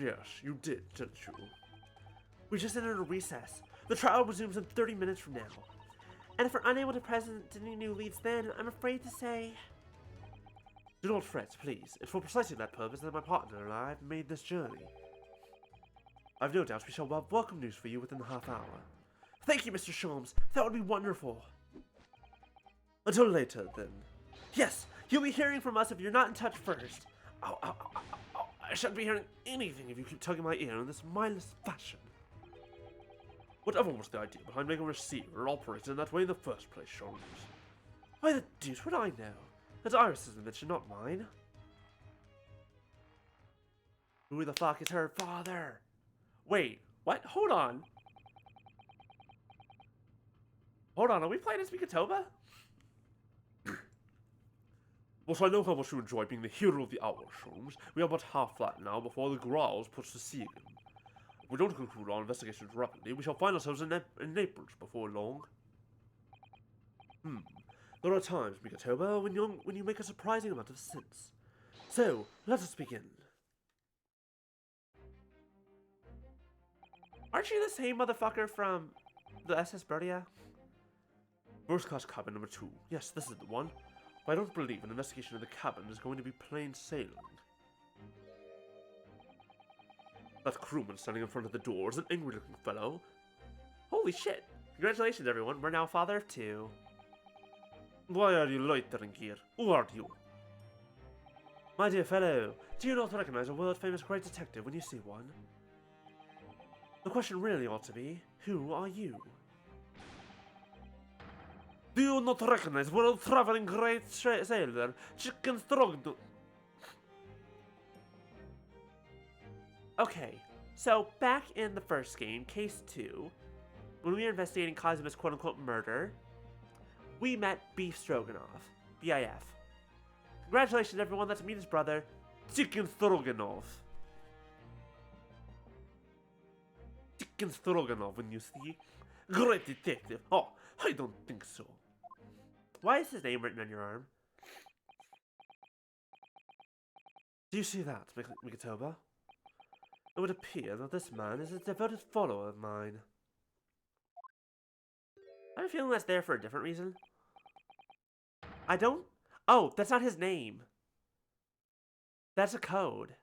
Yes, you did, didn't you? We just entered a recess. The trial resumes in 30 minutes from now. And if we're unable to present any new leads then, I'm afraid to say... Do not fret, please. It's for precisely that purpose that my partner and I have made this journey. I've no doubt we shall have welcome news for you within the half hour. Thank you, Mr. Sholmes. That would be wonderful. Until later, then. Yes, you'll be hearing from us if you're not in touch first. I shouldn't be hearing anything if you keep tugging my ear in this mindless fashion. Whatever was the idea behind making a receiver operate in that way in the first place, Sholmes? Why the deuce would I know? That's Iris's invention, not mine. Who the fuck is her father? Wait, what? Hold on. Hold on, are we playing as Mikatoba? But I know how much you enjoy being the hero of the hour, Sholmes. We are but half flat now before the Growls puts to sea again. If we don't conclude our investigations rapidly, we shall find ourselves in Naples before long. There are times, Mikatoba, when you make a surprising amount of sense. So, let us begin. Aren't you the same motherfucker from the SS Bertia? First class cabin number 2. Yes, this is the one. But I don't believe an investigation of the cabin is going to be plain sailing. That crewman standing in front of the door is an angry-looking fellow. Holy shit! Congratulations, everyone. We're now father of 2. Why are you loitering here? Who are you? My dear fellow, do you not recognize a world-famous great detective when you see one? The question really ought to be, who are you? Do you not recognize world-traveling great sailor, Chicken Strogno? Okay, so back in the first game, Case 2, when we were investigating Kazuma's quote-unquote murder, we met Beef Stroganoff, BIF. Congratulations, everyone, let's meet his brother, Chicken Stroganoff. Chicken Stroganoff, when you see. Great detective. Oh, I don't think so. Why is his name written on your arm? Do you see that, Mikatoba? It would appear that this man is a devoted follower of mine. I have a feeling that's there for a different reason. I don't... Oh, that's not his name. That's a code.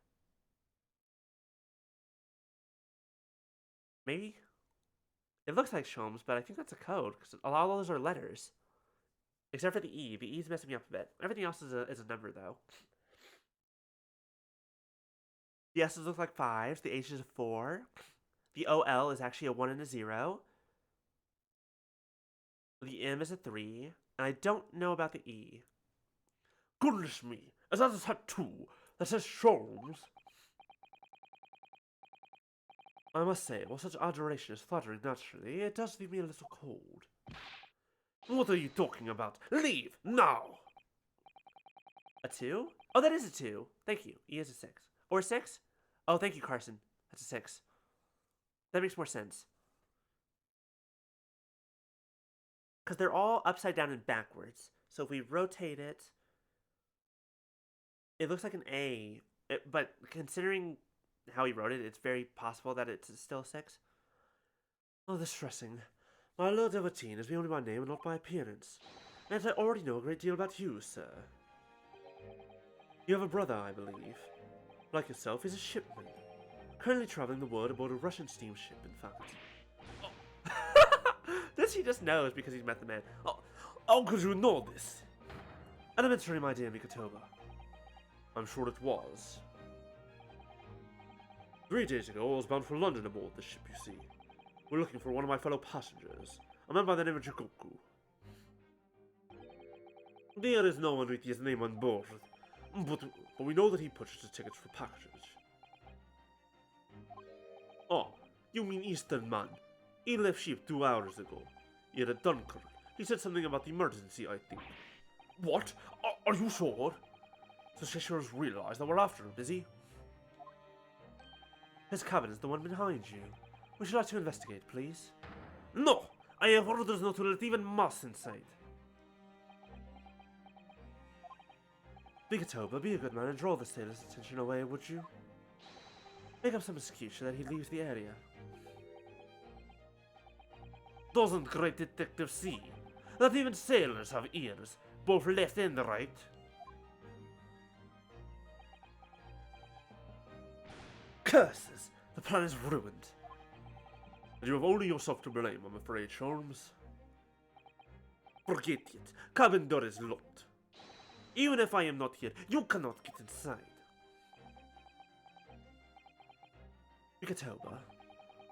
Maybe? It looks like Sholmes, but I think that's a code, because a lot of those are letters. Except for the E. The E's messing me up a bit. Everything else is a number, though. The S's look like 5s, the H is a 4. The OL is actually a 1 and a 0. The M is a 3. And I don't know about the E. Goodness me, is that a tattoo that says Sholmes? I must say, while such adoration is flattering naturally, it does leave me a little cold. What are you talking about? Leave, now! A 2? Oh, that is a 2. Thank you. E is a 6. Or a 6? Oh, thank you, Carson. That's a 6. That makes more sense. Because they're all upside down and backwards. So if we rotate it, it looks like an A. But considering how he wrote it, it's very possible that it's still a 6. Oh, distressing. My Lord Devatine is me only by name and not by appearance. And I already know a great deal about you, sir. You have a brother, I believe. Like yourself, he's a shipman. Currently traveling the world aboard a Russian steamship, in fact. This he just knows because he's met the man. Oh, how could you know this? Elementary, my dear Mikotoba. I'm sure it was. 3 days ago, I was bound for London aboard the ship, you see. We're looking for one of my fellow passengers, a man by the name of Jikoku. There is no one with his name on board, but we know that he purchased tickets for passage. Oh, you mean Eastern man. He left ship 2 hours ago. Here at Dunkirk. He said something about the emergency, I think. What? Are you sure? So Cheshire's realized that we're after him, is he? His cabin is the one behind you. Would you like to investigate, please? No! I have orders not to let even Moss inside. Bigatoba, be a good man and draw the sailor's attention away, would you? Make up some excuse so that he leaves the area. Doesn't great detective see that even sailors have ears, both left and right? Curses! The plan is ruined. And you have only yourself to blame, I'm afraid, Sholmes. Forget it. Cabin door is locked. Even if I am not here, you cannot get inside. Mikatoba,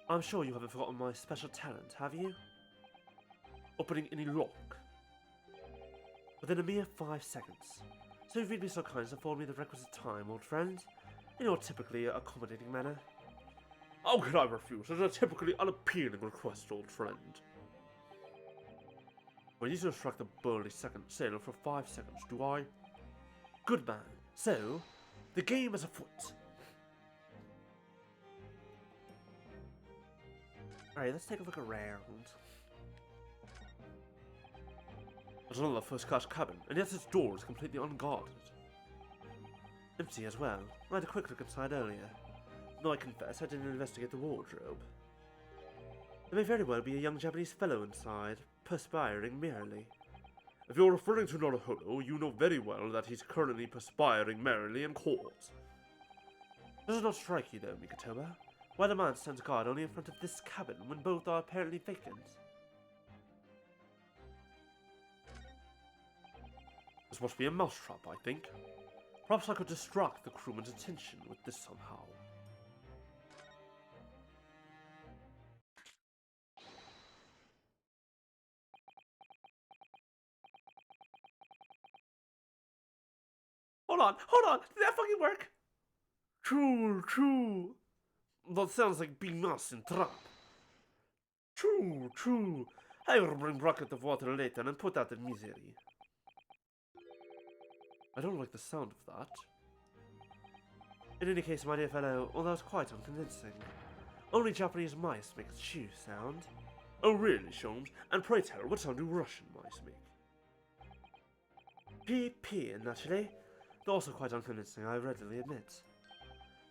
I'm sure you haven't forgotten my special talent, have you? Opening any lock. Within a mere 5 seconds. So if you'd be so kind as to afford me the requisite time, old friend, in your typically accommodating manner. How could I refuse such a typically unappealing request, old friend? I need to instruct the burly second sailor for 5 seconds, do I? Good man. So, the game is afoot. Alright, let's take a look around. There's another first-class cabin, and yet its door is completely unguarded. Empty as well. I had a quick look inside earlier. Though I confess I didn't investigate the wardrobe. There may very well be a young Japanese fellow inside, perspiring merrily. If you're referring to Noraholo, you know very well that he's currently perspiring merrily in court. Does it not strike you though, Mikatoba? Why the man stands guard only in front of this cabin when both are apparently vacant? This must be a mousetrap, I think. Perhaps I could distract the crewman's attention with this somehow. Hold on! Did that fucking work? True. That sounds like being us in trap. True. I will bring bucket of water later and put out the misery. I don't like the sound of that. In any case, my dear fellow, although it's quite unconvincing. Only Japanese mice make a chew sound. Oh really, Sholmes? And pray tell, what sound do Russian mice make? P, naturally. Though also quite unconvincing, I readily admit.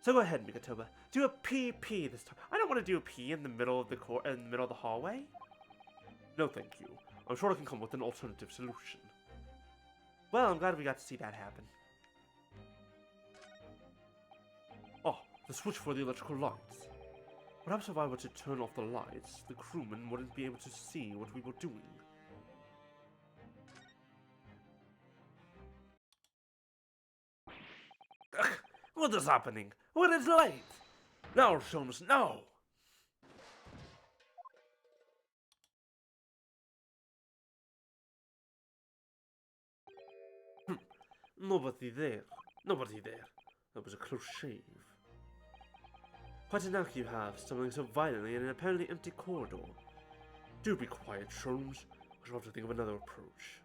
So go ahead, Mikatoba. Do a P this time. I don't want to do a P in the middle of the hallway. No, thank you. I'm sure I can come with an alternative solution. Well, I'm glad we got to see that happen. Oh, the switch for the electrical lights. Perhaps if I were to turn off the lights, the crewmen wouldn't be able to see what we were doing. Ugh, what is happening? What is light? Now, Sholmes, now! Nobody there. That was a close shave. Quite a knack you have, stumbling so violently in an apparently empty corridor. Do be quiet, Sholmes. I shall have to think of another approach.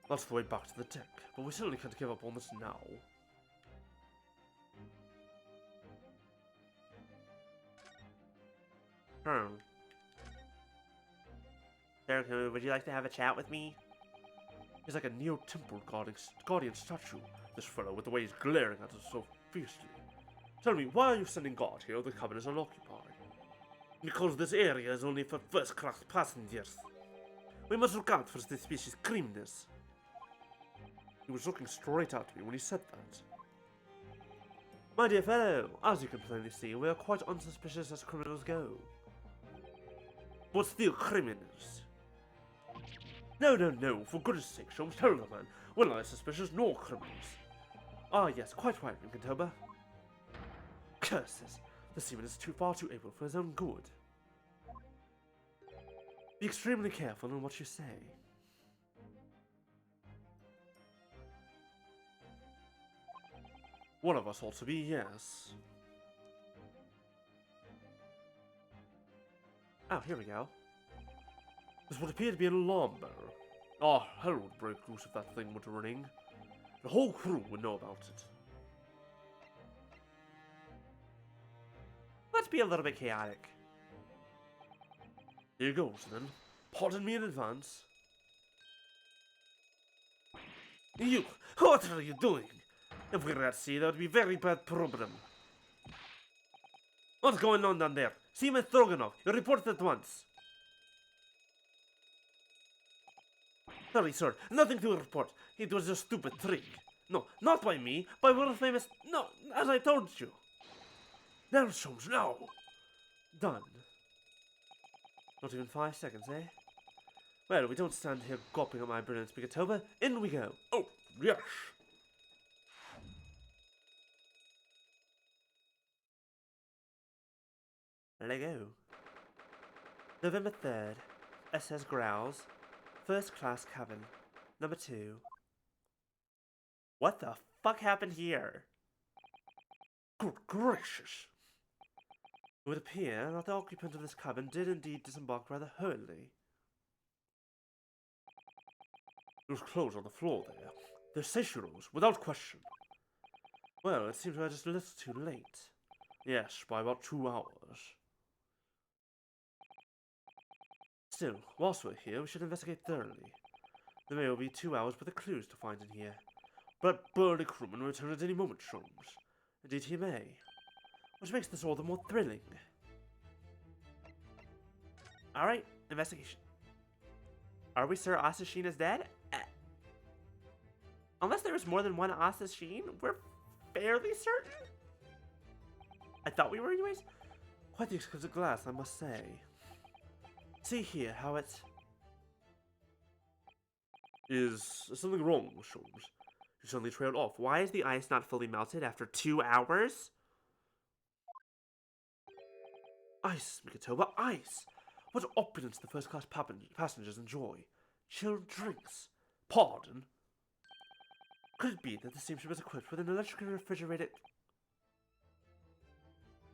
That's the way back to the deck, but we certainly can't give up on this now. Sir, would you like to have a chat with me? He's like a neo-temple guardian statue, this fellow, with the way he's glaring at us so fiercely. Tell me, why are you sending guard here if the cabin is unoccupied? Because this area is only for first-class passengers. We must look out for the species' criminals. He was looking straight at me when he said that. My dear fellow, as you can plainly see, we are quite unsuspicious as criminals go. But still criminals. No, for goodness sake, Sholmes, tell the man. We're neither suspicious nor criminals. Ah, yes, quite right, Minkotoba. Curses! The seaman is far too able for his own good. Be extremely careful in what you say. One of us ought to be, yes. Oh, here we go. This would appear to be an alarm bell. Our hell would break loose if that thing were to ring. The whole crew would know about it. Let's be a little bit chaotic. Here goes, then. Pardon me in advance. You! What are you doing? If we were at sea, that would be a very bad problem. What's going on down there? Seaman Stroganov, you report at once. Sorry, sir. Nothing to report. It was a stupid trick. No, not by me. By world famous... No, as I told you. Now, Sholmes, now! Done. Not even 5 seconds, eh? Well, we don't stand here gawping at my brilliance, Minkotoba. In we go. Oh, yes! Let go. November 3rd. SS Growls. First class cabin. Number 2. What the fuck happened here? Good gracious! It would appear that the occupant of this cabin did indeed disembark rather hurriedly. Those clothes on the floor there. They're Seishiro's, without question. Well, it seems we're just a little too late. Yes, by about 2 hours. Still, whilst we're here, we should investigate thoroughly. There may well be 2 hours worth of clues to find in here. But that burly crewman will return at any moment, Sholmes. Indeed he may. Which makes this all the more thrilling. Alright, investigation. Are we Sir Asasheen is dead? Unless there is more than one Asasheen, we're fairly certain? I thought we were anyways. Quite the exquisite glass, I must say. See here how it's... Is something wrong, Sholmes? You suddenly trailed off. Why is the ice not fully melted after 2 hours? Ice, Minkotoba, ice! What opulence the first-class passengers enjoy. Chilled drinks. Pardon? Could it be that the steamship is equipped with an electrically refrigerated...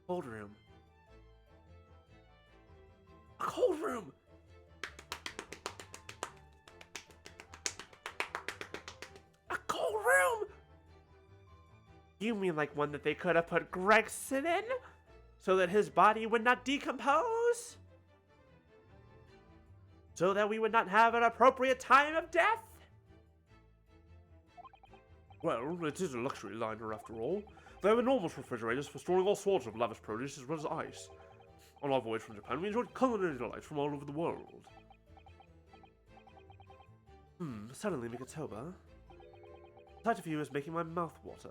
cold room? A cold room! A cold room! You mean like one that they could have put Gregson in? So that his body would not decompose? So that we would not have an appropriate time of death? Well, it is a luxury liner after all. They have enormous refrigerators for storing all sorts of lavish produce as well as ice. On our voyage from Japan, we enjoyed culinary delights from all over the world. Suddenly, Minkotoba. The sight of you is making my mouth water.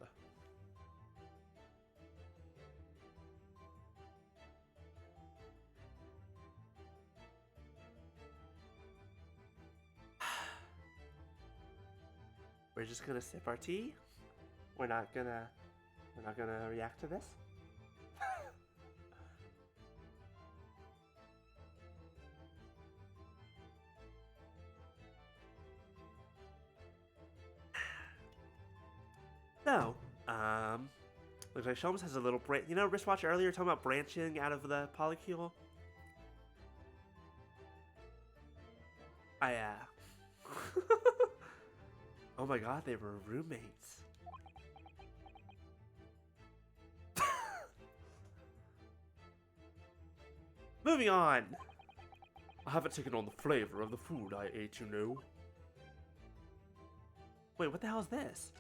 We're just gonna sip our tea. We're not gonna react to this. So, looks like Sholmes has a little you know, wristwatch earlier talking about branching out of the polycule? Oh my god, they were roommates. Moving on! I haven't taken on the flavor of the food I ate, you know. Wait, what the hell is this?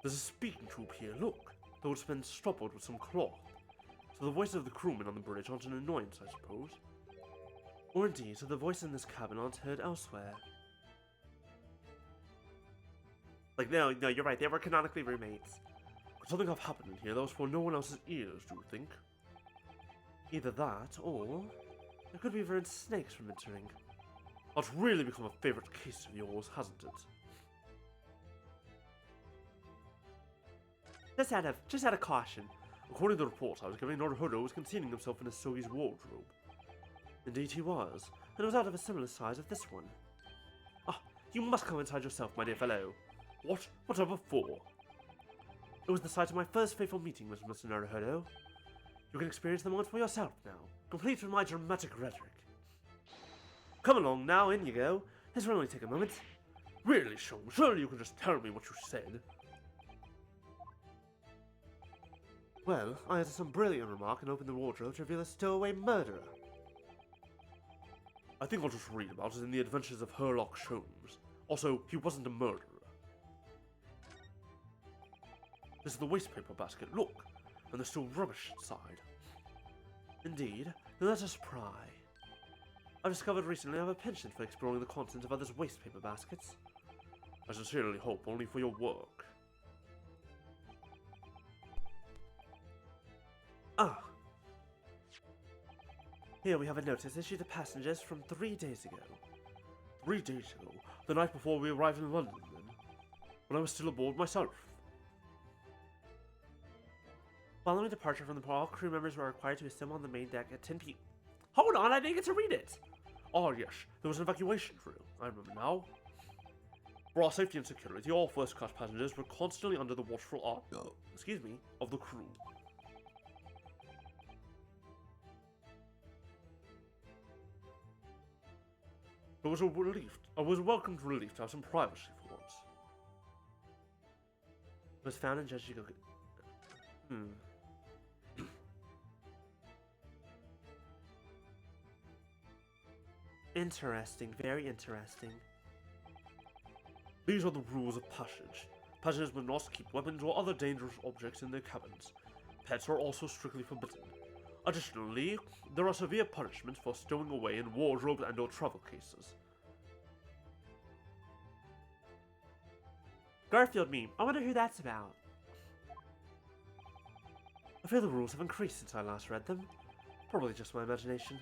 There's a speaking tube here, look. Though it's been stoppered with some cloth. So the voices of the crewmen on the bridge aren't an annoyance, I suppose. Or indeed, so the voices in this cabin aren't heard elsewhere. Like, no, you're right, they were canonically roommates. Could something have happened in here that was for no one else's ears, do you think? Either that, or there could be prevent snakes from entering. That's really become a favourite case of yours, hasn't it? Just out of caution. According to the reports I was giving, Naruhodo was concealing himself in a Sogi's wardrobe. Indeed he was, and it was out of a similar size as this one. Ah, you must come inside yourself, my dear fellow. What? Whatever for? It was the site of my first fateful meeting with Mr. Naruhodo. You can experience the moment for yourself now, complete with my dramatic rhetoric. Come along now, in you go. This will only take a moment. Really, Sean, surely you can just tell me what you said. Well, I uttered some brilliant remark and opened the wardrobe to reveal a stowaway murderer. I think I'll just read about it in the Adventures of Herlock Sholmes. Also, he wasn't a murderer. This is the wastepaper basket, look, and there's still rubbish inside. Indeed, then let us pry. I've discovered recently I have a penchant for exploring the contents of others' wastepaper baskets. I sincerely hope only for your work. Ah. Here we have a notice issued to passengers from 3 days ago. 3 days ago? The night before we arrived in London, then? When I was still aboard myself? Following departure from the port, all crew members were required to assemble on the main deck at 10 p.m. Hold on, I didn't get to read it! Oh yes, there was an evacuation drill, I remember now. For our safety and security, all first-class passengers were constantly under the watchful eye, of the crew. It was a welcomed relief to have some privacy for once. It was found in Judge Yugo. Interesting, very interesting. These are the rules of passage. Passengers must not keep weapons or other dangerous objects in their cabins. Pets are also strictly forbidden. Additionally, there are severe punishments for stowing away in wardrobes and or travel cases. Garfield meme. I wonder who that's about. I feel the rules have increased since I last read them. Probably just my imagination.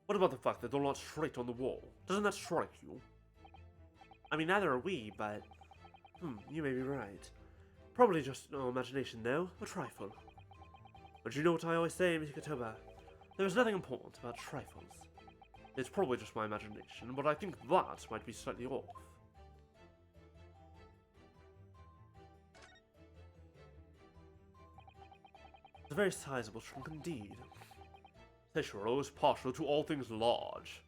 What about the fact that they're not straight on the wall? Doesn't that strike you? I mean, neither are we, but... you may be right. Probably just no imagination, though. A trifle. But you know what I always say, Mr. Katoba? There is nothing important about trifles. It's probably just my imagination, but I think that might be slightly off. It's a very sizable trunk indeed. Seishiro is partial to all things large.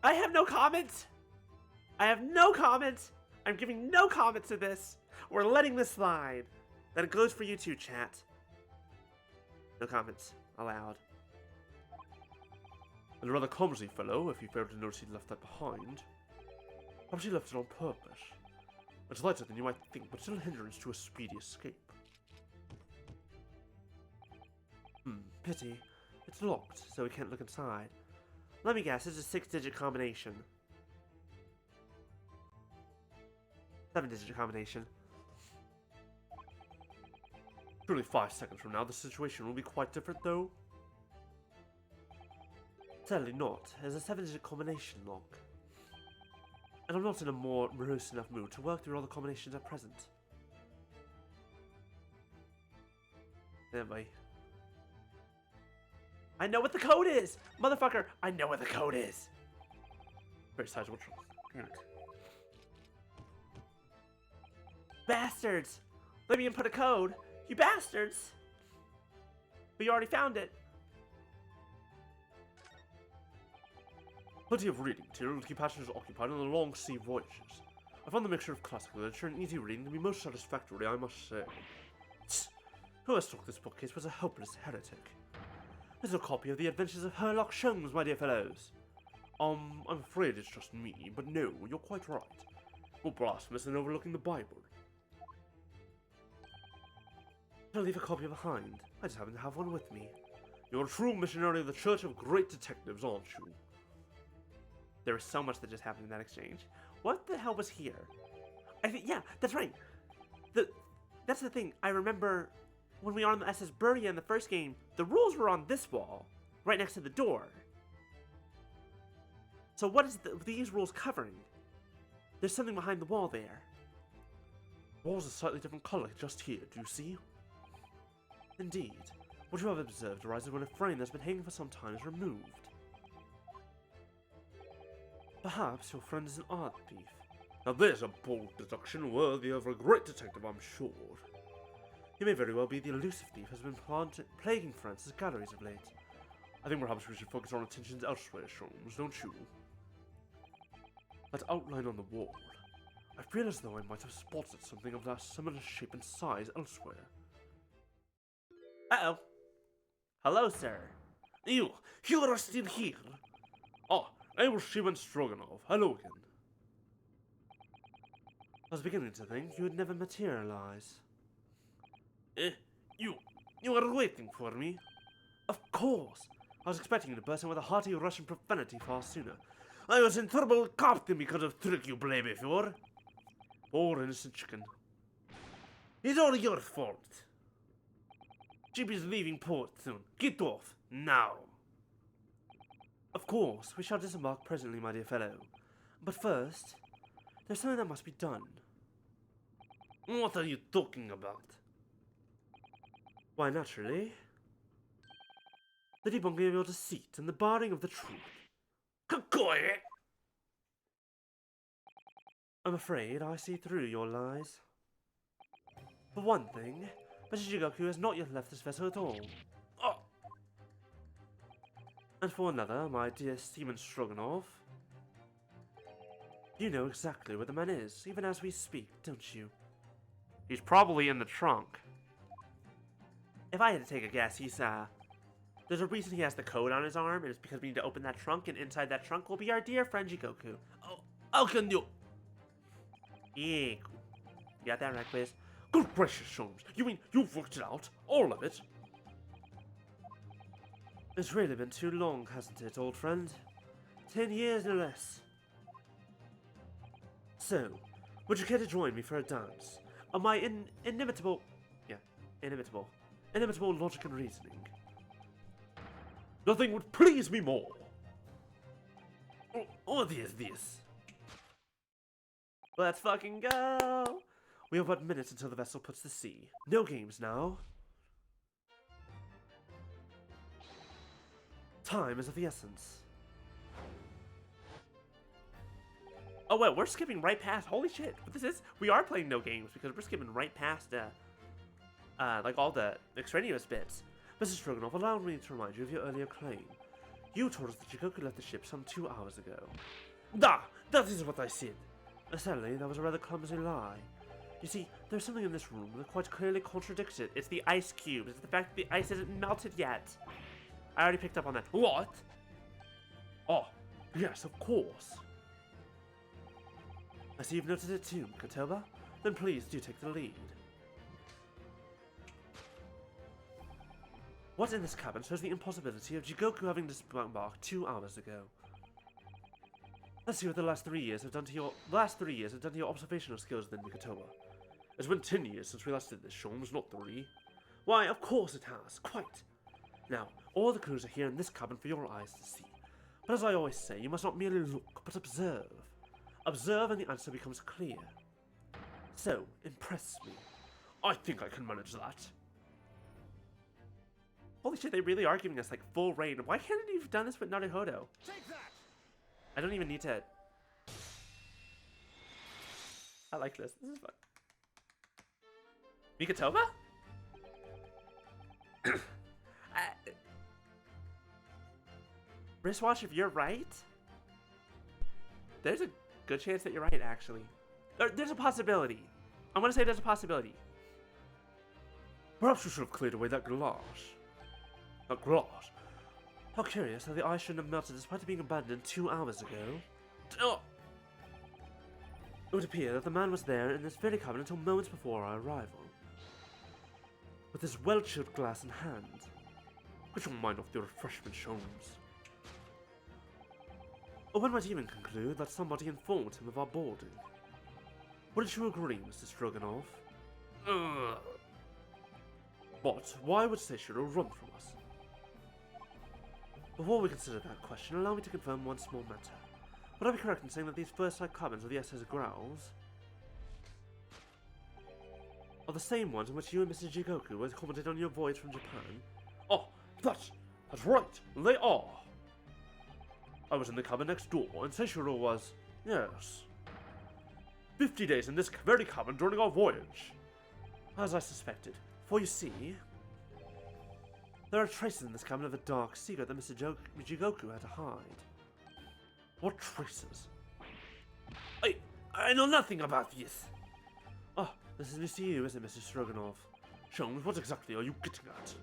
I have no comment! I have no comment! I'm giving no comment to this! We're letting this slide! That goes for you too, chat. No comments allowed. And a rather clumsy fellow, if you failed to notice he'd left that behind. Perhaps he left it on purpose. It's lighter than you might think, but still a hindrance to a speedy escape. Pity. It's locked, so we can't look inside. Let me guess, it's a 6-digit combination. 7-digit combination. Surely 5 seconds from now, the situation will be quite different, though. Certainly not. It's a 7-digit combination lock. And I'm not in a more morose enough mood to work through all the combinations at present. Anyway. I know what the code is! Motherfucker, I know what the code is! Very sizable trust. Damn it. Bastards! Let me input a code! You bastards! But you already found it. Plenty of reading material to keep passengers occupied on the long sea voyages. I found the mixture of classical literature and easy reading to be most satisfactory, I must say. Tch, whoever took this bookcase was a hopeless heretic. This is a copy of the Adventures of Sherlock Holmes, my dear fellows. I'm afraid it's just me, but no, you're quite right. More blasphemous than overlooking the Bible. I'll leave a copy behind. I just happen to have one with me. You're a true missionary of the Church of Great Detectives, aren't you? There was so much that just happened in that exchange. What the hell was here? I think, yeah, that's right. That's the thing. I remember when we were on the SS Birdie in the first game, the rules were on this wall, right next to the door. So what is these rules covering? There's something behind the wall there. The wall's a slightly different color just here, do you see? Indeed. What you have observed arises when a frame that's been hanging for some time is removed. Perhaps your friend is an art thief. Now there's a bold deduction worthy of a great detective, I'm sure. He may very well be the elusive thief who has been plaguing France's galleries of late. I think perhaps we should focus our attentions elsewhere, Sholmes, don't you? That outline on the wall. I feel as though I might have spotted something of that similar shape and size elsewhere. Uh-oh. Hello, sir. You are still here? Ah, I was Shimon Stroganov. Hello again. I was beginning to think you would never materialize. You are waiting for me? Of course. I was expecting you to burst in with a hearty Russian profanity far sooner. I was in trouble with Captain because of trick you play before. Poor innocent chicken. It's all your fault. Ship is leaving port soon. Get off, now. Of course, we shall disembark presently, my dear fellow. But first, there's something that must be done. What are you talking about? Why, naturally, the debunking of your deceit and the barring of the truth. Quiet! I'm afraid I see through your lies. For one thing, Mr. Jigoku has not yet left this vessel at all. Oh. And for another, my dear Seaman Stroganov, you know exactly where the man is, even as we speak, don't you? He's probably in the trunk. If I had to take a guess, there's a reason he has the code on his arm, and it's because we need to open that trunk, and inside that trunk will be our dear friend Jigoku. Oh, how can you? Yeah, cool. You got that right, Quiz? Good gracious, Sholmes. You mean you've worked it out? All of it? It's really been too long, hasn't it, old friend? 10 years, no less. So, would you care to join me for a dance? On my inimitable logic and reasoning. Nothing would please me more. What is this? Let's fucking go! We have but minutes until the vessel puts to sea. No games now. Time is of the essence. Oh wait, we're skipping right past. Holy shit! But we are playing no games because we're skipping right past like all the extraneous bits. Mrs. Stroganoff, allow me to remind you of your earlier claim. You told us that Jigoku left the ship some 2 hours ago. That is what I said. Sadly, that was a rather clumsy lie. You see, there's something in this room that quite clearly contradicts it. It's the ice cubes. It's the fact that the ice isn't melted yet. I already picked up on that. What? Oh, yes, of course. I see you've noted it too, Kotoba. Then please do take the lead. What in this cabin shows the impossibility of Jigoku having disembarked 2 hours ago? Let's see what the last 3 years have done to your observational skills then, Kotoba. It's been 10 years since we last did this, Sholmes, not 3. Why, of course it has, quite. Now, all the clues are here in this cabin for your eyes to see. But as I always say, you must not merely look, but observe. Observe and the answer becomes clear. So, impress me. I think I can manage that. Holy shit, they really are giving us like full reign. Why can't they have done this with Naruhodo? Take that! I don't even need to. I like this. This is fun. Mikatoba? Wristwatch, if you're right, there's a good chance that you're right, actually. There's a possibility. I'm gonna say there's a possibility. Perhaps we should have cleared away that glass. That glass? How curious how the ice shouldn't have melted despite it being abandoned 2 hours ago. Oh. It would appear that the man was there in this very cabin until moments before our arrival. With this well-chilled glass in hand. Put your mind off the refreshment, Sholmes. Or one might even conclude that somebody informed him of our boarding. Wouldn't you agree, Mr. Stroganoff? But why would Seishiro run from us? Before we consider that question, allow me to confirm one small matter. Would I be correct in saying that these first-sight cabins of the SS Growls are the same ones in which you and Mr. Jigoku were commented on your voyage from Japan? Oh, that's right, they are. I was in the cabin next door, and Seishiro was, yes, 50 days in this very cabin during our voyage. As I suspected. For you see, there are traces in this cabin of a dark secret that Mr. Jigoku had to hide. What traces? I know nothing about this. Oh, this is news to you, isn't it, Mr. Stroganoff? Sholmes, what exactly are you getting at?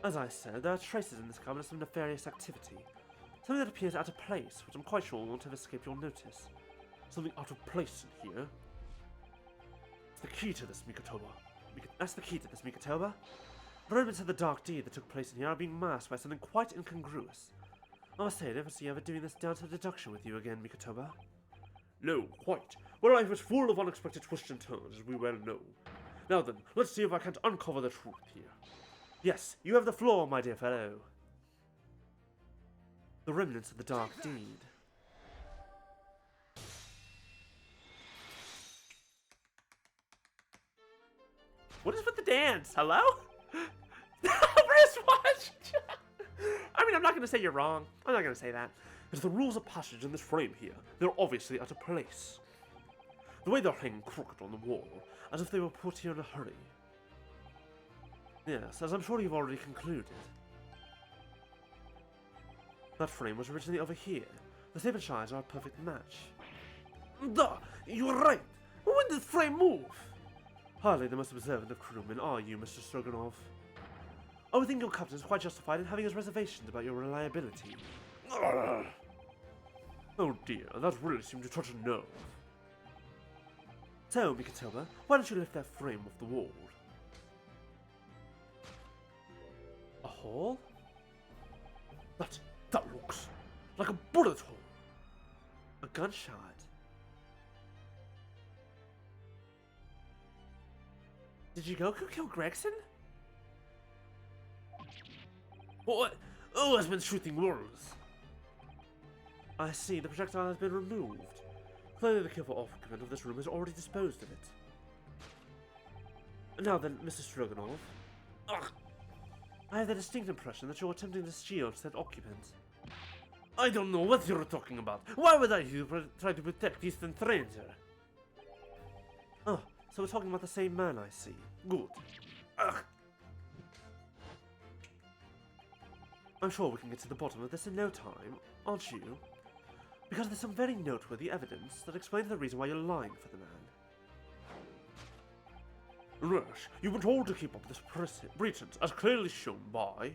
As I said, there are traces in this cabin of some nefarious activity. Something that appears out of place, which I'm quite sure won't have escaped your notice. Something out of place in here? It's the key to this, Mikatoba. That's the key to this, Mikatoba. The remnants of the dark deed that took place in here are being masked by something quite incongruous. I must say, I never see you ever doing this down to deduction with you again, Mikatoba. No, quite. My life is full of unexpected twists and turns, as we well know. Now then, let's see if I can't uncover the truth here. Yes, you have the floor, my dear fellow. The remnants of the dark deed. What is with the dance? Hello? Wristwatch! I mean, I'm not going to say you're wrong. I'm not going to say that. It's the rules of passage in this frame here. They're obviously out of place. The way they're hanging crooked on the wall, As if they were put here in a hurry. Yes, as I'm sure you've already concluded. That frame was originally over here. The shape and size are a perfect match. Duh! You're right! When did the frame move? Hardly the most observant of crewmen are you, Mr. Stroganoff. I would think your captain is quite justified in having his reservations about your reliability. Ugh. Oh dear, that really seemed to touch a nerve. So, Mikatoba, why don't you lift that frame off the wall? A hole? That looks like a bullet hole. A gunshot. Did Jigoku kill Gregson? What? Who has been shooting worms? I see, the projectile has been removed. Clearly the careful occupant of this room has already disposed of it. Now then, Mr. Stroganoff. Ugh. I have the distinct impression that you're attempting to shield said occupant. I don't know what you're talking about. Why would I try to protect this stranger? Oh, so we're talking about the same man, I see. Good. Ugh. I'm sure we can get to the bottom of this in no time, aren't you? Because there's some very noteworthy evidence that explains the reason why you're lying for the man. Yes, you've been told to keep up this pretense, as clearly shown by...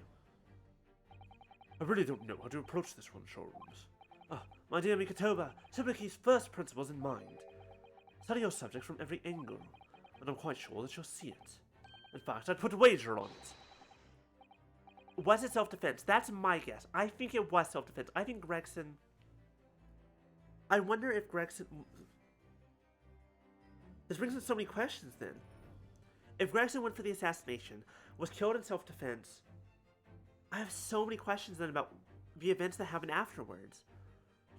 I really don't know how to approach this one, Sholmes. Ah, my dear Mikatoba, simply keep first principles in mind. Study your subject from every angle, and I'm quite sure that you'll see it. In fact, I'd put a wager on it. Was it self-defense? That's my guess. I think it was self-defense. I think Gregson... I wonder if Gregson... This brings up so many questions, then. If Gregson went for the assassination, was killed in self-defense, I have so many questions then about the events that happened afterwards.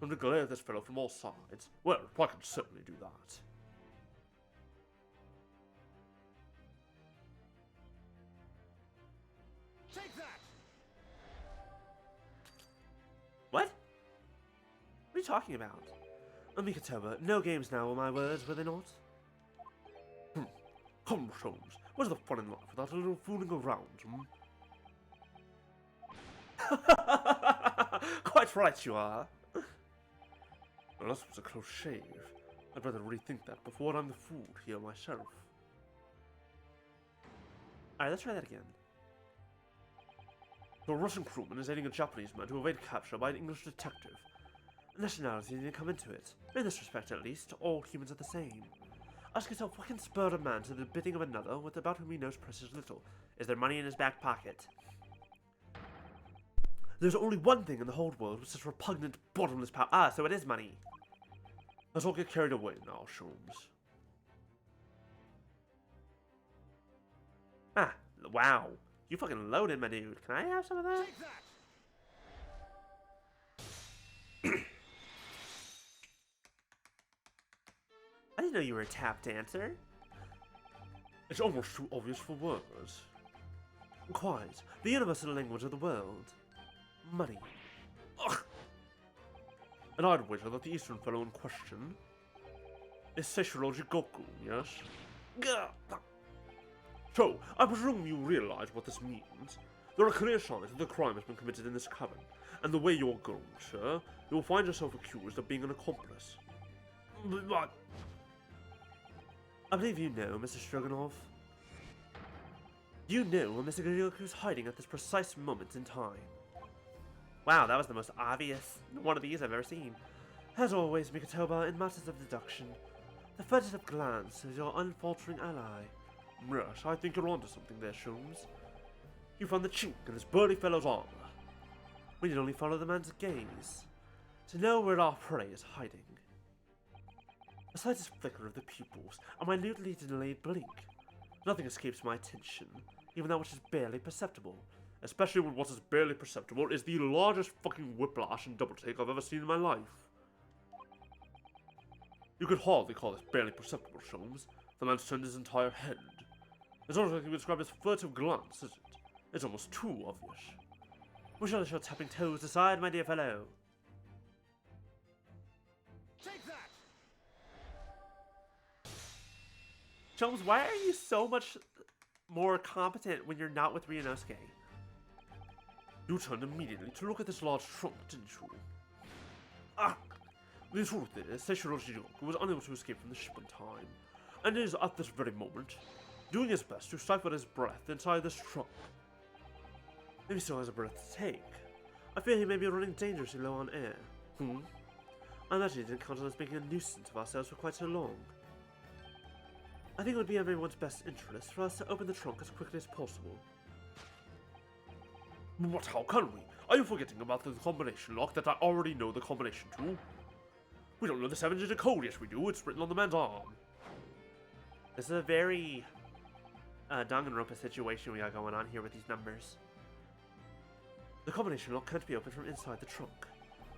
Time to glare at this fellow from all sides. Well, I can certainly do that. talking about? Mikatoba, no games now, were my words, were they not? Come, Sholmes, where's the fun in life without a little fooling around, Quite right you are. Well, that was a close shave. I'd rather rethink that before I'm the fool here myself. Alright, let's try that again. So a Russian crewman is aiding a Japanese man to evade capture by an English detective. Nationality didn't come into it. In this respect, at least, all humans are the same. Ask yourself, what can spur a man to the bidding of another with about whom he knows precious little? Is there money in his back pocket? There's only one thing in the whole world with such repugnant, bottomless power. Ah, so it is money. Let's all get carried away now, Sholmes. Ah, wow. You fucking loaded, my dude. Can I have some of that? I didn't know you were a tap dancer. It's almost too obvious for words. Quite. The universal language of the world. Money. Ugh. And I'd wager that the Eastern fellow in question is Seishiroji Goku, yes? Gah. So, I presume you realize what this means. There are clear signs that the crime has been committed in this cabin, and the way you're going, sir, you'll find yourself accused of being an accomplice. But I believe you know, Mr. Stroganov. You know where Mr. Goku's hiding at this precise moment in time. Wow, that was the most obvious one of these I've ever seen. As always, Mikatoba, in matters of deduction, the furtive glance is your unfaltering ally. Yes, I think you're onto something there, Sholmes. You found the chink in this burly fellow's armor. We need only follow the man's gaze to know where our prey is hiding. The slightest flicker of the pupils, a minutely delayed blink. Nothing escapes my attention, even that which is barely perceptible. Especially when what is barely perceptible is the largest fucking whiplash and double take I've ever seen in my life. You could hardly call this barely perceptible, Sholmes. The man's turned his entire head. It's almost like you would describe as furtive glance, isn't it? It's almost too obvious. We shall show tapping toes aside, my dear fellow. Take that! Jones, why are you so much more competent when you're not with Ryunosuke? You turned immediately to look at this large trunk, didn't you? Ah! The truth is, Seishiroji Goku was unable to escape from the ship in time, and is, at this very moment, doing his best to stifle his breath inside this trunk. Maybe he still has a breath to take. I fear he may be running dangerously low on air. I imagine he didn't count on us making a nuisance of ourselves for quite so long. I think it would be in everyone's best interest for us to open the trunk as quickly as possible. But how can we? Are you forgetting about the combination lock that I already know the combination to? We don't know the 7-digit code. Yes, we do. It's written on the man's arm. This is a very Danganronpa situation we got going on here with these numbers. The combination lock can't be opened from inside the trunk.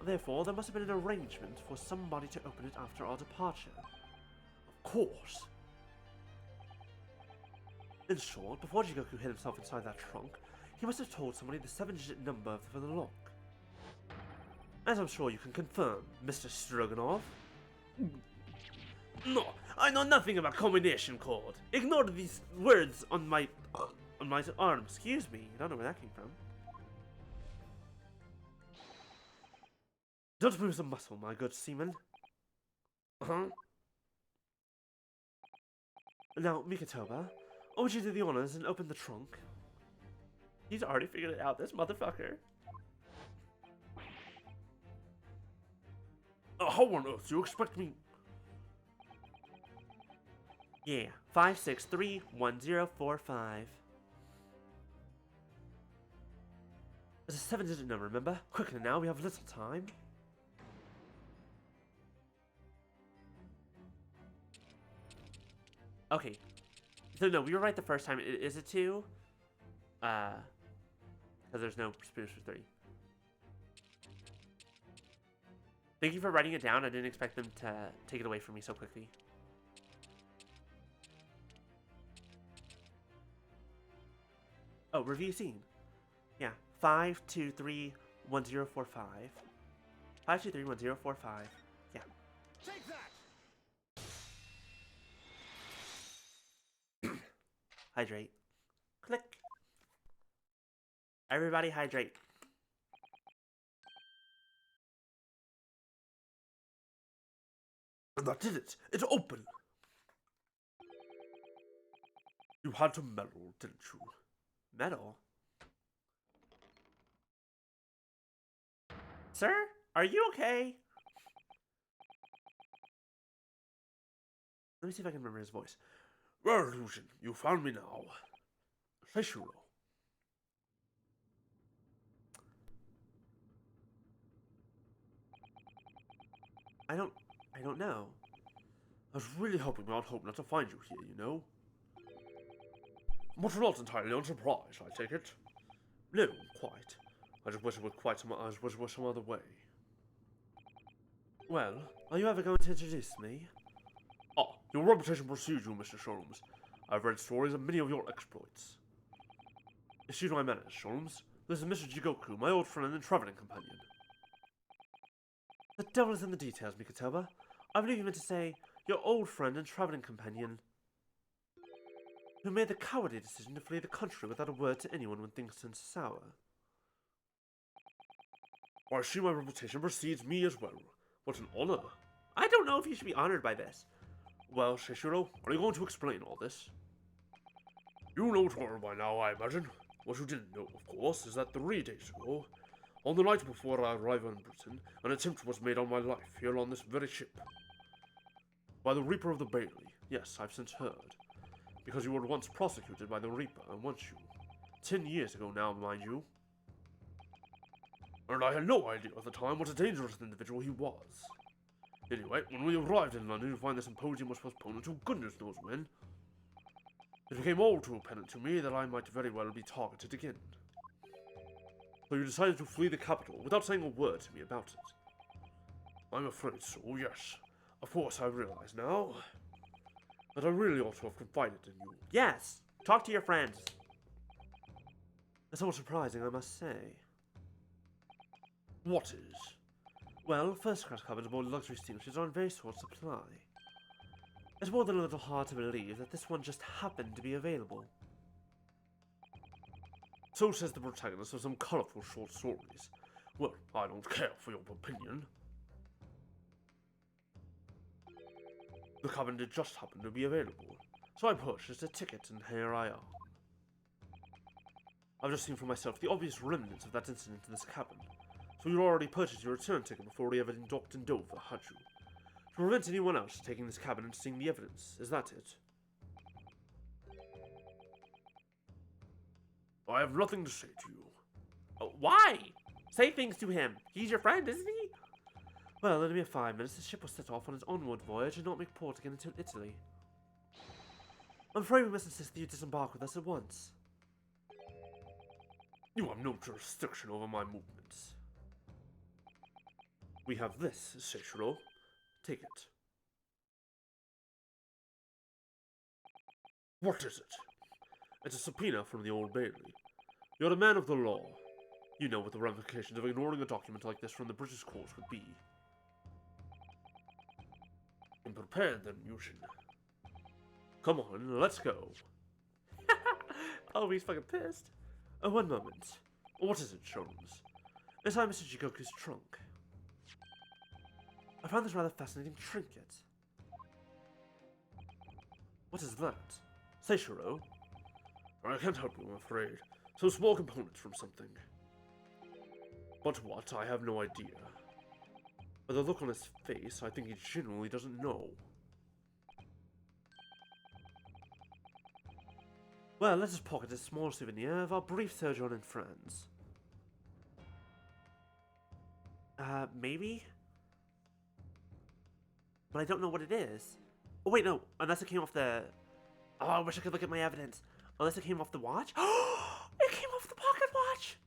Therefore, there must have been an arrangement for somebody to open it after our departure. Of course. In short, before Jigoku hid himself inside that trunk, he must have told somebody the 7-digit number for the lock. As I'm sure you can confirm, Mr. Stroganov. No, I know nothing about combination code. Ignore these words on my arm. Excuse me, I don't know where that came from. Don't move the muscle, my good seaman. Now, Mikatoba, would you do the honors and open the trunk? He's already figured it out, this motherfucker. How on earth do you expect me? Yeah, 5631045. It's a 7-digit number, remember? Quickly now, we have little time. Okay. So no, we were right the first time. Is it 2? Because there's no Spoosh for 3. Thank you for writing it down. I didn't expect them to take it away from me so quickly. Oh, review scene. Yeah, 5231045. 5231045. Yeah. Take that! Hydrate. Click. Everybody hydrate. And that did it. It's open. You had to meddle, didn't you? Metal? Sir? Are you okay? Let me see if I can remember his voice. Well, Illusion, you found me now. Seishiro. I don't know. I was really hoping without hope not to find you here, you know? But you're not entirely unsurprised, I take it. No, quite. I just wish it was some other way. Well, are you ever going to introduce me? Ah, your reputation precedes you, Mr. Sholmes. I've read stories of many of your exploits. Excuse my manners, Sholmes. This is Mr. Jigoku, my old friend and traveling companion. The devil is in the details, Mikatoba. I believe you meant to say, your old friend and traveling companion, who made the cowardly decision to flee the country without a word to anyone when things turned sour. I see my reputation precedes me as well. What an honor. I don't know if you should be honored by this. Well, Seishiro, are you going to explain all this? You know it all by now, I imagine. What you didn't know, of course, is that 3 days ago, on the night before our arrival in Britain, an attempt was made on my life here on this very ship. By the Reaper of the Bailey. Yes, I've since heard. Because you were once prosecuted by the Reaper, weren't you? 10 years ago now, mind you. And I had no idea at the time what a dangerous individual he was. Anyway, when we arrived in London to find the symposium was postponed until goodness knows when, it became all too apparent to me that I might very well be targeted again. So you decided to flee the capital without saying a word to me about it. I'm afraid so, yes. Of course, I realize now that I really ought to have confided in you. Yes! Talk to your friends! It's somewhat surprising, I must say. What is? Well, first-class cabins aboard luxury steamships are in very short supply. It's more than a little hard to believe that this one just happened to be available. So says the protagonist of some colourful short stories. Well, I don't care for your opinion. The cabin did just happen to be available, so I purchased a ticket and here I am. I've just seen for myself the obvious remnants of that incident in this cabin, so you'd already purchased your return ticket before we ever docked in Dover, had you? To prevent anyone else taking this cabin and seeing the evidence, is that it? I have nothing to say to you. Oh, why? Say things to him. He's your friend, isn't he? Well, in a mere 5 minutes, the ship was set off on its onward voyage and not make port again until Italy. I'm afraid we must insist that you disembark with us at once. You have no jurisdiction over my movements. We have this, Seishiro. Take it. What is it? It's a subpoena from the Old Bailey. You're a man of the law. You know what the ramifications of ignoring a document like this from the British courts would be. I'm prepared then, Yushin. Come on, let's go. Oh, he's fucking pissed. Oh, one moment. What is it, Sholmes? Inside Mr. Jigoku's trunk, I found this rather fascinating trinket. What is that? Seishiro? I can't help you, I'm afraid. Some small components from something. But what? I have no idea. By the look on his face, I think he genuinely doesn't know. Well, let us pocket a small souvenir of our brief sojourn in France. Maybe? But I don't know what it is. Oh, wait, no. Unless it came off the... Oh, I wish I could look at my evidence. Unless it came off the watch? It came off the pocket watch!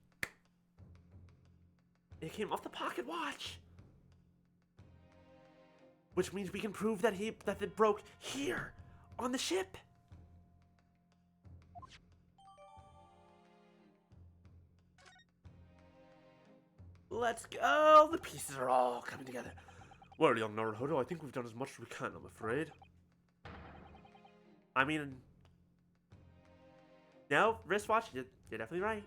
It came off the pocket watch! Which means we can prove that it broke here, on the ship. Let's go! The pieces are all coming together. Well, young Naruhodo, I think we've done as much as we can, I'm afraid. I mean... No, wristwatch, you're definitely right.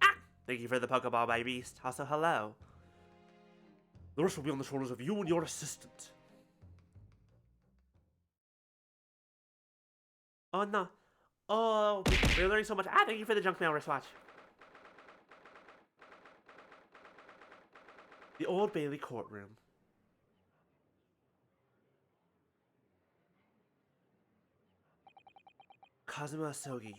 Ah! Thank you for the Pokeball, my beast. Also, hello. The rest will be on the shoulders of you and your assistant. Oh, no. Oh, we're learning so much. Ah, thank you for the junk mail wristwatch. The Old Bailey courtroom. Kazuma Asogi,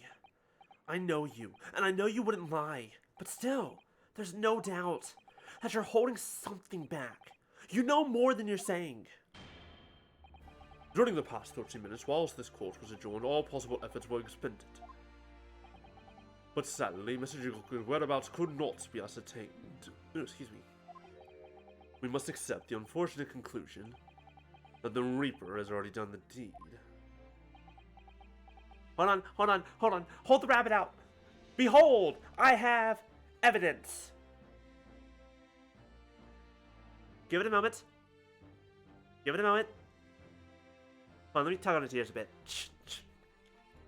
I know you, and I know you wouldn't lie, but still, there's no doubt that you're holding something back. You know more than you're saying. During the past 13 minutes, whilst this court was adjourned, all possible efforts were expended. But sadly, Mr. Jigoku's whereabouts could not be ascertained. No, excuse me. We must accept the unfortunate conclusion that the Reaper has already done the deed. Hold on. Hold the rabbit out. Behold, I have evidence. Give it a moment. Hold on, let me tug on his ears a bit.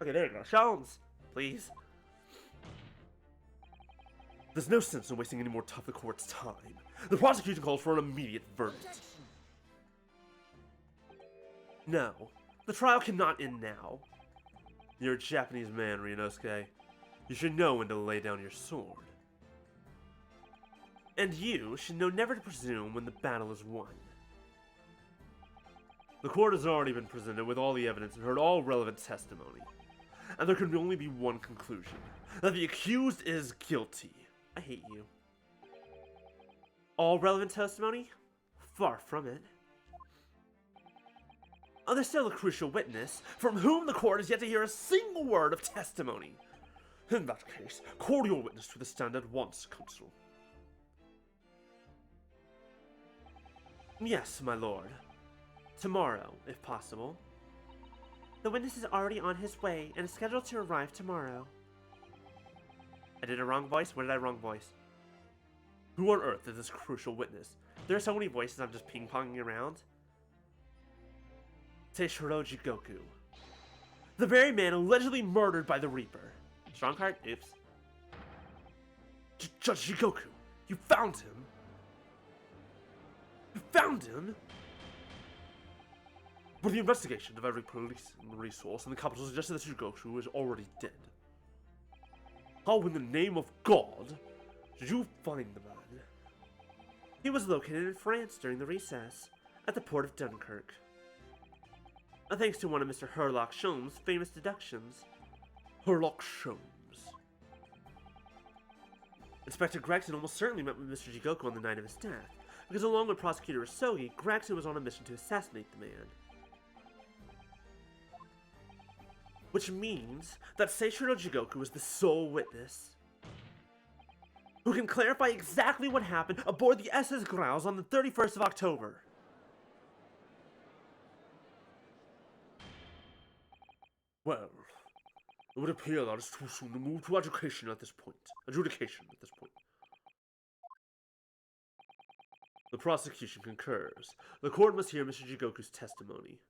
Okay, there you go. Sholmes, please. There's no sense in wasting any more of the court's time. The prosecution calls for an immediate verdict. No, the trial cannot end now. You're a Japanese man, Ryunosuke. You should know when to lay down your sword. And you should know never to presume when the battle is won. The court has already been presented with all the evidence and heard all relevant testimony. And there can only be one conclusion, that the accused is guilty. I hate you. All relevant testimony? Far from it. Oh, there's still a crucial witness, from whom the court has yet to hear a single word of testimony. In that case, call your witness to the stand at once, counsel. Yes, my lord. Tomorrow, if possible. The witness is already on his way and is scheduled to arrive tomorrow. I did a wrong voice? What did I wrong voice? Who on earth is this crucial witness? There are so many voices I'm just ping-ponging around. Seishiro Jigoku. The very man allegedly murdered by the Reaper. Strong card? Oops. Judge Jigoku, you found him? You found him? But the investigation of every police resource in the capital suggested that Jigoku is already dead. How in the name of God did you find the man? He was located in France during the recess, at the port of Dunkirk. Thanks to one of Mr. Herlock Sholmes' famous deductions. Herlock Sholmes. Inspector Gregson almost certainly met with Mr. Jigoku on the night of his death, because along with Prosecutor Isogi, Gregson was on a mission to assassinate the man. Which means that Seishiro Jigoku is the sole witness who can clarify exactly what happened aboard the SS Grouse on the 31st of October. Well, it would appear that it's too soon to move to adjudication at this point. The prosecution concurs. The court must hear Mr. Jigoku's testimony.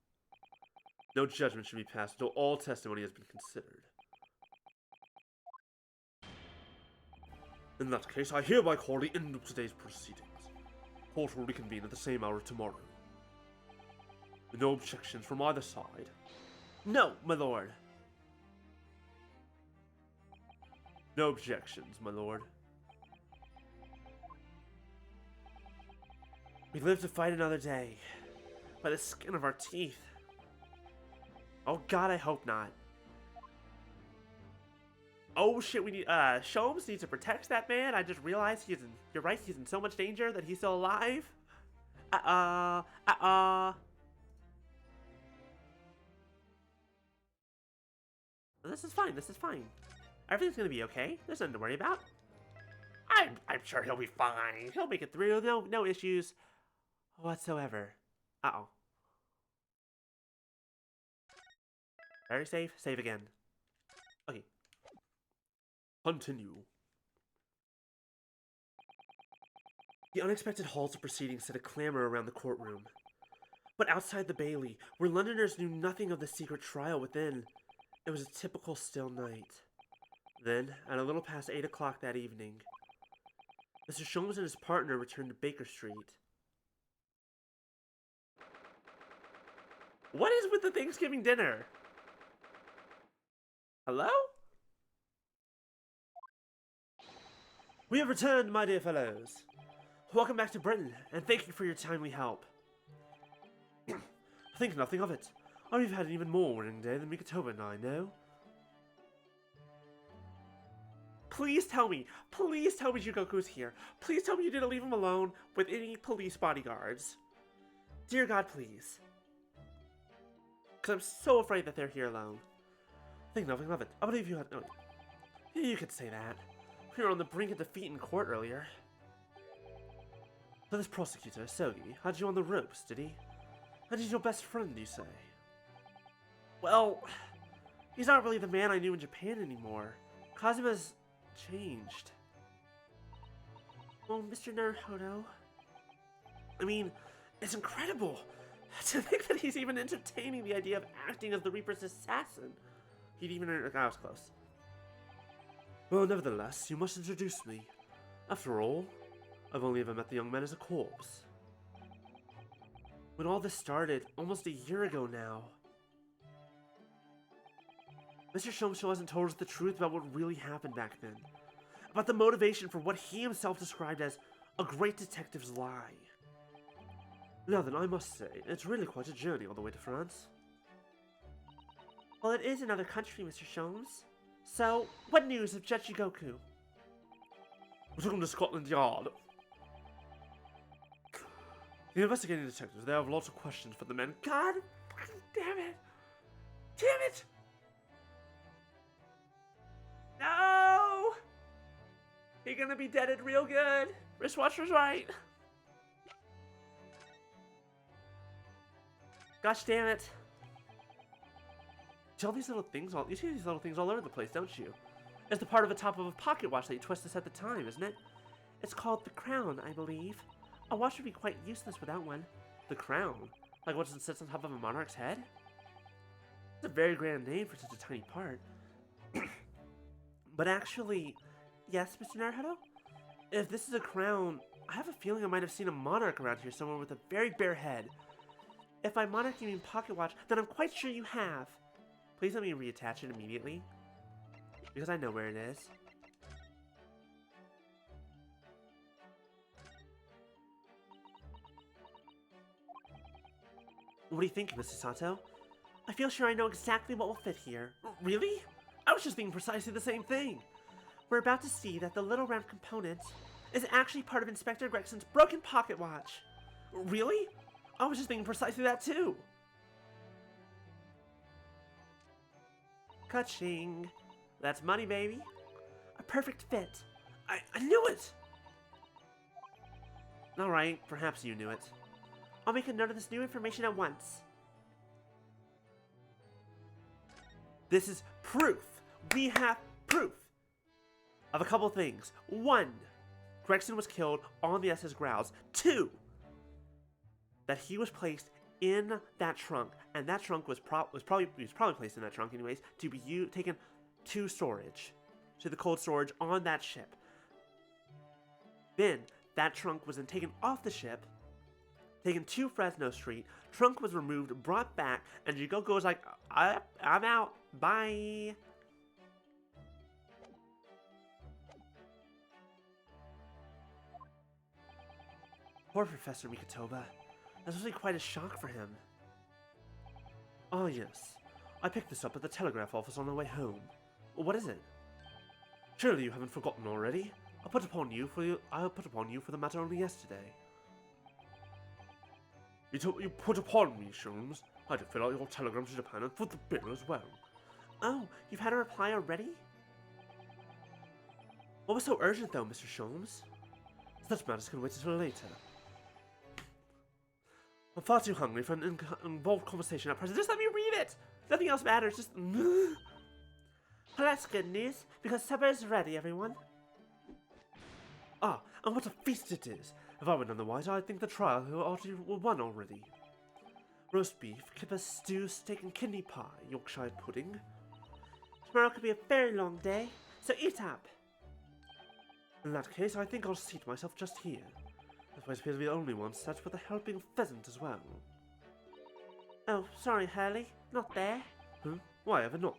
No judgment should be passed until all testimony has been considered. In that case, I hereby call the end of today's proceedings. Court will reconvene at the same hour tomorrow. No objections from either side. No, my lord. No objections, my lord. We live to fight another day, by the skin of our teeth. Oh god, I hope not. Oh shit, we need, Sholmes needs to protect that man. I just realized you're right, he's in so much danger that he's still alive. This is fine. Everything's gonna be okay. There's nothing to worry about. I'm sure he'll be fine. He'll make it through. No issues whatsoever. Uh-oh. Very safe. Save again. Okay. Continue. The unexpected halt of proceedings set a clamor around the courtroom. But outside the Bailey, where Londoners knew nothing of the secret trial within, it was a typical still night. Then, at a little past 8 o'clock that evening, Mr. Sholmes and his partner returned to Baker Street. What is with the Thanksgiving dinner? Hello? We have returned, my dear fellows. Welcome back to Britain, and thank you for your timely help. Think nothing of it. I've had an even more winning day than Mikatoba and I know. Please tell me Jugoku's here. Please tell me you didn't leave him alone with any police bodyguards. Dear God, please. Because I'm so afraid that they're here alone. Think nothing of it. I believe you had... No, you could say that. We were on the brink of defeat in court earlier. So this prosecutor, Sogi, had you on the ropes, did he? And he's your best friend, you say? Well, he's not really the man I knew in Japan anymore. Kazuma's changed. Oh, Mr. Naruhodo. I mean, it's incredible to think that he's even entertaining the idea of acting as the Reaper's assassin. He'd even... I was close. Well, nevertheless, you must introduce me. After all, I've only ever met the young man as a corpse. When all this started, almost a year ago now, Mr. Sholmes hasn't told us the truth about what really happened back then. About the motivation for what he himself described as a great detective's lie. Now then, I must say, it's really quite a journey all the way to France. Well, it is another country, Mr. Sholmes. So, what news of Jechigoku? We took him to Scotland Yard. The investigating detectives, they have lots of questions for the men. God damn it! Damn it! No! He gonna be deaded real good. Wristwatcher's right. Gosh damn it. You see these little things all over the place, don't you? It's the part of the top of a pocket watch that you twist to set the time, isn't it? It's called the crown, I believe. A watch would be quite useless without one. The crown? Like what sits on top of a monarch's head? It's a very grand name for such a tiny part. But actually, yes, Mr. Naruhodo? If this is a crown, I have a feeling I might have seen a monarch around here somewhere with a very bare head. If by monarch you mean pocket watch, then I'm quite sure you have. Please let me reattach it immediately, because I know where it is. What do you think, Mrs. Sato? I feel sure I know exactly what will fit here. Really? I was just thinking precisely the same thing. We're about to see that the little round component is actually part of Inspector Gregson's broken pocket watch. Really? I was just thinking precisely that too. Ka-ching. That's money, baby. A perfect fit. I knew it! Alright, perhaps you knew it. I'll make a note of this new information at once. This is proof. We have proof of a couple things. 1, Gregson was killed on the SS Grouse. 2, that he was placed in that trunk, and that trunk was probably placed in that trunk anyways to be taken to storage, to the cold storage on that ship. Then that trunk was then taken off the ship, taken to Fresno Street. Trunk was removed, brought back, and Jigoku was like, I'm out. Bye. Poor Professor Mikatoba. That was really quite a shock for him. Ah, yes. I picked this up at the telegraph office on my way home. What is it? Surely you haven't forgotten already. I put upon you for the matter only yesterday. You put upon me, Sholmes. I had to fill out your telegram to Japan and foot the bill as well. Oh, you've had a reply already? What was so urgent, though, Mr. Sholmes? Such matters can wait until later. I'm far too hungry for an involved conversation at present. Just let me read it! Nothing else matters, just... Well, that's good news, because supper is ready, everyone. Ah, and what a feast it is! If I were none the wiser, I'd think the trial ought to be won already. Roast beef, kipper stew, steak and kidney pie, Yorkshire pudding. Tomorrow could be a very long day, so eat up. In that case, I think I'll seat myself just here. This place appears to be the only one such with a helping pheasant as well. Oh, sorry, Hurley. Not there. Why ever not?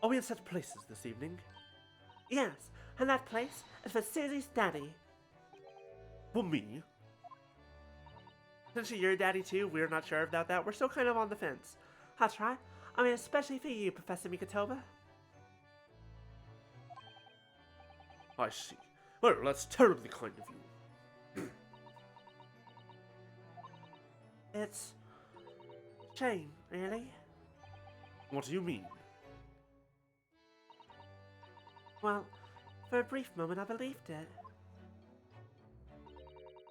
Are we in set places this evening? Yes, and that place is for Susie's daddy. For me? Since you're daddy too, we're not sure about that. We're still kind of on the fence. That's right. I mean, especially for you, Professor Mikatoba. I see. Well, that's terribly kind of you. It's a shame, really. What do you mean? Well, for a brief moment I believed it.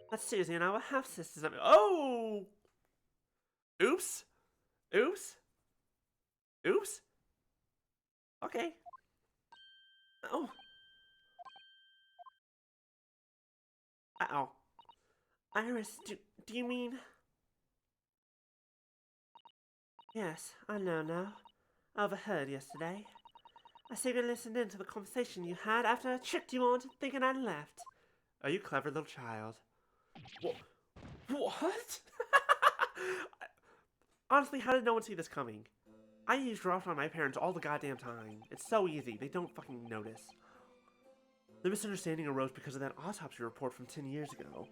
That Susie and I were half-sisters. Oh! Oops! Oops! Oops! Okay. Oh. Uh-oh. Iris, do you mean... Yes, I know now. I overheard yesterday. I secretly listened in to the conversation you had after I tricked you on to thinking I'd left. Are you clever little child? What? Honestly, how did no one see this coming? I used rough on my parents all the goddamn time. It's so easy, they don't fucking notice. The misunderstanding arose because of that autopsy report from 10 years ago.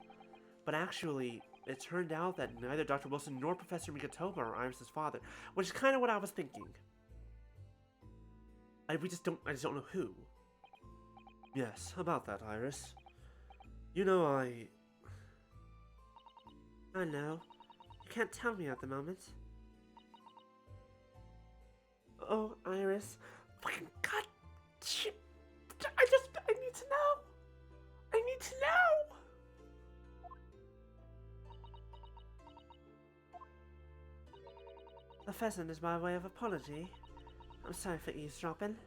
But actually, it turned out that neither Dr. Wilson nor Professor Mikatoba are Iris' father, Which is kind of what I was thinking. I just don't know who. Yes, about that, Iris. You know, I know. You can't tell me at the moment. Oh, Iris. Fucking god shit. I need to know. I need to know. The pheasant is my way of apology. I'm sorry for eavesdropping.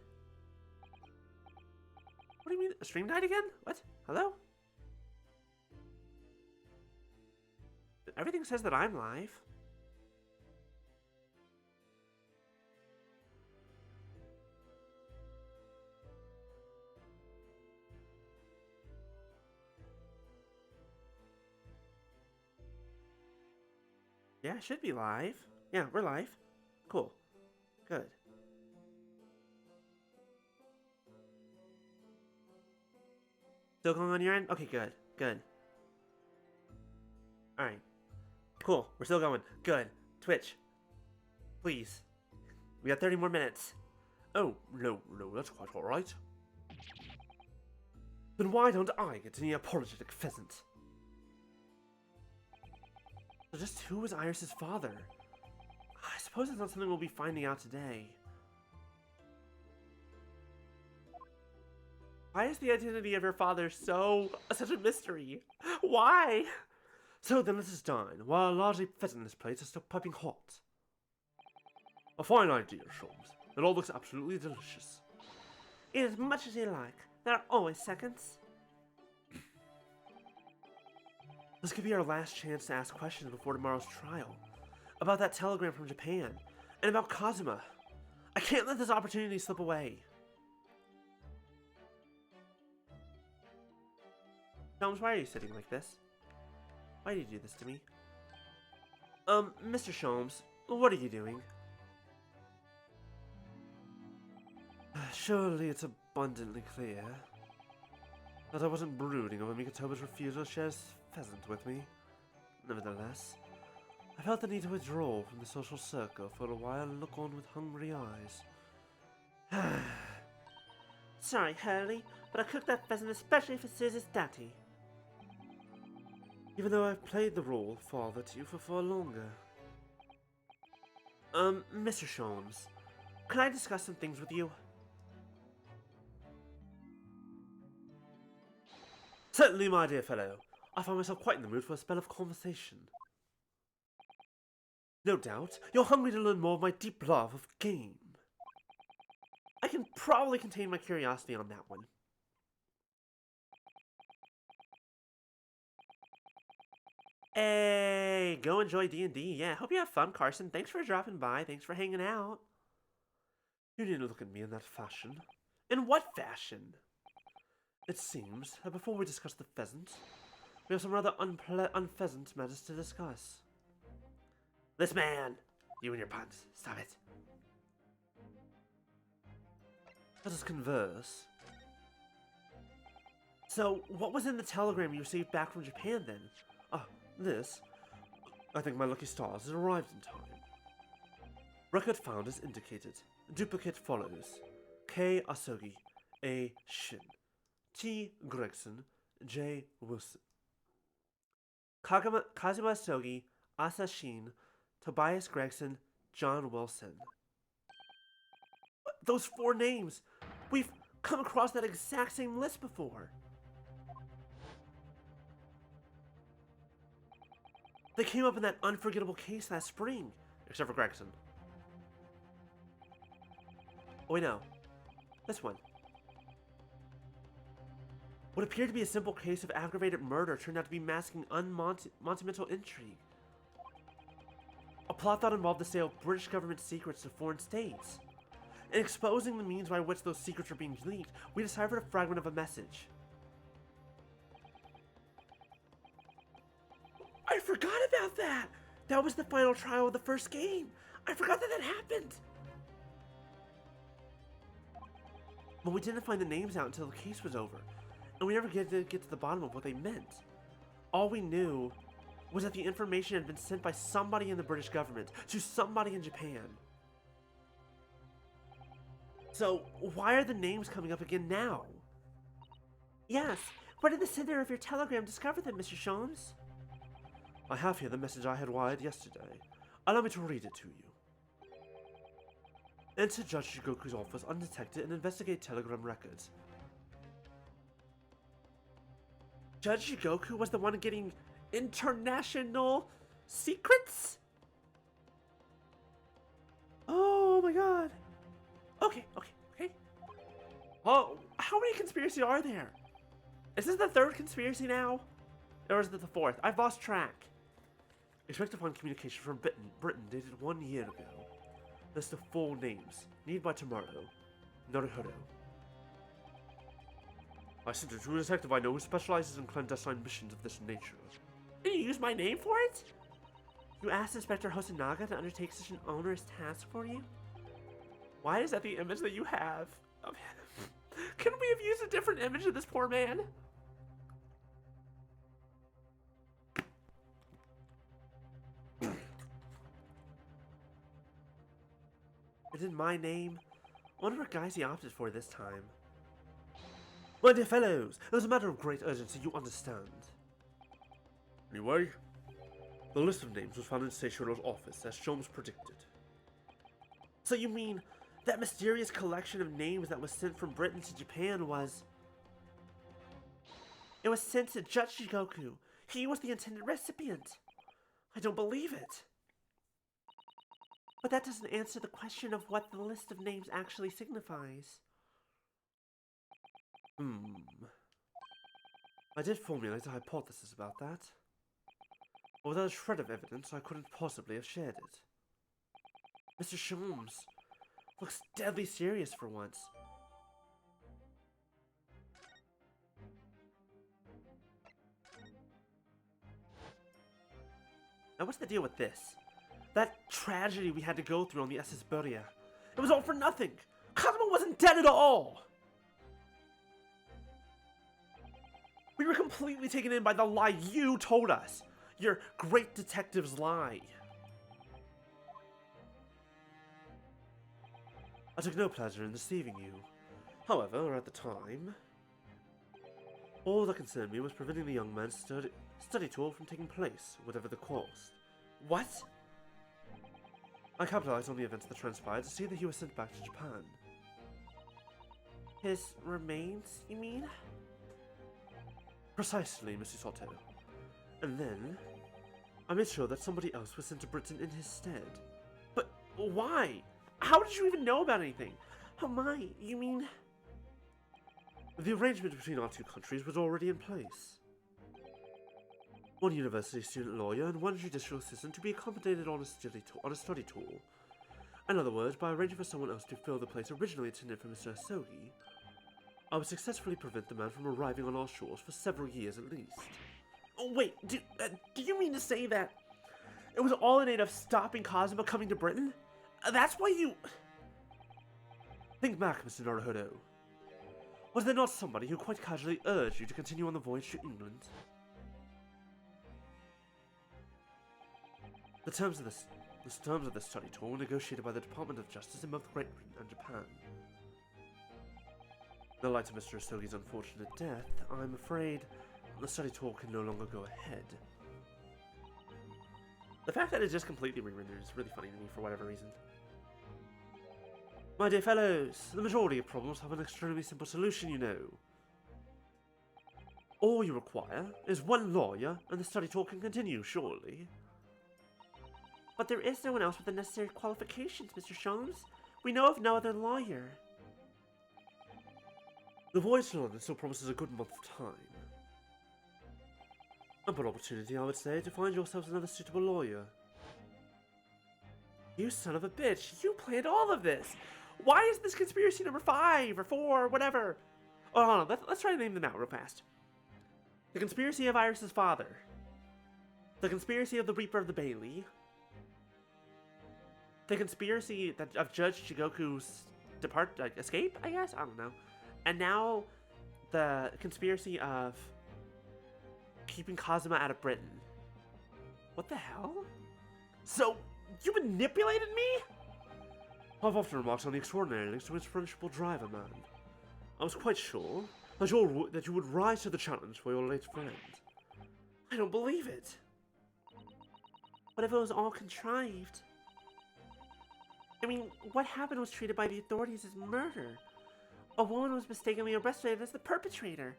What do you mean? The stream died again? What? Hello? Everything says that I'm live. Yeah, it should be live. Yeah, we're live. Cool. Good. Still going on your end? Okay, good. Good. Alright. Cool. We're still going. Good. Twitch. Please. We got 30 more minutes. Oh, no, that's quite alright. Then why don't I get any apologetic pheasant? So just who was Iris' father? I suppose it's not something we'll be finding out today. Why is the identity of her father such a mystery? Why? So then let us dine, while a largely pheasantless plate is still piping hot. A fine idea, Sholmes. It all looks absolutely delicious. Eat as much as you like. There are always seconds. This could be our last chance to ask questions before tomorrow's trial. About that telegram from Japan, and about Kazuma. I can't let this opportunity slip away. Sholmes, why are you sitting like this? Why did you do this to me? Mr. Sholmes, what are you doing? Surely it's abundantly clear that I wasn't brooding over Mikatoba's refusal to share his pheasant with me. Nevertheless, I felt the need to withdraw from the social circle for a while and look on with hungry eyes. Sorry, Hurley, but I cooked that pheasant especially for Susie's daddy. Even though I've played the role of father to you for far longer. Mr. Sholmes, can I discuss some things with you? Certainly, my dear fellow. I find myself quite in the mood for a spell of conversation. No doubt, you're hungry to learn more of my deep love of game. I can probably contain my curiosity on that one. Hey, go enjoy D&D. Yeah, hope you have fun, Carson. Thanks for dropping by. Thanks for hanging out. You needn't look at me in that fashion. In what fashion? It seems that before we discuss the pheasant, we have some rather unpheasant matters to discuss. This man! You and your puns. Stop it. Let us converse. So, what was in the telegram you received back from Japan then? Ah, this. I think my lucky stars has arrived in time. Record found as indicated. Duplicate follows. K. Asogi, A. Shin, T. Gregson, J. Wilson. Kazuma Asogi, Asa Shin, Tobias Gregson, John Wilson. Those 4 names! We've come across that exact same list before. They came up in that unforgettable case last spring. Except for Gregson. Oh, wait, no. This one. What appeared to be a simple case of aggravated murder turned out to be masking monumental intrigue. A plot that involved the sale of British government secrets to foreign states. In exposing the means by which those secrets were being leaked, we deciphered a fragment of a message. I forgot about that! That was the final trial of the first game! I forgot that happened! But we didn't find the names out until the case was over, and we never get to the bottom of what they meant. All we knew was that the information had been sent by somebody in the British government to somebody in Japan. So, why are the names coming up again now? Yes, where did the sender of your telegram discover them, Mr. Sholmes? I have here the message I had wired yesterday. Allow me to read it to you. Enter Judge Jigoku's office undetected and investigate telegram records. Judge Jigoku was the one getting international secrets? Oh my god. Okay. Oh, how many conspiracies are there? Is this the 3rd conspiracy now? Or is it the 4th? I've lost track. Expect to find communication from Britain dated 1 year ago. List of full names. Need by tomorrow. Naruhodo. I sent it to a detective I know who specializes in clandestine missions of this nature. Did you use my name for it? You asked Inspector Hosonaga to undertake such an onerous task for you? Why is that the image that you have of him? Couldn't we have used a different image of this poor man? It's in my name. I wonder what guys he opted for this time. My dear fellows, it was a matter of great urgency, you understand. Anyway, the list of names was found in Seishiro's office, as Sholmes predicted. So you mean that mysterious collection of names that was sent from Britain to Japan was... It was sent to Judge Jigoku. He was the intended recipient. I don't believe it. But that doesn't answer the question of what the list of names actually signifies. I did formulate a hypothesis about that. But without a shred of evidence, I couldn't possibly have shared it. Mr. Sholmes looks deadly serious for once. Now what's the deal with this? That tragedy we had to go through on the SS Beria. It was all for nothing! Kazuma wasn't dead at all! We were completely taken in by the lie you told us! Your great detective's lie! I took no pleasure in deceiving you. However, at the time, all that concerned me was preventing the young man's study tour from taking place, whatever the cost. What? I capitalized on the events that transpired to see that he was sent back to Japan. His remains, you mean? Precisely, Mr. Soto. And then, I made sure that somebody else was sent to Britain in his stead. But why? How did you even know about anything? Oh my, you mean... The arrangement between our two countries was already in place. one university student lawyer and one judicial assistant to be accommodated on a study tour. In other words, by arranging for someone else to fill the place originally intended for Mr. Asogi, I would successfully prevent the man from arriving on our shores for several years at least. Oh, wait, do you mean to say that it was all in aid of stopping Kazuma coming to Britain? That's why you... Think back, Mr. Naruhodo. Was there not somebody who quite casually urged you to continue on the voyage to England? The terms of the study tour were negotiated by the Department of Justice in both Great Britain and Japan. In the light of Mr. Asogi's unfortunate death, I'm afraid the study tour can no longer go ahead. The fact that it's just completely re-rendered is really funny to me for whatever reason. My dear fellows, the majority of problems have an extremely simple solution, you know. All you require is one lawyer, and the study tour can continue, surely. But there is no one else with the necessary qualifications, Mr. Sholmes. We know of no other lawyer. The voyage to London still promises a good month of time. Ample opportunity, I would say, to find yourselves another suitable lawyer. You son of a bitch, you planned all of this! Why is this conspiracy number 5 or 4 or whatever? Oh, hold on, let's try to name them out real fast. The conspiracy of Iris's father. The conspiracy of the Reaper of the Bailey. The conspiracy of Judge Shigoku's escape, I guess? I don't know. And now, the conspiracy of keeping Kazuma out of Britain. What the hell? So, you manipulated me? I've often remarked on the extraordinary links to which friendship will drive a man. I was quite sure that you would rise to the challenge for your late friend. I don't believe it. What if it was all contrived? I mean, what happened was treated by the authorities as murder. A woman was mistakenly arrested as the perpetrator.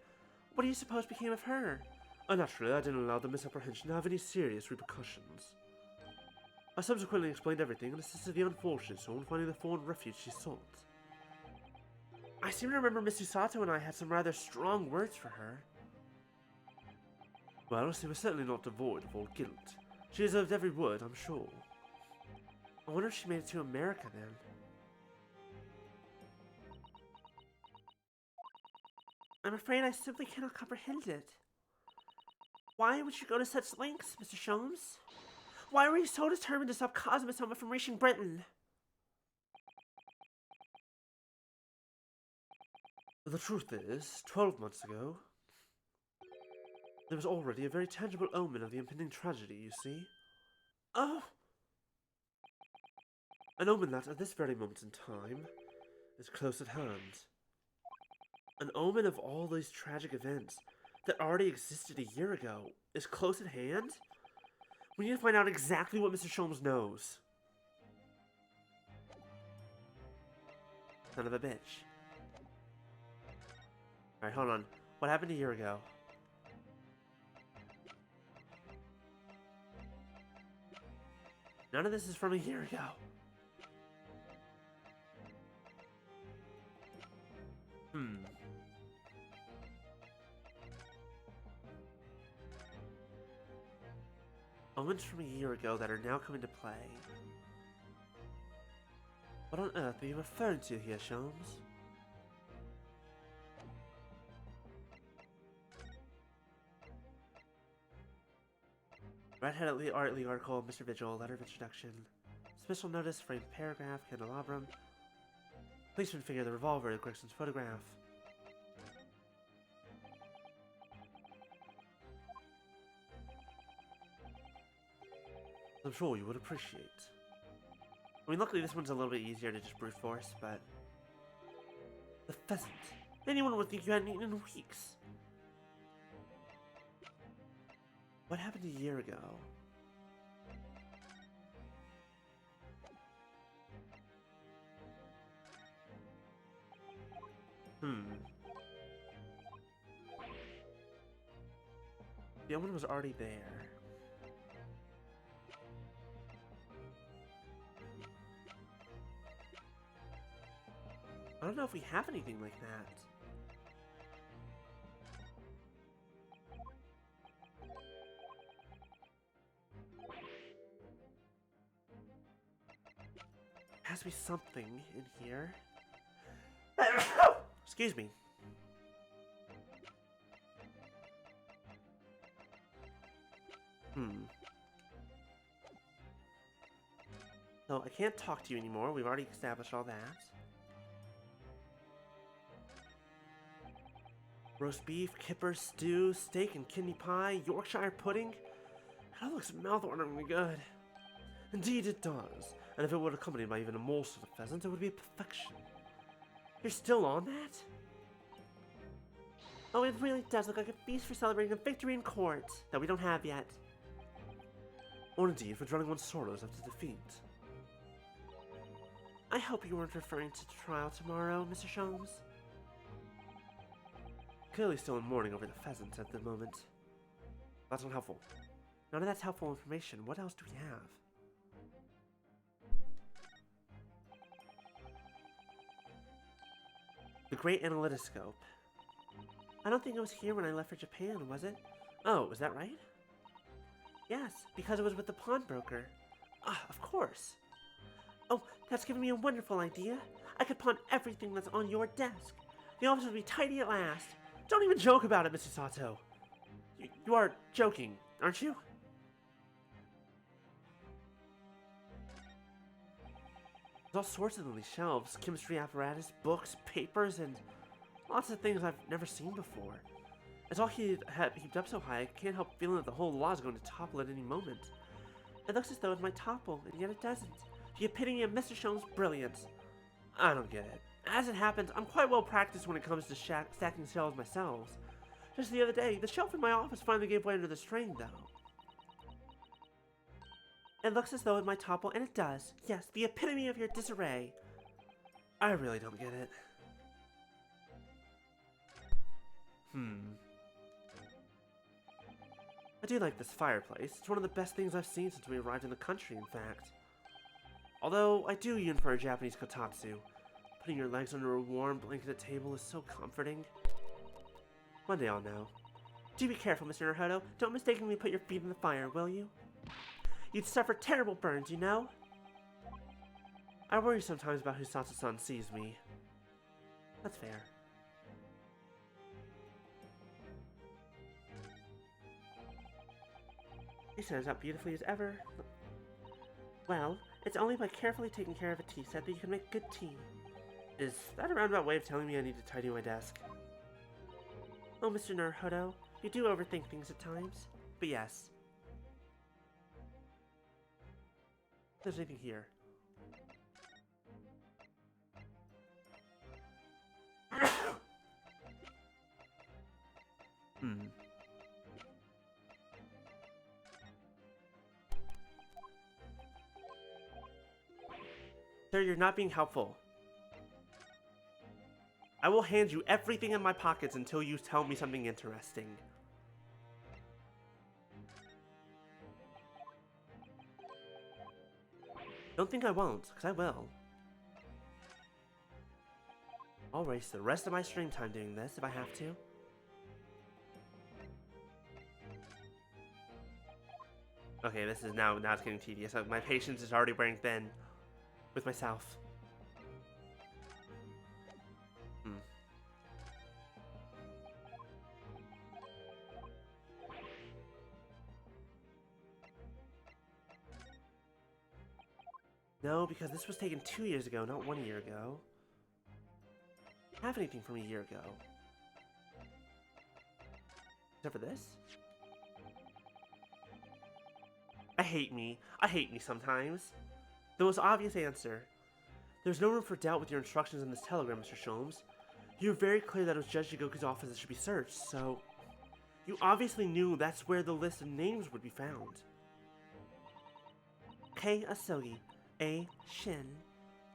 What do you suppose became of her? Naturally, I didn't allow the misapprehension to have any serious repercussions. I subsequently explained everything and assisted the unfortunate soul in finding the foreign refuge she sought. I seem to remember Miss Usato and I had some rather strong words for her. Well, she was certainly not devoid of all guilt. She deserved every word, I'm sure. I wonder if she made it to America then. I'm afraid I simply cannot comprehend it. Why would you go to such lengths, Mr. Sholmes? Why were you so determined to stop Kazuma-sama from reaching Britain? The truth is, 12 months ago, there was already a very tangible omen of the impending tragedy, you see. Oh! An omen that, at this very moment in time, is close at hand. An omen of all these tragic events that already existed a year ago is close at hand? We need to find out exactly what Mr. Sholmes knows. Son of a bitch. Alright, hold on. What happened a year ago? None of this is from a year ago. Omens from a year ago that are now coming to play. What on earth are you referring to here, Sholmes? Redhead Art League article, Mr. Vigil, letter of introduction. Special notice, framed paragraph, candelabrum. Policeman figure, the revolver, Gregson's photograph. I'm sure you would appreciate. I mean, luckily this one's a little bit easier to just brute force, but... The pheasant. Anyone would think you hadn't eaten in weeks. What happened a year ago? The omen was already there. I don't know if we have anything like that. be something in here. Excuse me. So I can't talk to you anymore. We've already established all that. Roast beef, kipper, stew, steak and kidney pie, Yorkshire pudding. That looks mouth-wateringly good. Indeed it does. And if it were accompanied by even a morsel of pheasant, it would be perfection. You're still on that? Oh, it really does look like a feast for celebrating a victory in court that we don't have yet. Or indeed, for drowning one's sorrows after defeat. I hope you weren't referring to the trial tomorrow, Mr. Sholmes. Clearly still in mourning over the pheasant at the moment. That's not helpful. None of that's helpful information. What else do we have? The Great Analytoscope. I don't think it was here when I left for Japan, was it? Oh, was that right? Yes, because it was with the pawnbroker. Ah, of course. Oh, that's given me a wonderful idea. I could pawn everything that's on your desk. The office would be tidy at last. Don't even joke about it, Mr. Sato. You are joking, aren't you? There's all sorts of these shelves, chemistry apparatus, books, papers, and lots of things I've never seen before. It's all heaped up so high, I can't help feeling that the whole law is going to topple at any moment. It looks as though it might topple, and yet it doesn't. The epitome of Mr. Sholmes' brilliance. I don't get it. As it happens, I'm quite well practiced when it comes to stacking shelves myself. Just the other day, the shelf in my office finally gave way under the strain, though. It looks as though it might topple, and it does. Yes, the epitome of your disarray. I really don't get it. I do like this fireplace. It's one of the best things I've seen since we arrived in the country, in fact. Although, I do yearn for a Japanese kotatsu. Putting your legs under a warm blanket at table is so comforting. One day I'll know. Do be careful, Mr. Naruto. Don't mistakenly put your feet in the fire, will you? You'd suffer terrible burns, you know? I worry sometimes about who Sato-san sees me. That's fair. He stands out beautifully as ever. Well, it's only by carefully taking care of a tea set that you can make good tea. Is that a roundabout way of telling me I need to tidy my desk? Oh, Mr. Naruto, you do overthink things at times. But yes. If there's anything here. Sir, you're not being helpful. I will hand you everything in my pockets until you tell me something interesting. Don't think I won't, because I will. I'll waste the rest of my stream time doing this if I have to. Okay, this is now it's getting tedious. My patience is already wearing thin with myself. No, because this was taken 2 years ago, not 1 year ago. Have anything from a year ago. Except for this? I hate me. I hate me sometimes. The most obvious answer. There's no room for doubt with your instructions in this telegram, Mr. Sholmes. You were very clear that it was Judge Jigoku's office that should be searched, so... You obviously knew that's where the list of names would be found. K. Asogi, A. Shin,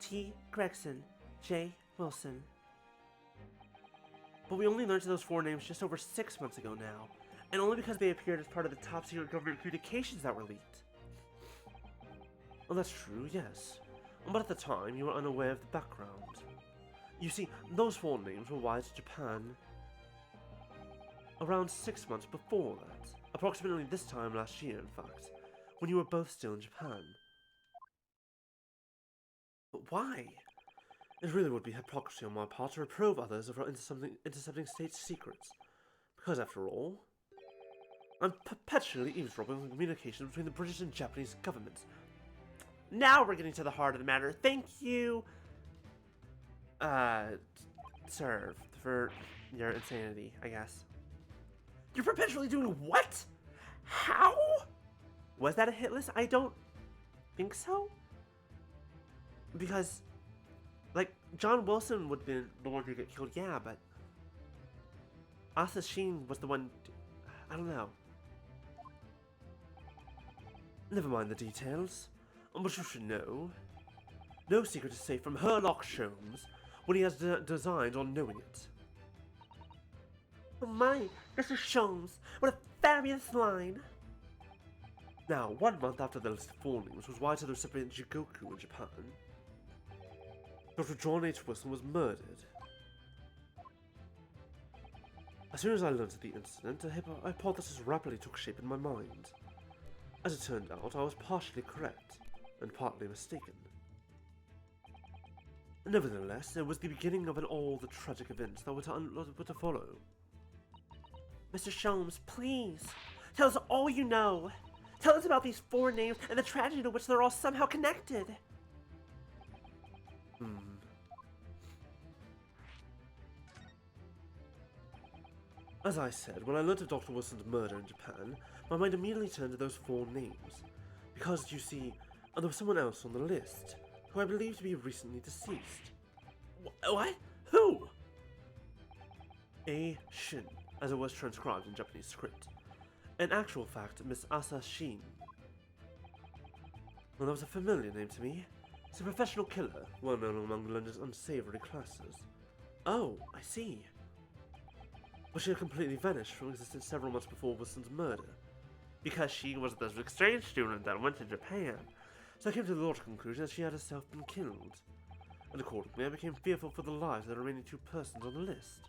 T. Gregson, J. Wilson. But we only learned those 4 names just over 6 months ago now, and only because they appeared as part of the top-secret government communications that were leaked. Well, that's true, yes. But at the time, you were unaware of the background. You see, those 4 names were wired to Japan around 6 months before that. Approximately this time last year, in fact, when you were both still in Japan. But why? It really would be hypocrisy on my part to reprove others of intercepting state secrets. Because, after all, I'm perpetually eavesdropping on communications between the British and Japanese governments. Now we're getting to the heart of the matter. Thank you, sir, for your insanity, I guess. You're perpetually doing what? How? Was that a hit list? I don't think so. Because, like, John Wilson would have been the one who got killed, yeah, but Asa Sheen was the one. I don't know. Never mind the details. But you should know. No secret is safe from Herlock Sholmes when he has designs on knowing it. Oh my, Mr. Sholmes, what a fabulous line! Now, 1 month after the list of warnings was why to the recipient Jigoku in Japan, Dr. John H. Wilson was murdered. As soon as I learned of the incident, a hypothesis rapidly took shape in my mind. As it turned out, I was partially correct, and partly mistaken. Nevertheless, it was the beginning of all the tragic events that were to follow. Mr. Sholmes, please, tell us all you know. Tell us about these 4 names and the tragedy to which they're all somehow connected. As I said, when I learnt of Dr. Wilson's murder in Japan, my mind immediately turned to those 4 names. Because, you see, there was someone else on the list, who I believe to be recently deceased. What? Who? A Shin, as it was transcribed in Japanese script. In actual fact, Miss Asa Shin. Well, that was a familiar name to me. It's a professional killer, well known among London's unsavory classes. Oh, I see. But she had completely vanished from existence several months before Wilson's murder. Because she was the exchange student that went to Japan. So I came to the logical conclusion that she had herself been killed. And accordingly, I became fearful for the lives of the remaining 2 persons on the list.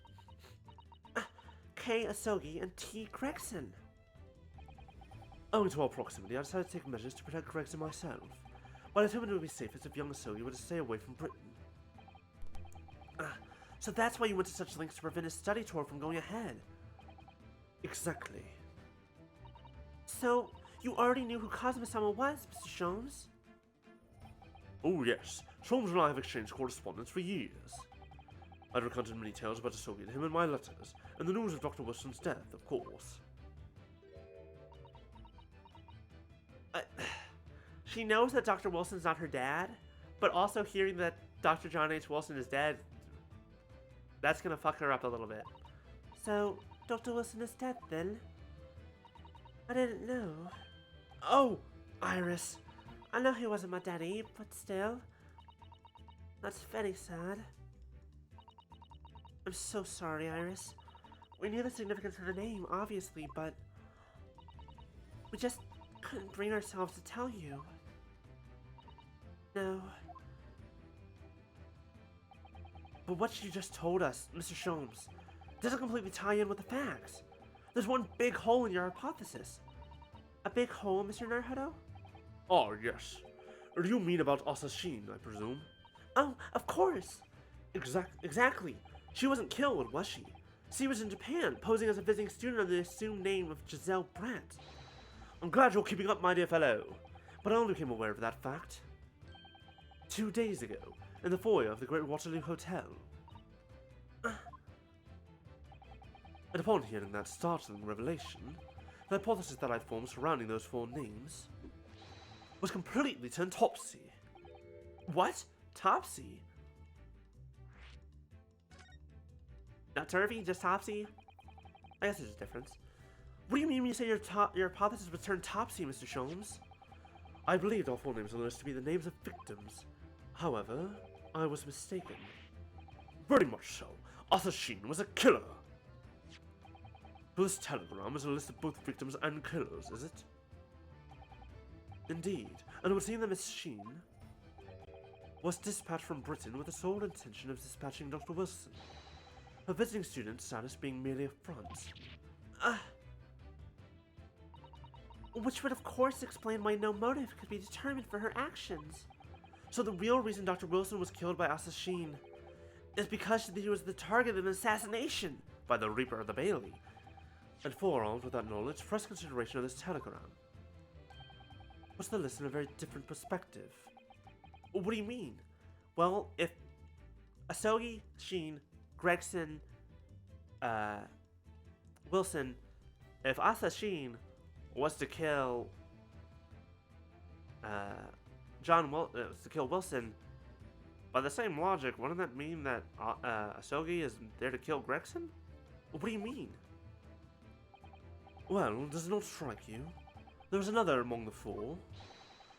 K. Asogi and T. Gregson. Owing to our proximity, I decided to take measures to protect Gregson myself. But I determined it would be safest if young Asogi were to stay away from Britain. So that's why you went to such lengths to prevent his study tour from going ahead. Exactly. So, you already knew who Kazuma-sama was, Mr. Sholmes? Oh yes, Sholmes and I have exchanged correspondence for years. I'd recounted many tales about Asogi to him in my letters, and the news of Dr. Wilson's death, of course. She knows that Dr. Wilson's not her dad, but also hearing that Dr. John H. Wilson is dead, that's gonna fuck her up a little bit. So, Dr. Wilson is dead then? I didn't know. Oh, Iris. I know he wasn't my daddy, but still. That's very sad. I'm so sorry, Iris. We knew the significance of the name, obviously, but we just couldn't bring ourselves to tell you. No. But what you just told us, Mr. Sholmes, doesn't completely tie in with the facts. There's one big hole in your hypothesis. A big hole, Mr. Naruhodo? Oh, yes. Do you mean about Asa Shin, I presume? Oh, of course. Exactly. She wasn't killed, was she? She was in Japan, posing as a visiting student under the assumed name of Giselle Brandt. I'm glad you're keeping up, my dear fellow. But I only became aware of that fact 2 days ago, in the foyer of the Great Waterloo Hotel. And upon hearing that startling revelation, the hypothesis that I formed surrounding those 4 names was completely turned topsy. What? Topsy? Not turvy, just topsy? I guess there's a difference. What do you mean when you say your hypothesis was turned topsy, Mr. Sholmes? I believed all 4 names on the list to be the names of victims. However, I was mistaken. Very much so. Asa Shin was a killer. This telegram is a list of both victims and killers, is it? Indeed, and it would seem that Miss Shin was dispatched from Britain with the sole intention of dispatching Dr. Wilson, her visiting student status being merely a front. Which would of course explain why no motive could be determined for her actions. So the real reason Dr. Wilson was killed by Assassin is because he was the target of an assassination by the Reaper of the Bailey. And forearmed with that knowledge, press consideration of this telegram. What's the list in a very different perspective? What do you mean? Well, if Asogi, Sheen, Gregson, Wilson, if Assassin was to kill was to kill Wilson, by the same logic, wouldn't that mean that Asogi is there to kill Gregson? What do you mean? Well, does it not strike you? There was another among the four,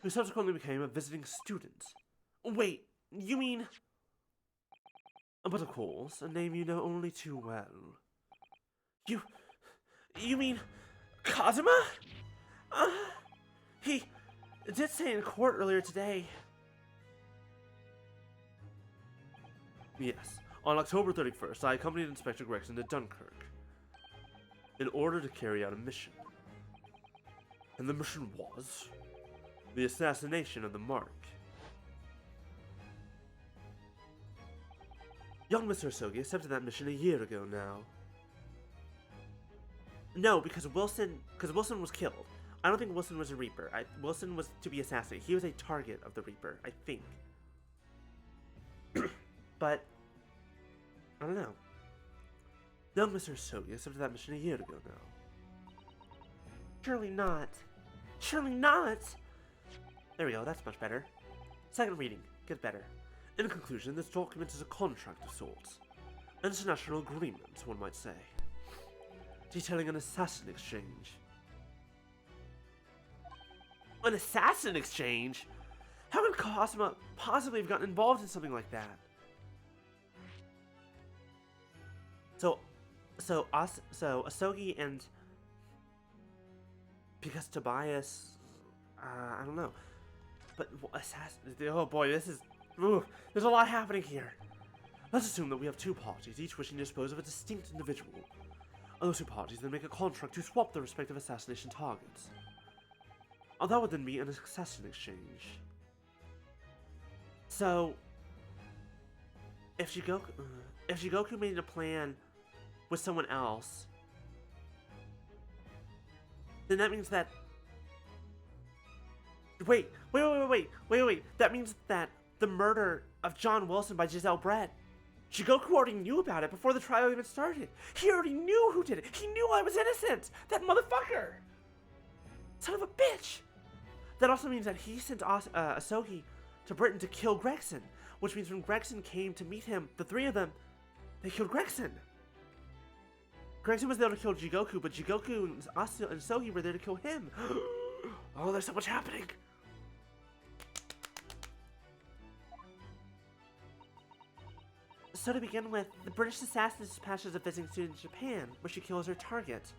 who subsequently became a visiting student. Wait, you mean... But of course, a name you know only too well. You mean... Kazuma? He did say in court earlier today. Yes, on October 31st, I accompanied Inspector Gregson to Dunkirk in order to carry out a mission. And the mission was the assassination of the Mark. Young Mr. Asogi accepted that mission a year ago now. No, because Wilson was killed. I don't think Wilson was a Reaper. Wilson was to be assassinated. He was a target of the Reaper, I think. But I don't know. Young Mr. Asogi accepted that mission a year ago now. Surely not. Surely not! There we go, that's much better. Second reading, get better. In conclusion, this document is a contract of sorts. An international agreement, one might say. Detailing an assassin exchange. An assassin exchange? How could Cosma possibly have gotten involved in something like that? So Asogi and... Because Tobias... I don't know. But assassin... Oh boy, this is... Ooh, there's a lot happening here. Let's assume that we have two parties, each wishing to dispose of a distinct individual. And those two parties then make a contract to swap their respective assassination targets. And that would then be an assassin exchange. So... If Shigoku made a plan with someone else, then that means that... Wait. That means that the murder of John Wilson by Giselle Brett, Shigoku already knew about it before the trial even started. He already knew who did it. He knew I was innocent. That motherfucker. Son of a bitch. That also means that he sent Asogi to Britain to kill Gregson, which means when Gregson came to meet him, the three of them, they killed Gregson. Gregson was there to kill Jigoku, but Jigoku and Asogi were there to kill him. Oh, there's so much happening. So to begin with, the British assassin dispatches a visiting student in Japan, where she kills her target.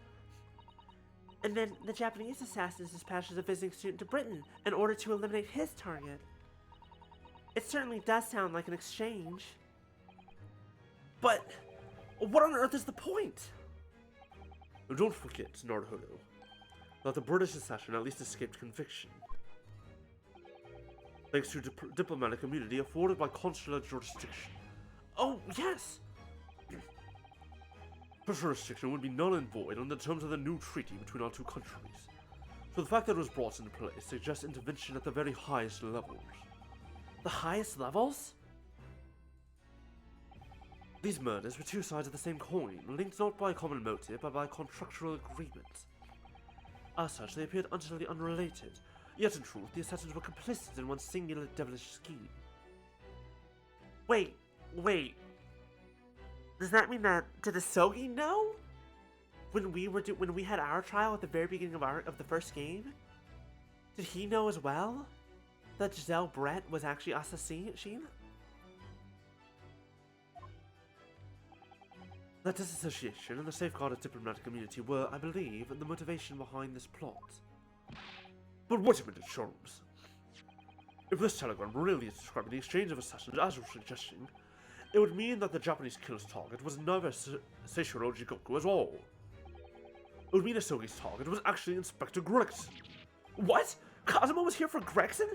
And then the Japanese assassin dispatches a visiting student to Britain in order to eliminate his target. It certainly does sound like an exchange. But what on earth is the point? Don't forget, Naruhodo, that the British assassin at least escaped conviction, thanks to diplomatic immunity afforded by consular jurisdiction. Oh, yes! Such jurisdiction would be null and void on the terms of the new treaty between our two countries. So the fact that it was brought into place suggests intervention at the very highest levels. The highest levels? These murders were two sides of the same coin, linked not by a common motive, but by a contractual agreement. As such, they appeared utterly unrelated, yet in truth, the assassins were complicit in one singular devilish scheme. Wait. Does that mean that, did Asogi know? When we had our trial at the very beginning of the first game? Did he know as well? That Giselle Brett was actually Assassin? That disassociation and the safeguarded diplomatic immunity were, I believe, the motivation behind this plot. But wait a minute, Sholmes. If this telegram really is describing the exchange of assassins as you're suggesting, it would mean that the Japanese killer's target was never Seishiro Jigoku at all. It would mean Asogi's target was actually Inspector Gregson. What? Kazuma was here for Gregson?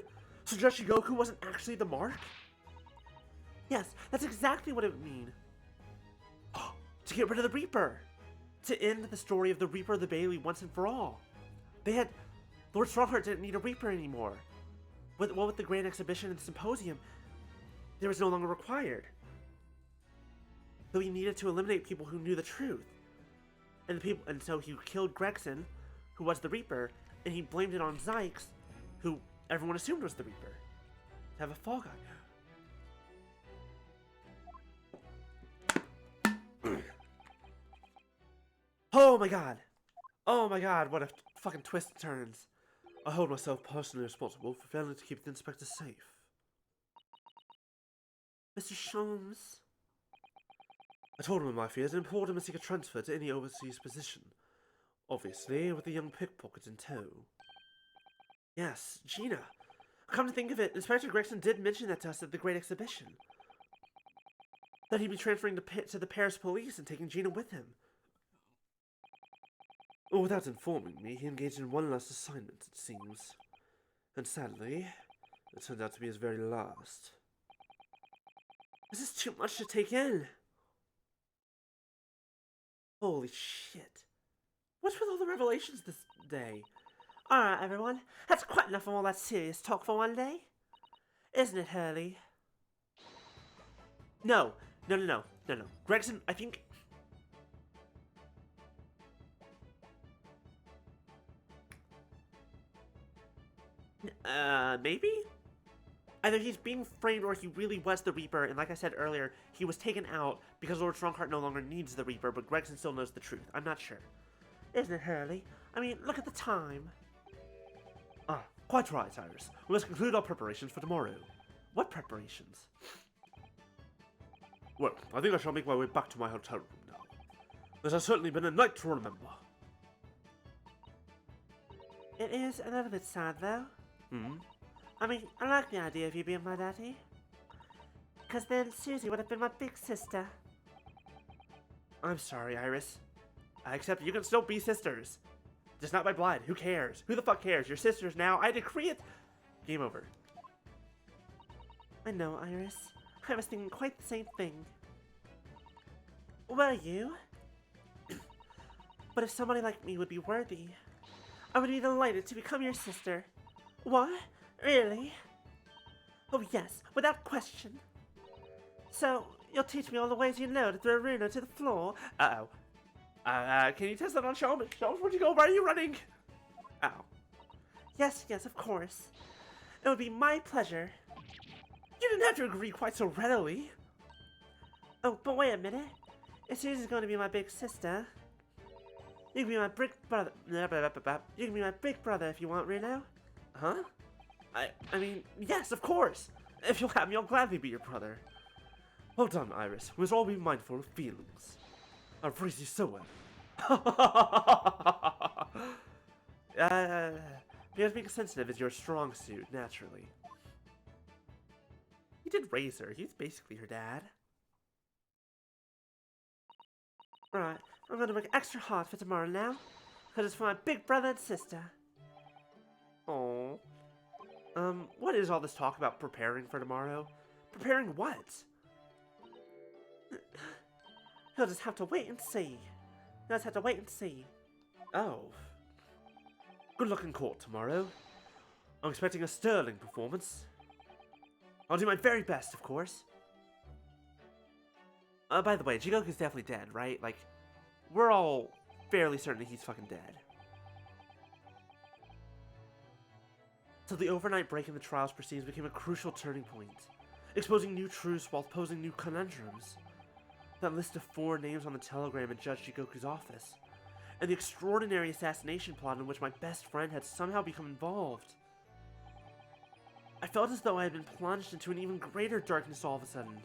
So Goku wasn't actually the mark? Yes, that's exactly what it would mean. To get rid of the Reaper! To end the story of the Reaper of the Bailey once and for all. Lord Strongheart didn't need a Reaper anymore. With the Grand Exhibition and the Symposium, there was no longer required. Though he needed to eliminate people who knew the truth. And so he killed Gregson, who was the Reaper, and he blamed it on Zykes, who everyone assumed was the Reaper. To have a fall guy. Oh my god! Oh my god, what a fucking twist it turns. I hold myself personally responsible for failing to keep the inspector safe. Mr. Sholmes. I told him of my fears and implored him to seek a transfer to any overseas position. Obviously, with the young pickpocket in tow. Yes, Gina. Come to think of it, Inspector Gregson did mention that to us at the Great Exhibition. That he'd be transferring to the Paris police and taking Gina with him. Without informing me, he engaged in one last assignment, it seems. And sadly, it turned out to be his very last. This is too much to take in. Holy shit. What's with all the revelations this day? Alright, everyone. That's quite enough of all that serious talk for one day. Isn't it, Hurley? No. Gregson, I think... maybe? Either he's being framed or he really was the Reaper, and like I said earlier, he was taken out because Lord Strongheart no longer needs the Reaper, but Gregson still knows the truth. I'm not sure. Isn't it, Hurley? I mean, look at the time. Ah, quite right, Iris. We must conclude our preparations for tomorrow. What preparations? Well, I think I shall make my way back to my hotel room now. This has certainly been a night to remember. It is a little bit sad, though. Hmm? I mean, I like the idea of you being my daddy. Because then Susie would have been my big sister. I'm sorry, Iris. Except you can still be sisters. Just not by blood. Who cares? Who the fuck cares? You're sisters now. I decree it. Game over. I know, Iris. I was thinking quite the same thing. Were you? But if somebody like me would be worthy, I would be delighted to become your sister. What? Really? Oh yes, without question. So, you'll teach me all the ways you know to throw Runa to the floor? Uh-oh. Can you test that on Sholmes? Sholmes, where'd you go? Why are you running? Ow. Yes, of course. It would be my pleasure. You didn't have to agree quite so readily. Oh, but wait a minute. If Susie's going to be my big sister, you can be my big brother. You can be my big brother if you want, Reno. Huh? I mean, yes, of course. If you'll have me, I'll gladly be your brother. Well done, Iris. We must all be mindful of feelings. I've raised you so well. Because being sensitive is your strong suit, naturally. He did raise her. He's basically her dad. Right, I'm gonna work extra hard for tomorrow now, because it's for my big brother and sister. Oh. What is all this talk about preparing for tomorrow? Preparing what? He'll just have to wait and see. He'll just have to wait and see. Oh. Good luck in court tomorrow. I'm expecting a sterling performance. I'll do my very best, of course. By the way, Jigoku's definitely dead, right? Like, we're all fairly certain that he's fucking dead. So the overnight break in the trials proceedings became a crucial turning point, exposing new truths while posing new conundrums. That list of 4 names on the telegram in Judge Jigoku's office, and the extraordinary assassination plot in which my best friend had somehow become involved. I felt as though I had been plunged into an even greater darkness all of a sudden.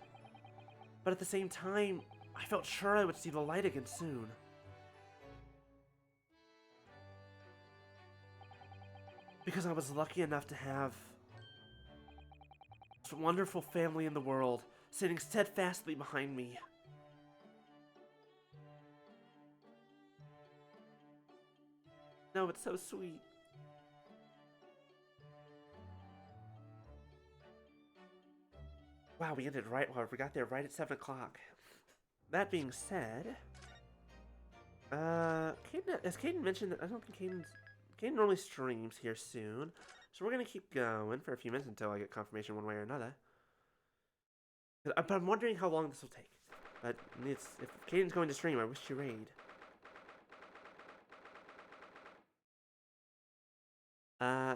But at the same time, I felt sure I would see the light again soon. Because I was lucky enough to have this wonderful family in the world sitting steadfastly behind me. No, it's so sweet. Wow, we ended right. Well, we got there right at 7 o'clock. That being said, Caden, as Caden mentioned, I don't think Caden normally streams here soon, so we're gonna keep going for a few minutes until I get confirmation one way or another. But I'm wondering how long this will take. But if Caden's going to stream, I wish you raid.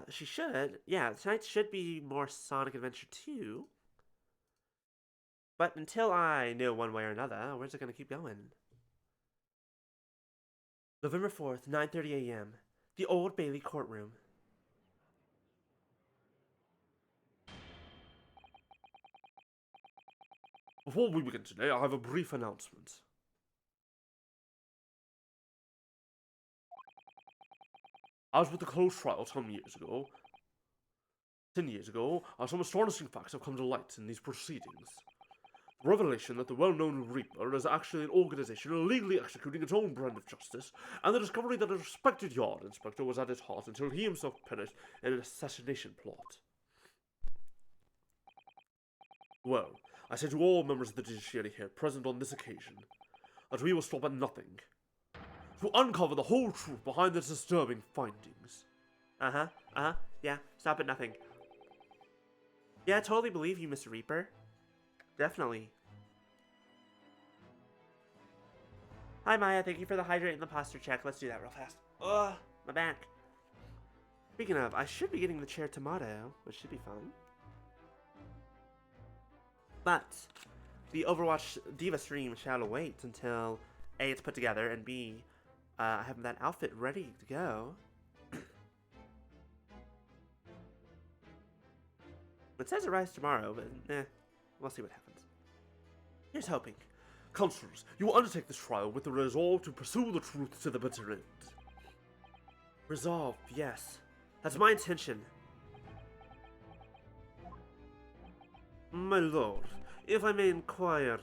She should. Yeah, tonight should be more Sonic Adventure 2. But until I know one way or another, where's it gonna keep going? November 4th, 9:30 a.m. The Old Bailey Courtroom. Before we begin today, I have a brief announcement. As with the closed trial 10 years ago, some astonishing facts have come to light in these proceedings. The revelation that the well-known Reaper is actually an organization illegally executing its own brand of justice, and the discovery that a respected yard inspector was at its heart until he himself perished in an assassination plot. Well, I say to all members of the judiciary here present on this occasion, that we will stop at nothing to uncover the whole truth behind this disturbing findings. Yeah, stop at nothing. Yeah, I totally believe you, Mr. Reaper. Definitely. Hi, Maya. Thank you for the hydrate and the posture check. Let's do that real fast. Ugh, my back. Speaking of, I should be getting the chair tomato, which should be fun. But the Overwatch Diva stream shall await until A, it's put together, and B, I have that outfit ready to go. It says it arrives tomorrow, but we'll see what happens. Here's hoping. Counselors, you will undertake this trial with the resolve to pursue the truth to the bitter end. Resolve, yes. That's my intention. My lord, if I may inquire,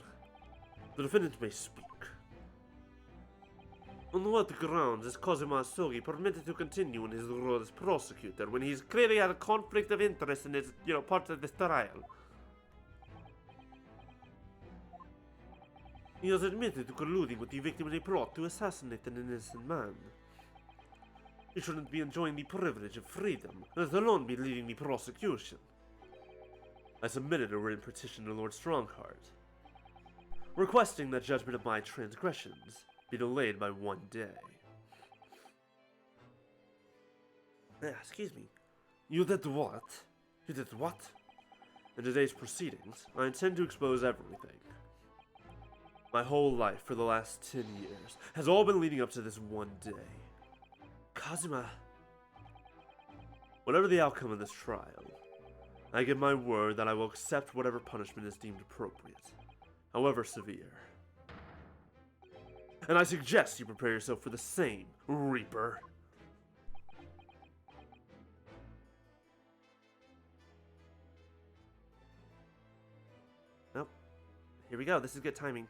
the defendant may speak. On what grounds is Cosima Sogi permitted to continue in his role as prosecutor when he's clearly had a conflict of interest in his, part of this trial? He has admitted to colluding with the victim in a plot to assassinate an innocent man. He shouldn't be enjoying the privilege of freedom, let alone be leading the prosecution. I submitted a written petition to Lord Strongheart, requesting that judgment of my transgressions be delayed by 1 day. Excuse me. You did what? You did what? In today's proceedings, I intend to expose everything. My whole life for the last 10 years has all been leading up to this one day. Kazuma. Whatever the outcome of this trial, I give my word that I will accept whatever punishment is deemed appropriate, however severe. And I suggest you prepare yourself for the same, Reaper. Nope. Here we go. This is good timing.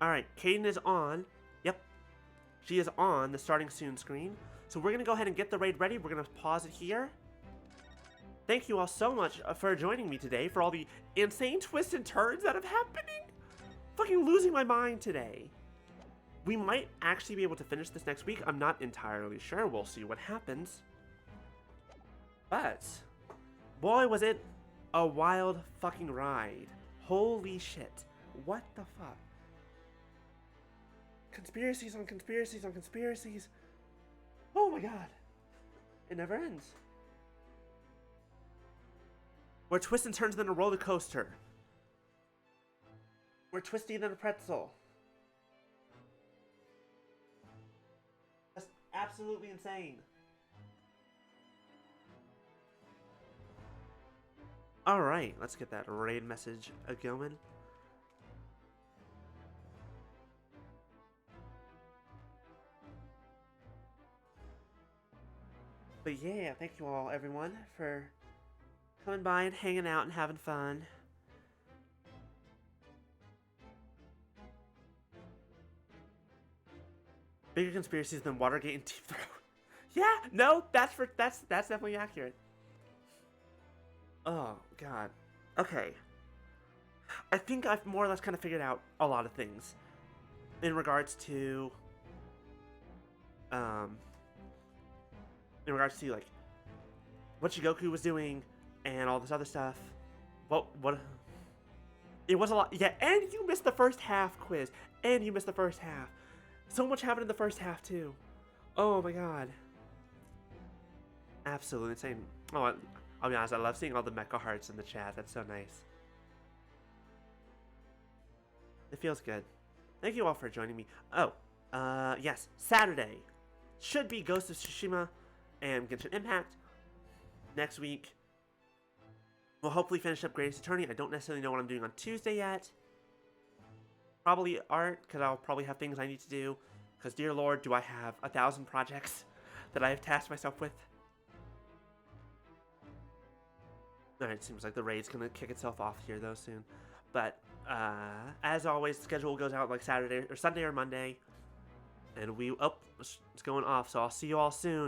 Alright, Caden is on. Yep. She is on the starting soon screen. So we're going to go ahead and get the raid ready. We're going to pause it here. Thank you all so much for joining me today, for all the insane twists and turns that have happening. Fucking losing my mind today. We might actually be able to finish this next week. I'm not entirely sure. We'll see what happens. But, boy, was it a wild fucking ride. Holy shit. What the fuck? Conspiracies on conspiracies on conspiracies. Oh my god. It never ends. We're twists and turns than a roller coaster. We're twisty than a pretzel. That's absolutely insane. Alright, let's get that raid message going. But yeah, thank you all, everyone, for coming by and hanging out and having fun. Bigger conspiracies than Watergate and Deep Throat. Yeah, no, that's definitely accurate. Oh god. Okay. I think I've more or less kind of figured out a lot of things in regards to like what Shigoku was doing and all this other stuff. What it was a lot. Yeah, and you missed the first half quiz. And you missed the first half. So much happened in the first half too. Oh my god. Absolutely insane. Oh, I'll be honest, I love seeing all the mecha hearts in the chat. That's so nice. It feels good. Thank you all for joining me. Oh, yes, Saturday should be Ghost of Tsushima and Genshin Impact. Next week, we'll hopefully finish up Greatest Attorney. I don't necessarily know what I'm doing on Tuesday yet. Probably art, because I'll probably have things I need to do. Because, dear Lord, do I have 1,000 projects that I have tasked myself with. Alright, seems like the raid's going to kick itself off here, though, soon. But, as always, the schedule goes out like Saturday, or Sunday or Monday. And oh, it's going off, so I'll see you all soon.